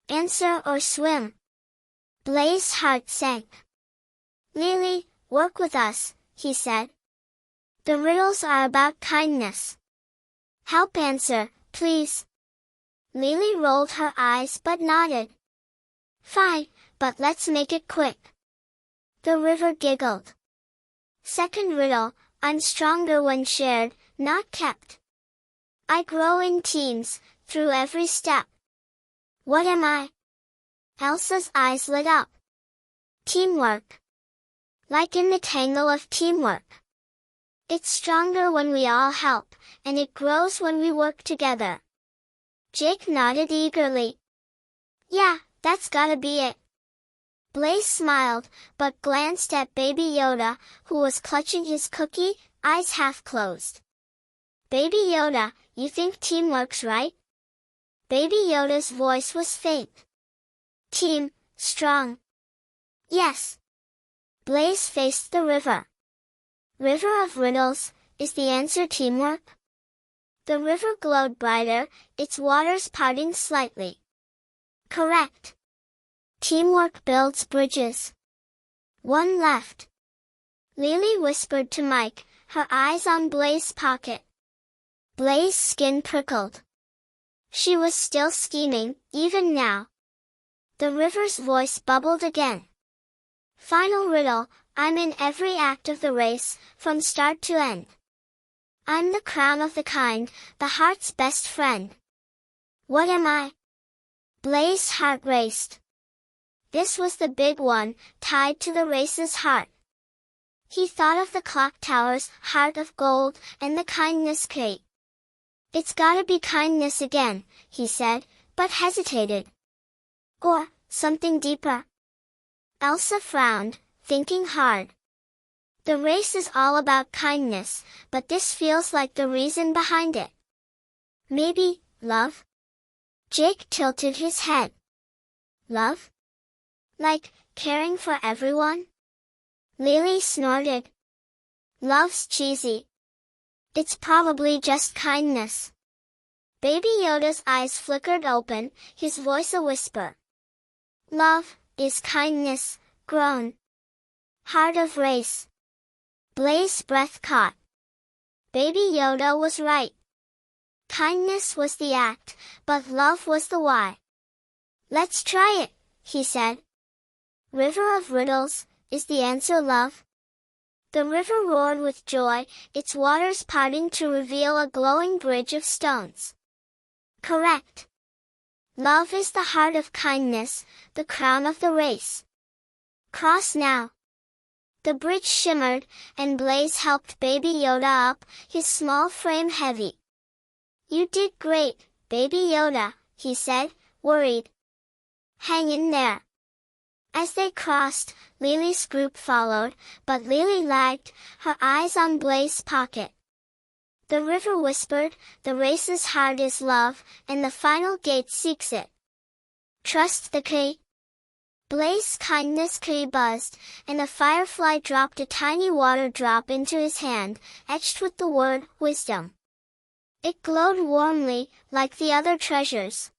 "Answer or swim." Blaze's heart sank. "Lily, work with us," he said. "The riddles are about kindness. Help answer, please." Lily rolled her eyes but nodded. "Fine, but let's make it quick." The river giggled. "Second riddle, I'm stronger when shared, not kept. I grow in teams, through every step. What am I?" Elsa's eyes lit up. "Teamwork. Like in the tangle of teamwork. It's stronger when we all help, and it grows when we work together." Jake nodded eagerly. "Yeah, that's gotta be it." Blaze smiled, but glanced at Baby Yoda, who was clutching his cookie, eyes half closed. Baby Yoda, you think teamwork's right? Baby Yoda's voice was faint. Team, strong. Yes. Blaze faced the river. River of riddles, is the answer teamwork? The river glowed brighter, its waters parting slightly. Correct. Teamwork builds bridges. One left. Lily whispered to Mike, her eyes on Blaze's pocket. Blaze's skin prickled. She was still scheming, even now. The river's voice bubbled again. Final riddle, I'm in every act of the race, from start to end. I'm the crown of the kind, the heart's best friend. What am I? Blaze's heart raced. This was the big one, tied to the race's heart. He thought of the clock tower's heart of gold and the kindness crate. It's gotta be kindness again, he said, but hesitated. Or, something deeper? Elsa frowned, thinking hard. The race is all about kindness, but this feels like the reason behind it. Maybe, love? Jake tilted his head. Love? Like, caring for everyone? Lily snorted. Love's cheesy. It's probably just kindness. Baby Yoda's eyes flickered open, his voice a whisper. Love, is kindness, grown. Heart of race. Blaze's breath caught. Baby Yoda was right. Kindness was the act, but love was the why. Let's try it, he said. River of riddles, is the answer love? The river roared with joy, its waters parting to reveal a glowing bridge of stones. Correct. Love is the heart of kindness, the crown of the race. Cross now. The bridge shimmered, and Blaze helped Baby Yoda up, his small frame heavy. You did great, Baby Yoda, he said, worried. Hang in there. As they crossed, Lily's group followed, but Lily lagged, her eyes on Blaze's pocket. The river whispered, the race's heart is love, and the final gate seeks it. Trust the key. Blaze's kindness key buzzed, and a firefly dropped a tiny water drop into his hand, etched with the word, wisdom. It glowed warmly, like the other treasures.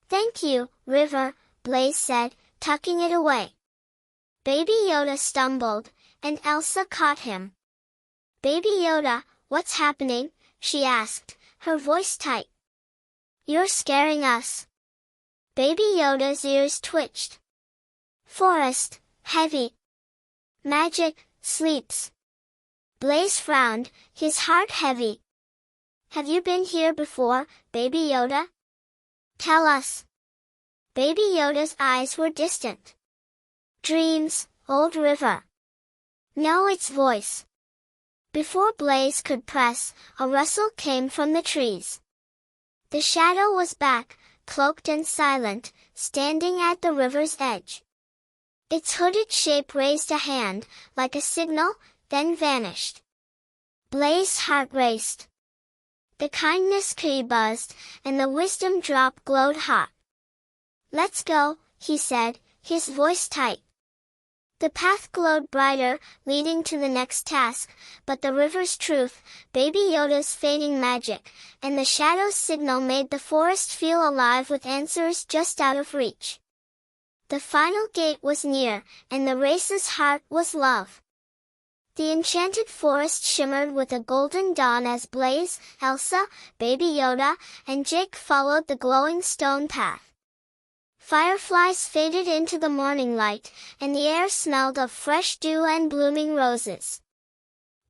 Thank you, river, Blaze said, tucking it away. Baby Yoda stumbled, and Elsa caught him. Baby Yoda, what's happening? She asked, her voice tight. You're scaring us. Baby Yoda's ears twitched. Forest, heavy. Magic, sleeps. Blaze frowned, his heart heavy. Have you been here before, Baby Yoda? Tell us. Baby Yoda's eyes were distant. Dreams, old river. No, its voice. Before Blaze could press, a rustle came from the trees. The shadow was back, cloaked and silent, standing at the river's edge. Its hooded shape raised a hand, like a signal, then vanished. Blaze's heart raced. The kindness key buzzed, and the wisdom drop glowed hot. Let's go, he said, his voice tight. The path glowed brighter, leading to the next task, but the river's truth, Baby Yoda's fading magic, and the shadow's signal made the forest feel alive with answers just out of reach. The final gate was near, and the race's heart was love. The enchanted forest shimmered with a golden dawn as Blaze, Elsa, Baby Yoda, and Jake followed the glowing stone path. Fireflies faded into the morning light, and the air smelled of fresh dew and blooming roses.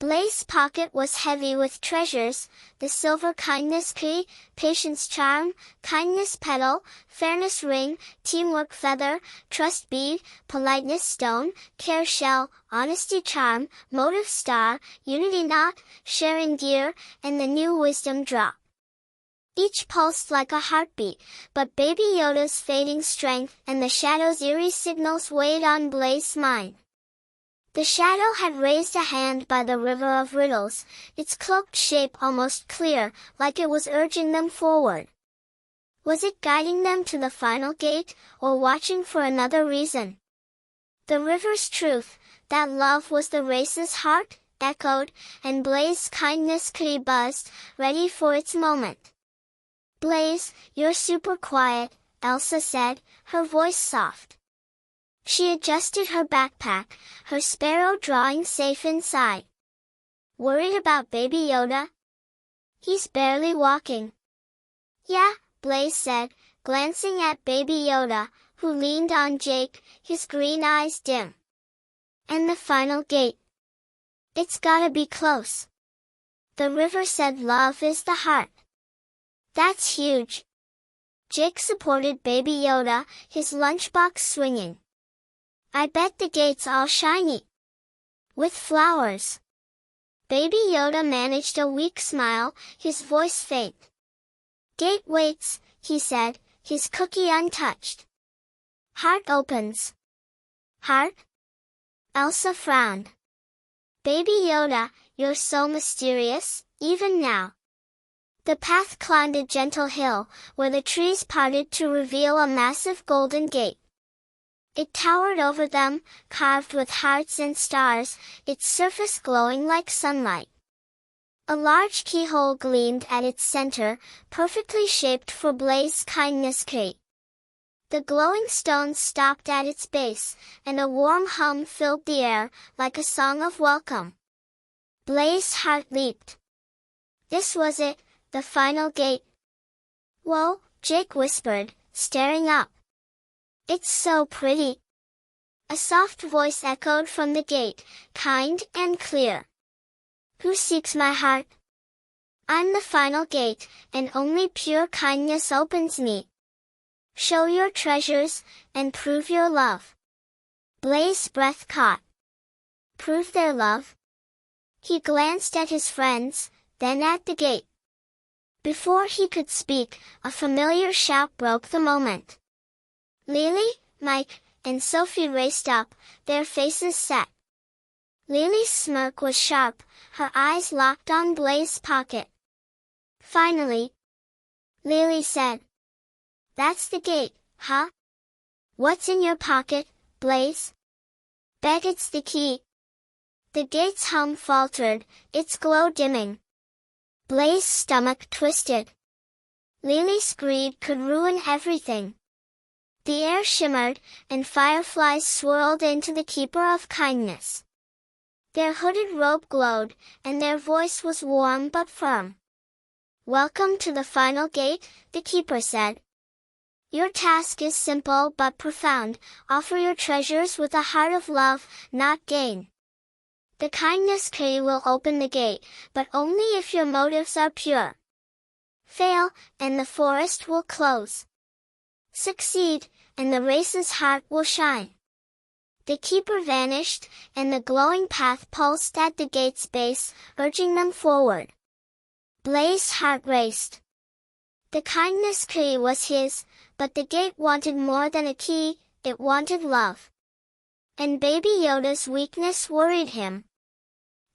Blaze's pocket was heavy with treasures, the silver kindness key, patience charm, kindness petal, fairness ring, teamwork feather, trust bead, politeness stone, care shell, honesty charm, motive star, unity knot, sharing gear, and the new wisdom drop. Each pulsed like a heartbeat, but Baby Yoda's fading strength and the shadow's eerie signals weighed on Blaze's mind. The shadow had raised a hand by the river of riddles, its cloaked shape almost clear, like it was urging them forward. Was it guiding them to the final gate, or watching for another reason? The river's truth, that love was the race's heart, echoed, and Blaze's kindness key buzzed, ready for its moment. "Blaze, you're super quiet," Elsa said, her voice soft. She adjusted her backpack, her sparrow drawing safe inside. "Worried about Baby Yoda?" "He's barely walking." "Yeah," Blaze said, glancing at Baby Yoda, who leaned on Jake, his green eyes dim. "And the final gate? It's gotta be close." The river said love is the heart. "That's huge." Jake supported Baby Yoda, his lunchbox swinging. "I bet the gate's all shiny. With flowers." Baby Yoda managed a weak smile, his voice faint. "Gate waits," he said, his cookie untouched. "Heart opens." "Heart?" Elsa frowned. "Baby Yoda, you're so mysterious, even now." The path climbed a gentle hill, where the trees parted to reveal a massive golden gate. It towered over them, carved with hearts and stars, its surface glowing like sunlight. A large keyhole gleamed at its center, perfectly shaped for Blaze's kindness key. The glowing stones stopped at its base, and a warm hum filled the air, like a song of welcome. Blaze's heart leaped. This was it, the final gate. "Whoa," Jake whispered, staring up. "It's so pretty." A soft voice echoed from the gate, kind and clear. "Who seeks my heart? I'm the final gate, and only pure kindness opens me. Show your treasures, and prove your love." Blaze's breath caught. Prove their love? He glanced at his friends, then at the gate. Before he could speak, a familiar shout broke the moment. Lily, Mike, and Sophie raced up, their faces set. Lily's smirk was sharp, her eyes locked on Blaze's pocket. "Finally," Lily said. "That's the gate, huh? What's in your pocket, Blaze?" "Bet it's the key." The gate's hum faltered, its glow dimming. Blaze's stomach twisted. Lily's greed could ruin everything. The air shimmered, and fireflies swirled into the Keeper of Kindness. Their hooded robe glowed, and their voice was warm but firm. "Welcome to the final gate," the Keeper said. "Your task is simple but profound. Offer your treasures with a heart of love, not gain. The kindness key will open the gate, but only if your motives are pure. Fail, and the forest will close. Succeed, and the race's heart will shine." The Keeper vanished, and the glowing path pulsed at the gate's base, urging them forward. Blaze's heart raced. The kindness key was his, but the gate wanted more than a key, it wanted love. And Baby Yoda's weakness worried him.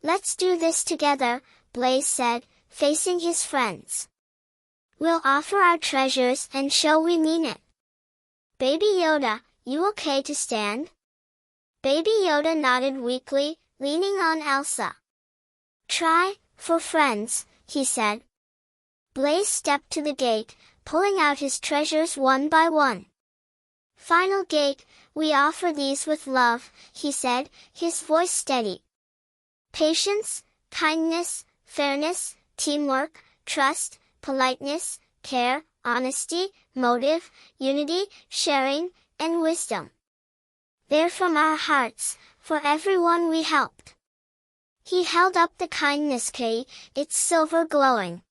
"Let's do this together," Blaze said, facing his friends. "We'll offer our treasures and show we mean it." "Baby Yoda, you okay to stand?" Baby Yoda nodded weakly, leaning on Elsa. "Try, for friends," he said. Blaze stepped to the gate, pulling out his treasures one by one. "Final gate, we offer these with love," he said, his voice steady. "Patience, kindness, fairness, teamwork, trust, politeness, care, honesty, motive, unity, sharing, and wisdom. They're from our hearts, for everyone we helped." He held up the kindness key, its silver glowing.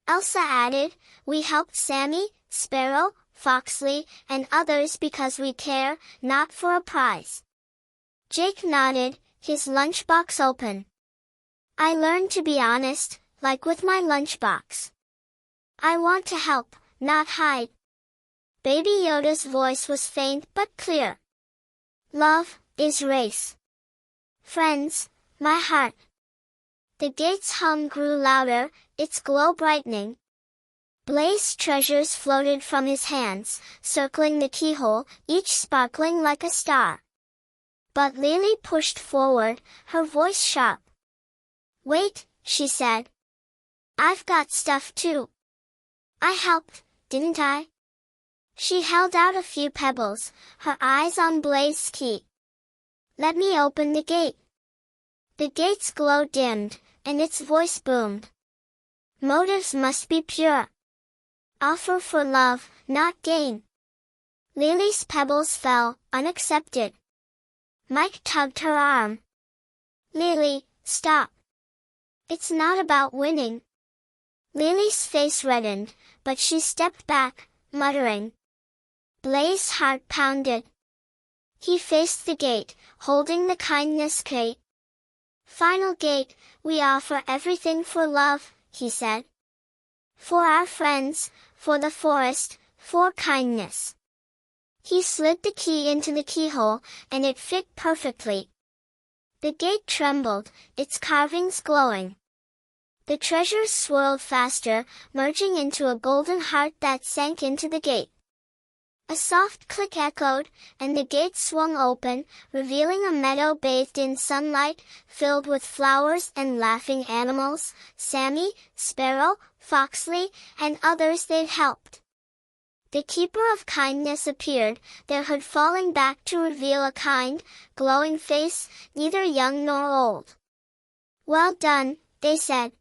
Elsa added, "We helped Sammy, Sparrow, Foxley, and others because we care, not for a prize." Jake nodded, his lunchbox open. "I learned to be honest, like with my lunchbox. I want to help, not hide." Baby Yoda's voice was faint but clear. "Love is race. Friends, my heart. The gate's hum grew louder, its glow brightening. Blaze treasures floated from his hands, circling the keyhole, each sparkling like a star. But Lily pushed forward, her voice sharp. Wait, she said. I've got stuff too. I helped, didn't I? She held out a few pebbles, her eyes on Blaze's key. Let me open the gate. The gate's glow dimmed, and its voice boomed. Motives must be pure. Offer for love, not gain. Lily's pebbles fell, unaccepted. Mike tugged her arm. Lily, stop. It's not about winning. Lily's face reddened, but she stepped back, muttering. Blaze's heart pounded. He faced the gate, holding the kindness crate. Final gate, we offer everything for love, he said. For our friends, for the forest, for kindness. He slid the key into the keyhole, and it fit perfectly. The gate trembled, its carvings glowing. The treasures swirled faster, merging into a golden heart that sank into the gate. A soft click echoed, and the gate swung open, revealing a meadow bathed in sunlight, filled with flowers and laughing animals, Sammy, Sparrow, Foxley, and others they'd helped. The keeper of kindness appeared, their hood falling back to reveal a kind, glowing face, neither young nor old. Well done, they said.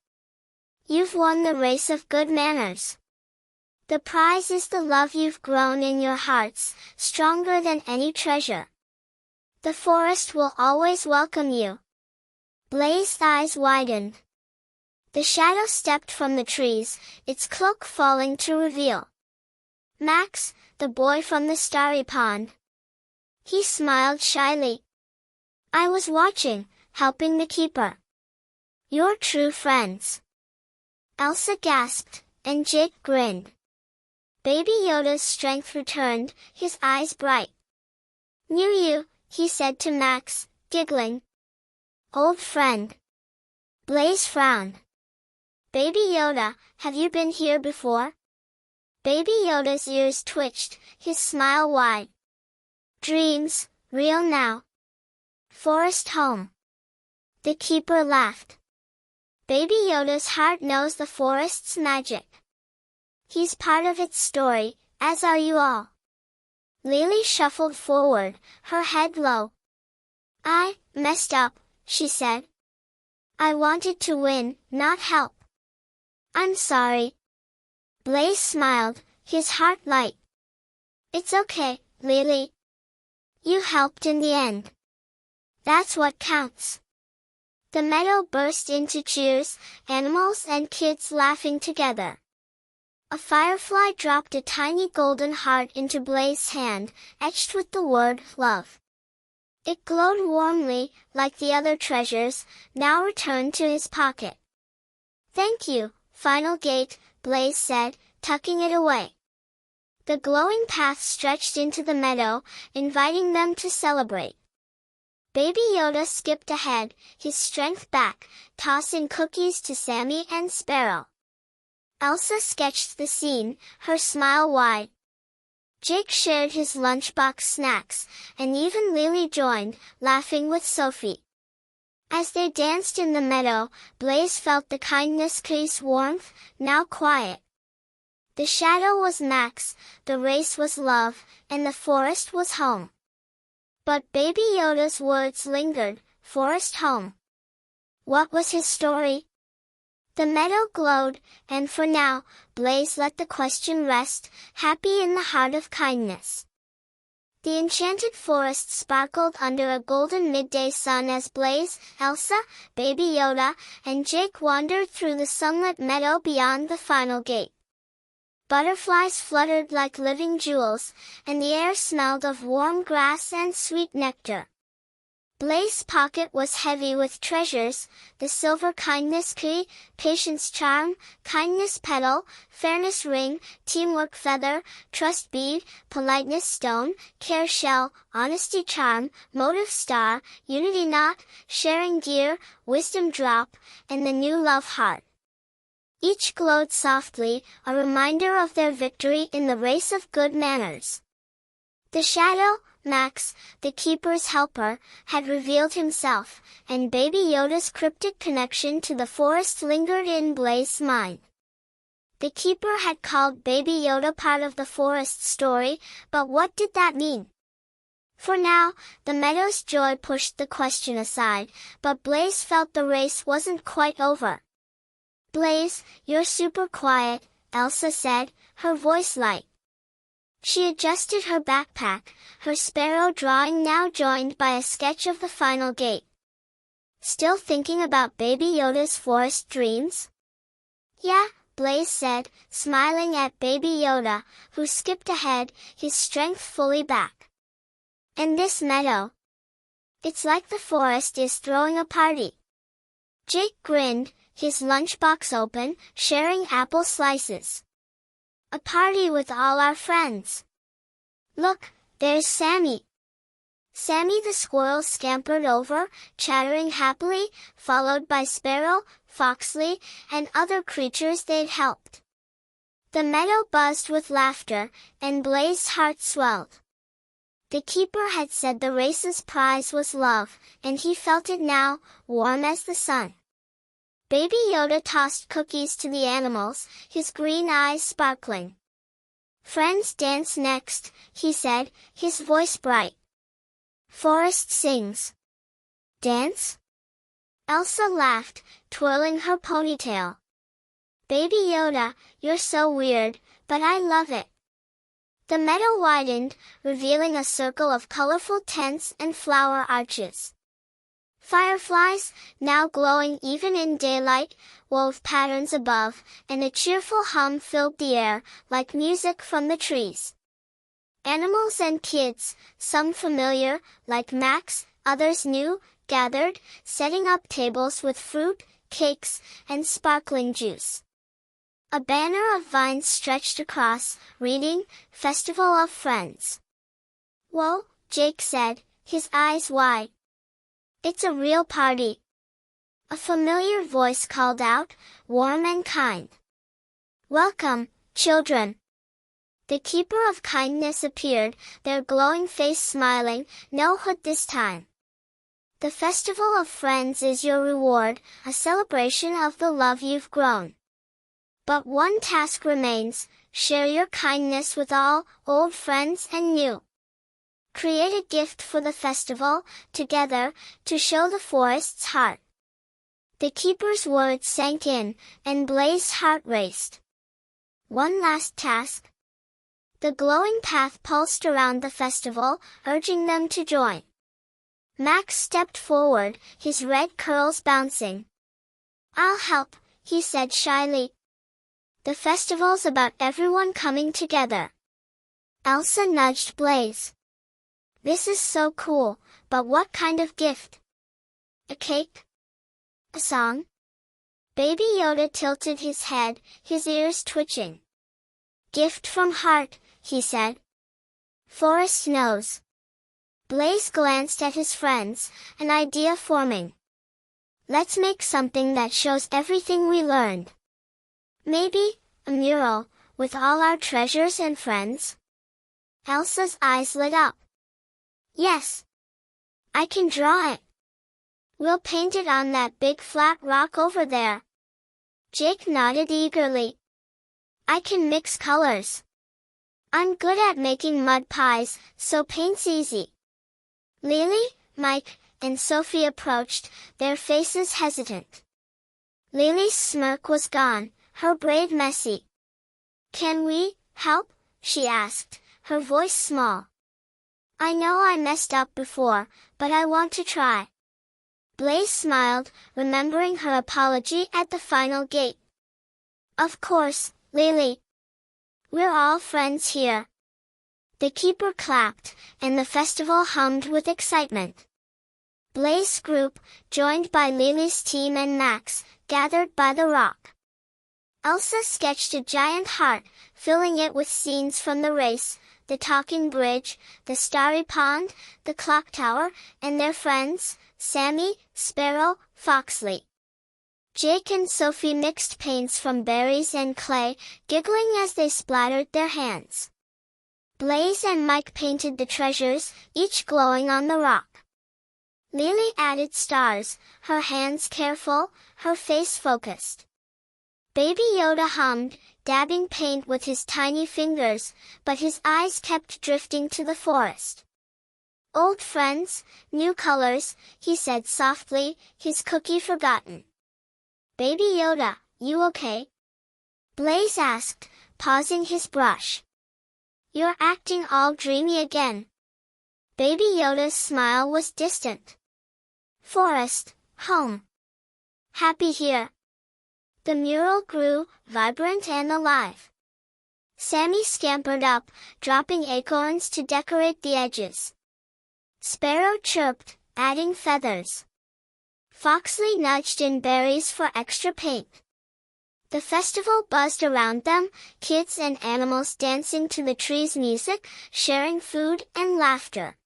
You've won the race of good manners. The prize is the love you've grown in your hearts, stronger than any treasure. The forest will always welcome you. Blaze's eyes widened. The shadow stepped from the trees, its cloak falling to reveal Max, the boy from the starry pond. He smiled shyly. I was watching, helping the keeper. You're true friends. Elsa gasped, and Jake grinned. Baby Yoda's strength returned, his eyes bright. Knew you, he said to Max, giggling. Old friend. Blaze frowned. Baby Yoda, have you been here before? Baby Yoda's ears twitched, his smile wide. Dreams, real now. Forest home. The keeper laughed. Baby Yoda's heart knows the forest's magic. He's part of its story, as are you all. Lily shuffled forward, her head low. I messed up, she said. I wanted to win, not help. I'm sorry. Blaze smiled, his heart light. It's okay, Lily. You helped in the end. That's what counts. The meadow burst into cheers, animals and kids laughing together. A firefly dropped a tiny golden heart into Blaze's hand, etched with the word, love. It glowed warmly, like the other treasures, now returned to his pocket. Thank you, final gate, Blaze said, tucking it away. The glowing path stretched into the meadow, inviting them to celebrate. Baby Yoda skipped ahead, his strength back, tossing cookies to Sammy and Sparrow. Elsa sketched the scene, her smile wide. Jake shared his lunchbox snacks, and even Lily joined, laughing with Sophie. As they danced in the meadow, Blaze felt the kindness tree's warmth, now quiet. The shadow was Max, the race was love, and the forest was home. But Baby Yoda's words lingered, forest home. What was his story? The meadow glowed, and for now, Blaze let the question rest, happy in the heart of kindness. The enchanted forest sparkled under a golden midday sun as Blaze, Elsa, Baby Yoda, and Jake wandered through the sunlit meadow beyond the final gate. Butterflies fluttered like living jewels, and the air smelled of warm grass and sweet nectar. Blaze's pocket was heavy with treasures: the silver kindness key, patience charm, kindness petal, fairness ring, teamwork feather, trust bead, politeness stone, care shell, honesty charm, motive star, unity knot, sharing gear, wisdom drop, and the new love heart. Each glowed softly, a reminder of their victory in the race of good manners. The shadow, Max, the keeper's helper, had revealed himself, and Baby Yoda's cryptic connection to the forest lingered in Blaze's mind. The keeper had called Baby Yoda part of the forest story, but what did that mean? For now, the meadow's joy pushed the question aside, but Blaze felt the race wasn't quite over. "Blaze, you're super quiet," Elsa said, her voice light. She adjusted her backpack, her sparrow drawing now joined by a sketch of the final gate. "Still thinking about Baby Yoda's forest dreams?" "Yeah," Blaze said, smiling at Baby Yoda, who skipped ahead, his strength fully back. "And this meadow? It's like the forest is throwing a party." Jake grinned, his lunchbox open, sharing apple slices. "A party with all our friends. Look, there's Sammy." Sammy the squirrel scampered over, chattering happily, followed by Sparrow, Foxley, and other creatures they'd helped. The meadow buzzed with laughter, and Blaze's heart swelled. The keeper had said the race's prize was love, and he felt it now, warm as the sun. Baby Yoda tossed cookies to the animals, his green eyes sparkling. "Friends dance next," he said, his voice bright. "Forest sings. Dance?" Elsa laughed, twirling her ponytail. "Baby Yoda, you're so weird, but I love it." The meadow widened, revealing a circle of colorful tents and flower arches. Fireflies, now glowing even in daylight, wove patterns above, and a cheerful hum filled the air, like music from the trees. Animals and kids, some familiar, like Max, others new, gathered, setting up tables with fruit, cakes, and sparkling juice. A banner of vines stretched across, reading, "Festival of Friends." "Whoa," Jake said, his eyes wide. "It's a real party." A familiar voice called out, warm and kind. "Welcome, children." The keeper of kindness appeared, their glowing face smiling, "No hood this time. The Festival of Friends is your reward, a celebration of the love you've grown. But one task remains: share your kindness with all, old friends and new. Create a gift for the festival, together, to show the forest's heart." The keeper's words sank in, and Blaze's heart raced. One last task? The glowing path pulsed around the festival, urging them to join. Max stepped forward, his red curls bouncing. "I'll help," he said shyly. "The festival's about everyone coming together." Elsa nudged Blaze. "This is so cool, but what kind of gift? A cake? A song?" Baby Yoda tilted his head, his ears twitching. "Gift from heart," he said. "Forest knows." Blaze glanced at his friends, an idea forming. "Let's make something that shows everything we learned. Maybe, a mural, with all our treasures and friends?" Elsa's eyes lit up. "Yes. I can draw it. We'll paint it on that big flat rock over there." Jake nodded eagerly. "I can mix colors. I'm good at making mud pies, so paint's easy." Lily, Mike, and Sophie approached, their faces hesitant. Lily's smirk was gone, her braid messy. "Can we help?" she asked, her voice small. "I know I messed up before, but I want to try." Blaze smiled, remembering her apology at the final gate. "Of course, Lily. We're all friends here." The keeper clapped, and the festival hummed with excitement. Blaze's group, joined by Lily's team and Max, gathered by the rock. Elsa sketched a giant heart, filling it with scenes from the race, the talking bridge, the starry pond, the clock tower, and their friends, Sammy, Sparrow, Foxley. Jake and Sophie mixed paints from berries and clay, giggling as they splattered their hands. Blaze and Mike painted the treasures, each glowing on the rock. Lily added stars, her hands careful, her face focused. Baby Yoda hummed, dabbing paint with his tiny fingers, but his eyes kept drifting to the forest. "Old friends, new colors," he said softly, his cookie forgotten. "Baby Yoda, you okay?" Blaze asked, pausing his brush. "You're acting all dreamy again." Baby Yoda's smile was distant. "Forest, home. Happy here." The mural grew, vibrant and alive. Sammy scampered up, dropping acorns to decorate the edges. Sparrow chirped, adding feathers. Foxley nudged in berries for extra paint. The festival buzzed around them, kids and animals dancing to the tree's music, sharing food and laughter.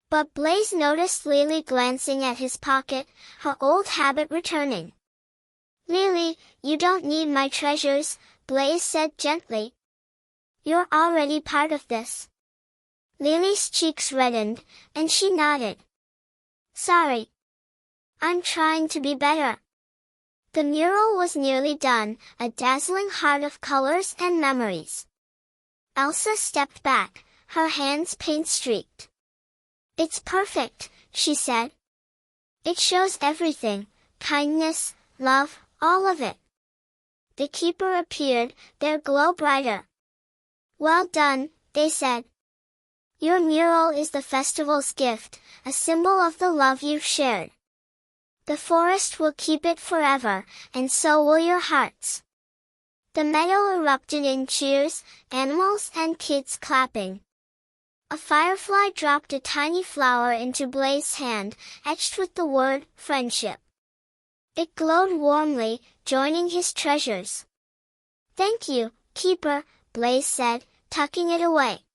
But Blaze noticed Lily glancing at his pocket, her old habit returning. "Lily, you don't need my treasures," Blaze said gently. "You're already part of this." Lily's cheeks reddened, and she nodded. "Sorry. I'm trying to be better." The mural was nearly done, a dazzling heart of colors and memories. Elsa stepped back, her hands paint-streaked. "It's perfect," she said. "It shows everything, kindness, love, all of it." The keeper appeared, their glow brighter. "Well done," they said. "Your mural is the festival's gift, a symbol of the love you've shared. The forest will keep it forever, and so will your hearts." The meadow erupted in cheers, animals and kids clapping. A firefly dropped a tiny flower into Blaze's hand, etched with the word, friendship. It glowed warmly, joining his treasures. "Thank you, Keeper," Blaze said, tucking it away.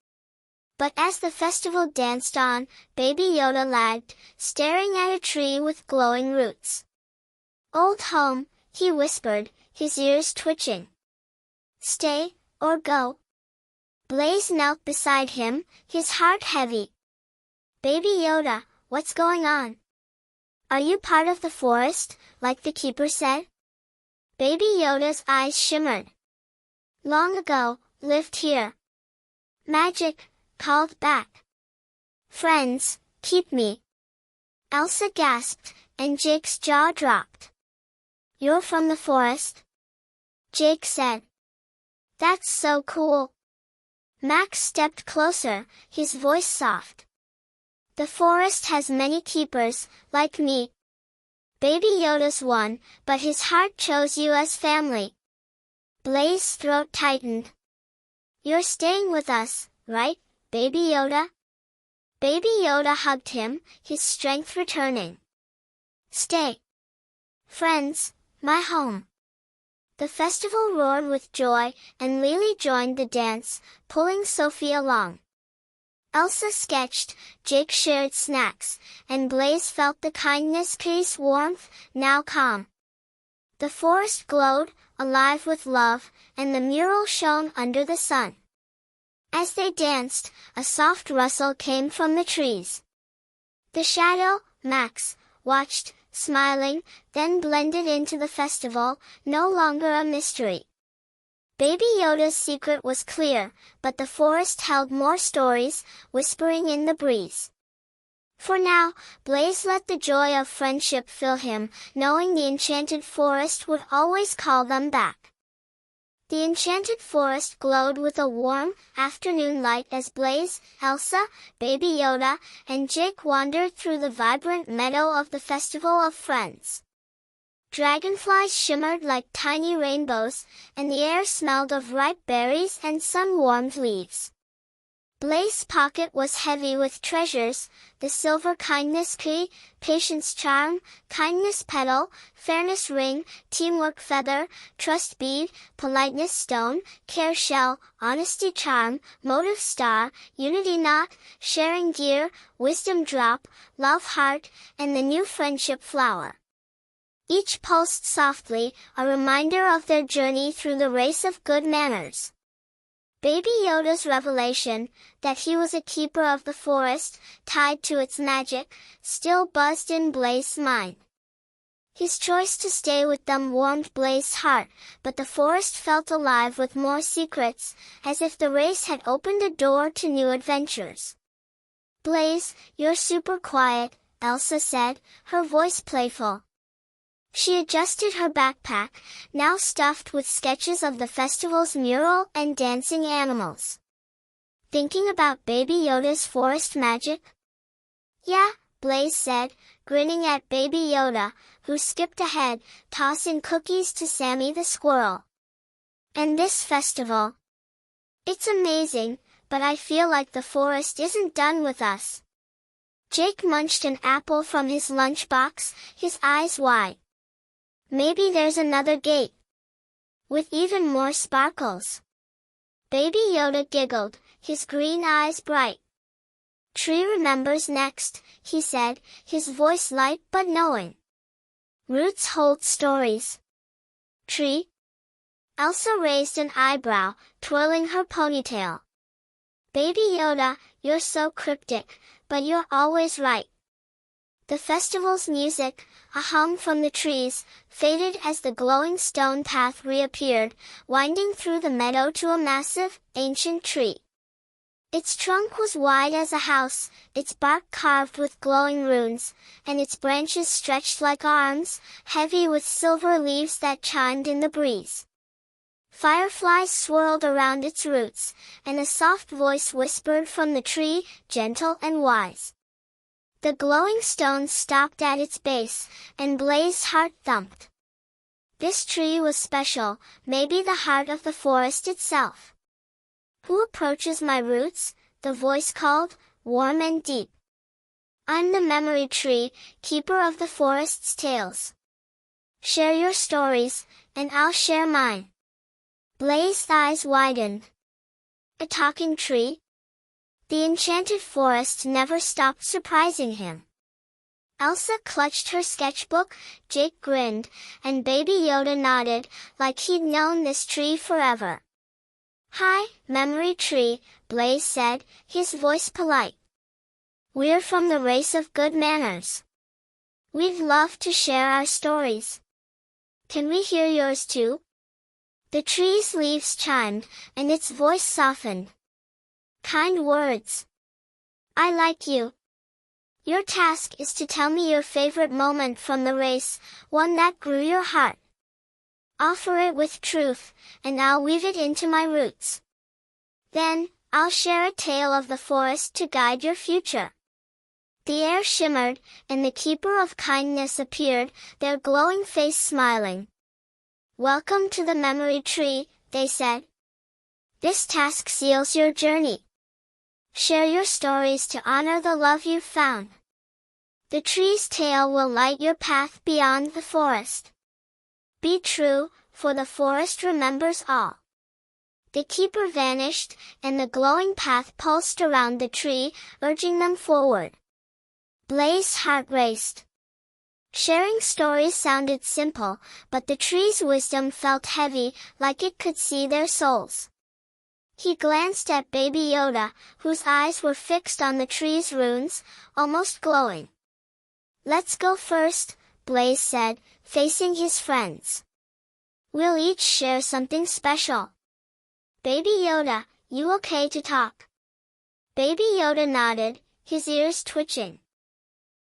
But as the festival danced on, Baby Yoda lagged, staring at a tree with glowing roots. "Old home," he whispered, his ears twitching. "Stay, or go?" Blaze knelt beside him, his heart heavy. "Baby Yoda, what's going on? Are you part of the forest, like the keeper said?" Baby Yoda's eyes shimmered. "Long ago, lived here. Magic, called back. Friends, keep me." Elsa gasped, and Jake's jaw dropped. "You're from the forest?" Jake said. "That's so cool." Max stepped closer, his voice soft. "The forest has many keepers, like me. Baby Yoda's one, but his heart chose you as family." Blaze's throat tightened. "You're staying with us, right, Baby Yoda?" Baby Yoda hugged him, his strength returning. "Stay. Friends, my home." The festival roared with joy, and Lily joined the dance, pulling Sophie along. Elsa sketched, Jake shared snacks, and Blaze felt the kindness, peace, warmth, now calm. The forest glowed, alive with love, and the mural shone under the sun. As they danced, a soft rustle came from the trees. The shadow, Max, watched, smiling, then blended into the festival, no longer a mystery. Baby Yoda's secret was clear, but the forest held more stories, whispering in the breeze. For now, Blaze let the joy of friendship fill him, knowing the enchanted forest would always call them back. The enchanted forest glowed with a warm, afternoon light as Blaze, Elsa, Baby Yoda, and Jake wandered through the vibrant meadow of the Festival of Friends. Dragonflies shimmered like tiny rainbows, and the air smelled of ripe berries and sun-warmed leaves. Blaze's pocket was heavy with treasures: the silver kindness key, patience charm, kindness petal, fairness ring, teamwork feather, trust bead, politeness stone, care shell, honesty charm, motive star, unity knot, sharing gear, wisdom drop, love heart, and the new friendship flower. Each pulsed softly, a reminder of their journey through the race of good manners. Baby Yoda's revelation, that he was a keeper of the forest, tied to its magic, still buzzed in Blaze's mind. His choice to stay with them warmed Blaze's heart, but the forest felt alive with more secrets, as if the race had opened a door to new adventures. "Blaze, you're super quiet," Elsa said, her voice playful. She adjusted her backpack, now stuffed with sketches of the festival's mural and dancing animals. "Thinking about Baby Yoda's forest magic?" "Yeah," Blaze said, grinning at Baby Yoda, who skipped ahead, tossing cookies to Sammy the squirrel. "And this festival? It's amazing, but I feel like the forest isn't done with us." Jake munched an apple from his lunchbox, his eyes wide. "Maybe there's another gate, with even more sparkles." Baby Yoda giggled, his green eyes bright. "Tree remembers next," he said, his voice light but knowing. "Roots hold stories." "Tree?" Elsa raised an eyebrow, twirling her ponytail. "Baby Yoda, you're so cryptic, but you're always right." The festival's music, a hum from the trees, faded as the glowing stone path reappeared, winding through the meadow to a massive, ancient tree. Its trunk was wide as a house, its bark carved with glowing runes, and its branches stretched like arms, heavy with silver leaves that chimed in the breeze. Fireflies swirled around its roots, and a soft voice whispered from the tree, gentle and wise. The glowing stones stopped at its base, and Blaze's heart thumped. This tree was special, maybe the heart of the forest itself. "Who approaches my roots?" the voice called, warm and deep. "I'm the memory tree, keeper of the forest's tales. Share your stories, and I'll share mine." Blaze's eyes widened. A talking tree? The enchanted forest never stopped surprising him. Elsa clutched her sketchbook, Jake grinned, and Baby Yoda nodded, like he'd known this tree forever. "Hi, Memory Tree," Blaze said, his voice polite. "We're from the race of good manners. We'd love to share our stories. Can we hear yours too?" The tree's leaves chimed, and its voice softened. "Kind words. I like you. Your task is to tell me your favorite moment from the race, one that grew your heart. Offer it with truth, and I'll weave it into my roots. Then, I'll share a tale of the forest to guide your future." The air shimmered, and the keeper of kindness appeared, their glowing face smiling. "Welcome to the memory tree," they said. "This task seals your journey. Share your stories to honor the love you've found. The tree's tale will light your path beyond the forest. Be true, for the forest remembers all." The keeper vanished, and the glowing path pulsed around the tree, urging them forward. Blaze's heart raced. Sharing stories sounded simple, but the tree's wisdom felt heavy, like it could see their souls. He glanced at Baby Yoda, whose eyes were fixed on the tree's runes, almost glowing. "Let's go first," Blaze said, facing his friends. "We'll each share something special." "Baby Yoda, you okay to talk?" Baby Yoda nodded, his ears twitching.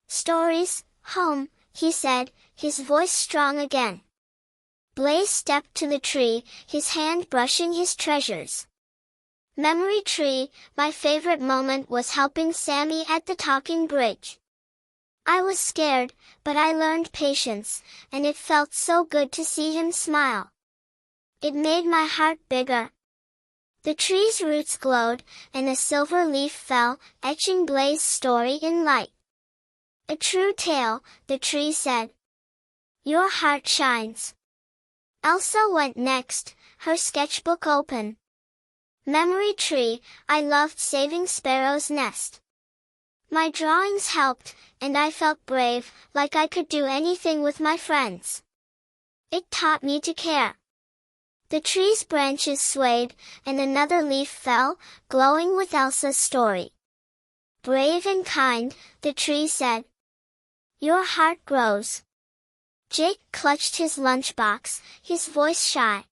"Stories, home," he said, his voice strong again. Blaze stepped to the tree, his hand brushing his treasures. "Memory Tree, my favorite moment was helping Sammy at the talking bridge. I was scared, but I learned patience, and it felt so good to see him smile. It made my heart bigger." The tree's roots glowed, and a silver leaf fell, etching Blaze's story in light. A true tale, the tree said. Your heart shines. Elsa went next, her sketchbook open. Memory tree, I loved saving Sparrow's nest. My drawings helped, and I felt brave, like I could do anything with my friends. It taught me to care. The tree's branches swayed, and another leaf fell, glowing with Elsa's story. Brave and kind, the tree said. Your heart grows. Jake clutched his lunchbox, his voice shy.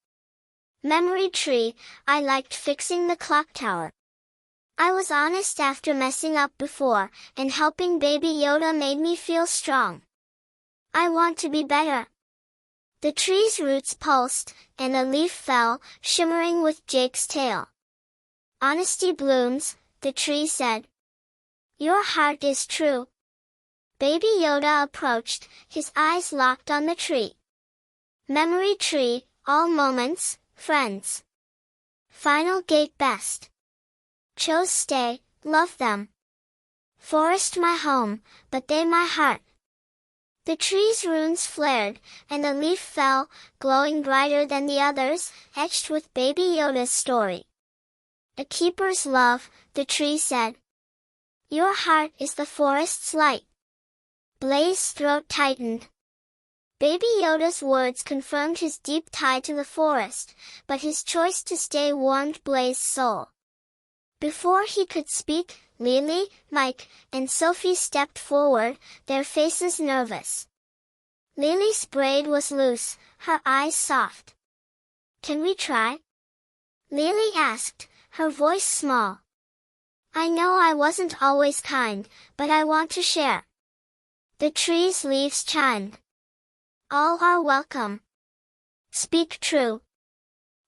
Memory tree, I liked fixing the clock tower. I was honest after messing up before, and helping Baby Yoda made me feel strong. I want to be better. The tree's roots pulsed, and a leaf fell, shimmering with Jake's tale. Honesty blooms, the tree said. Your heart is true. Baby Yoda approached, his eyes locked on the tree. Memory tree, all moments, friends. Final gate best. Chose stay, love them. Forest my home, but they my heart. The tree's runes flared, and a leaf fell, glowing brighter than the others, etched with Baby Yoda's story. A keeper's love, the tree said. Your heart is the forest's light. Blaze's throat tightened. Baby Yoda's words confirmed his deep tie to the forest, but his choice to stay warmed Blaze's soul. Before he could speak, Lily, Mike, and Sophie stepped forward, their faces nervous. Lily's braid was loose, her eyes soft. Can we try? Lily asked, her voice small. I know I wasn't always kind, but I want to share. The tree's leaves chimed. All are welcome. Speak true.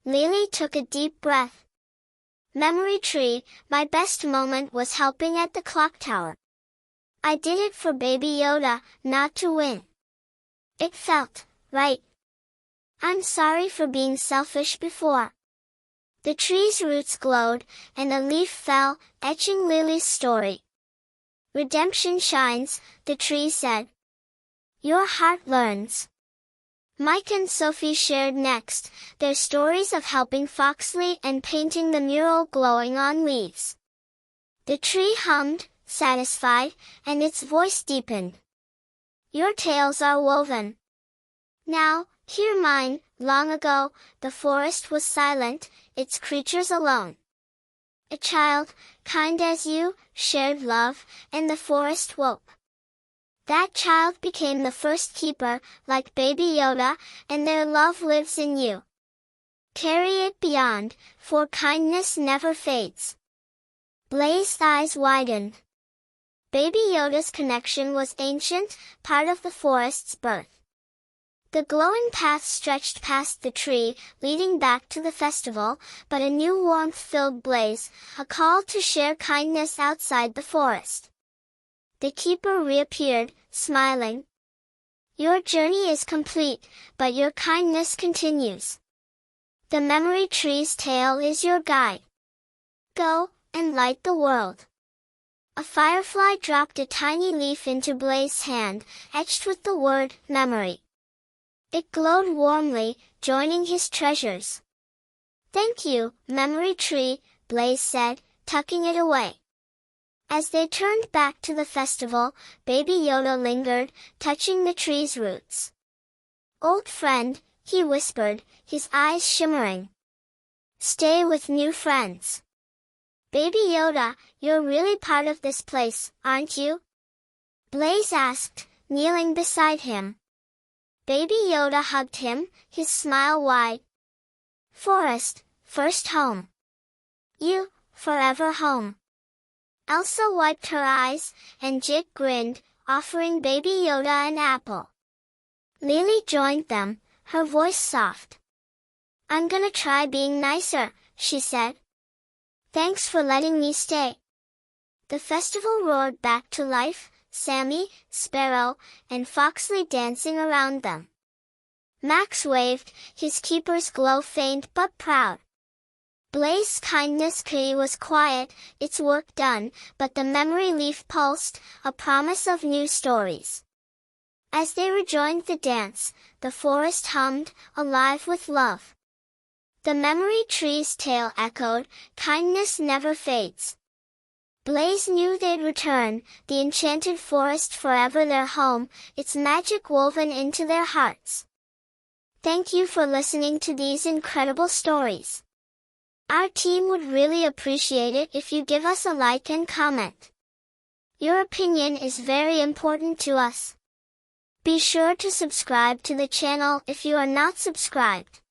Lily took a deep breath. Memory tree, my best moment was helping at the clock tower. I did it for Baby Yoda, not to win. It felt right. I'm sorry for being selfish before. The tree's roots glowed, and a leaf fell, etching Lily's story. Redemption shines, the tree said. Your heart learns. Mike and Sophie shared next, their stories of helping Foxley and painting the mural glowing on leaves. The tree hummed, satisfied, and its voice deepened. Your tales are woven. Now, hear mine. Long ago, the forest was silent, its creatures alone. A child, kind as you, shared love, and the forest woke. That child became the first keeper, like Baby Yoda, and their love lives in you. Carry it beyond, for kindness never fades. Blaze's eyes widened. Baby Yoda's connection was ancient, part of the forest's birth. The glowing path stretched past the tree, leading back to the festival, but a new warmth filled Blaze, a call to share kindness outside the forest. The keeper reappeared, smiling. Your journey is complete, but your kindness continues. The memory tree's tale is your guide. Go, and light the world. A firefly dropped a tiny leaf into Blaze's hand, etched with the word, memory. It glowed warmly, joining his treasures. Thank you, memory tree, Blaze said, tucking it away. As they turned back to the festival, Baby Yoda lingered, touching the tree's roots. Old friend, he whispered, his eyes shimmering. Stay with new friends. Baby Yoda, you're really part of this place, aren't you? Blaze asked, kneeling beside him. Baby Yoda hugged him, his smile wide. Forest, first home. You, forever home. Elsa wiped her eyes, and Jake grinned, offering Baby Yoda an apple. Lily joined them, her voice soft. I'm gonna try being nicer, she said. Thanks for letting me stay. The festival roared back to life, Sammy, Sparrow, and Foxley dancing around them. Max waved, his keeper's glow faint but proud. Blaze's kindness tree was quiet, its work done, but the memory leaf pulsed, a promise of new stories. As they rejoined the dance, the forest hummed, alive with love. The memory tree's tale echoed, kindness never fades. Blaze knew they'd return, the enchanted forest forever their home, its magic woven into their hearts. Thank you for listening to these incredible stories. Our team would really appreciate it if you give us a like and comment. Your opinion is very important to us. Be sure to subscribe to the channel if you are not subscribed.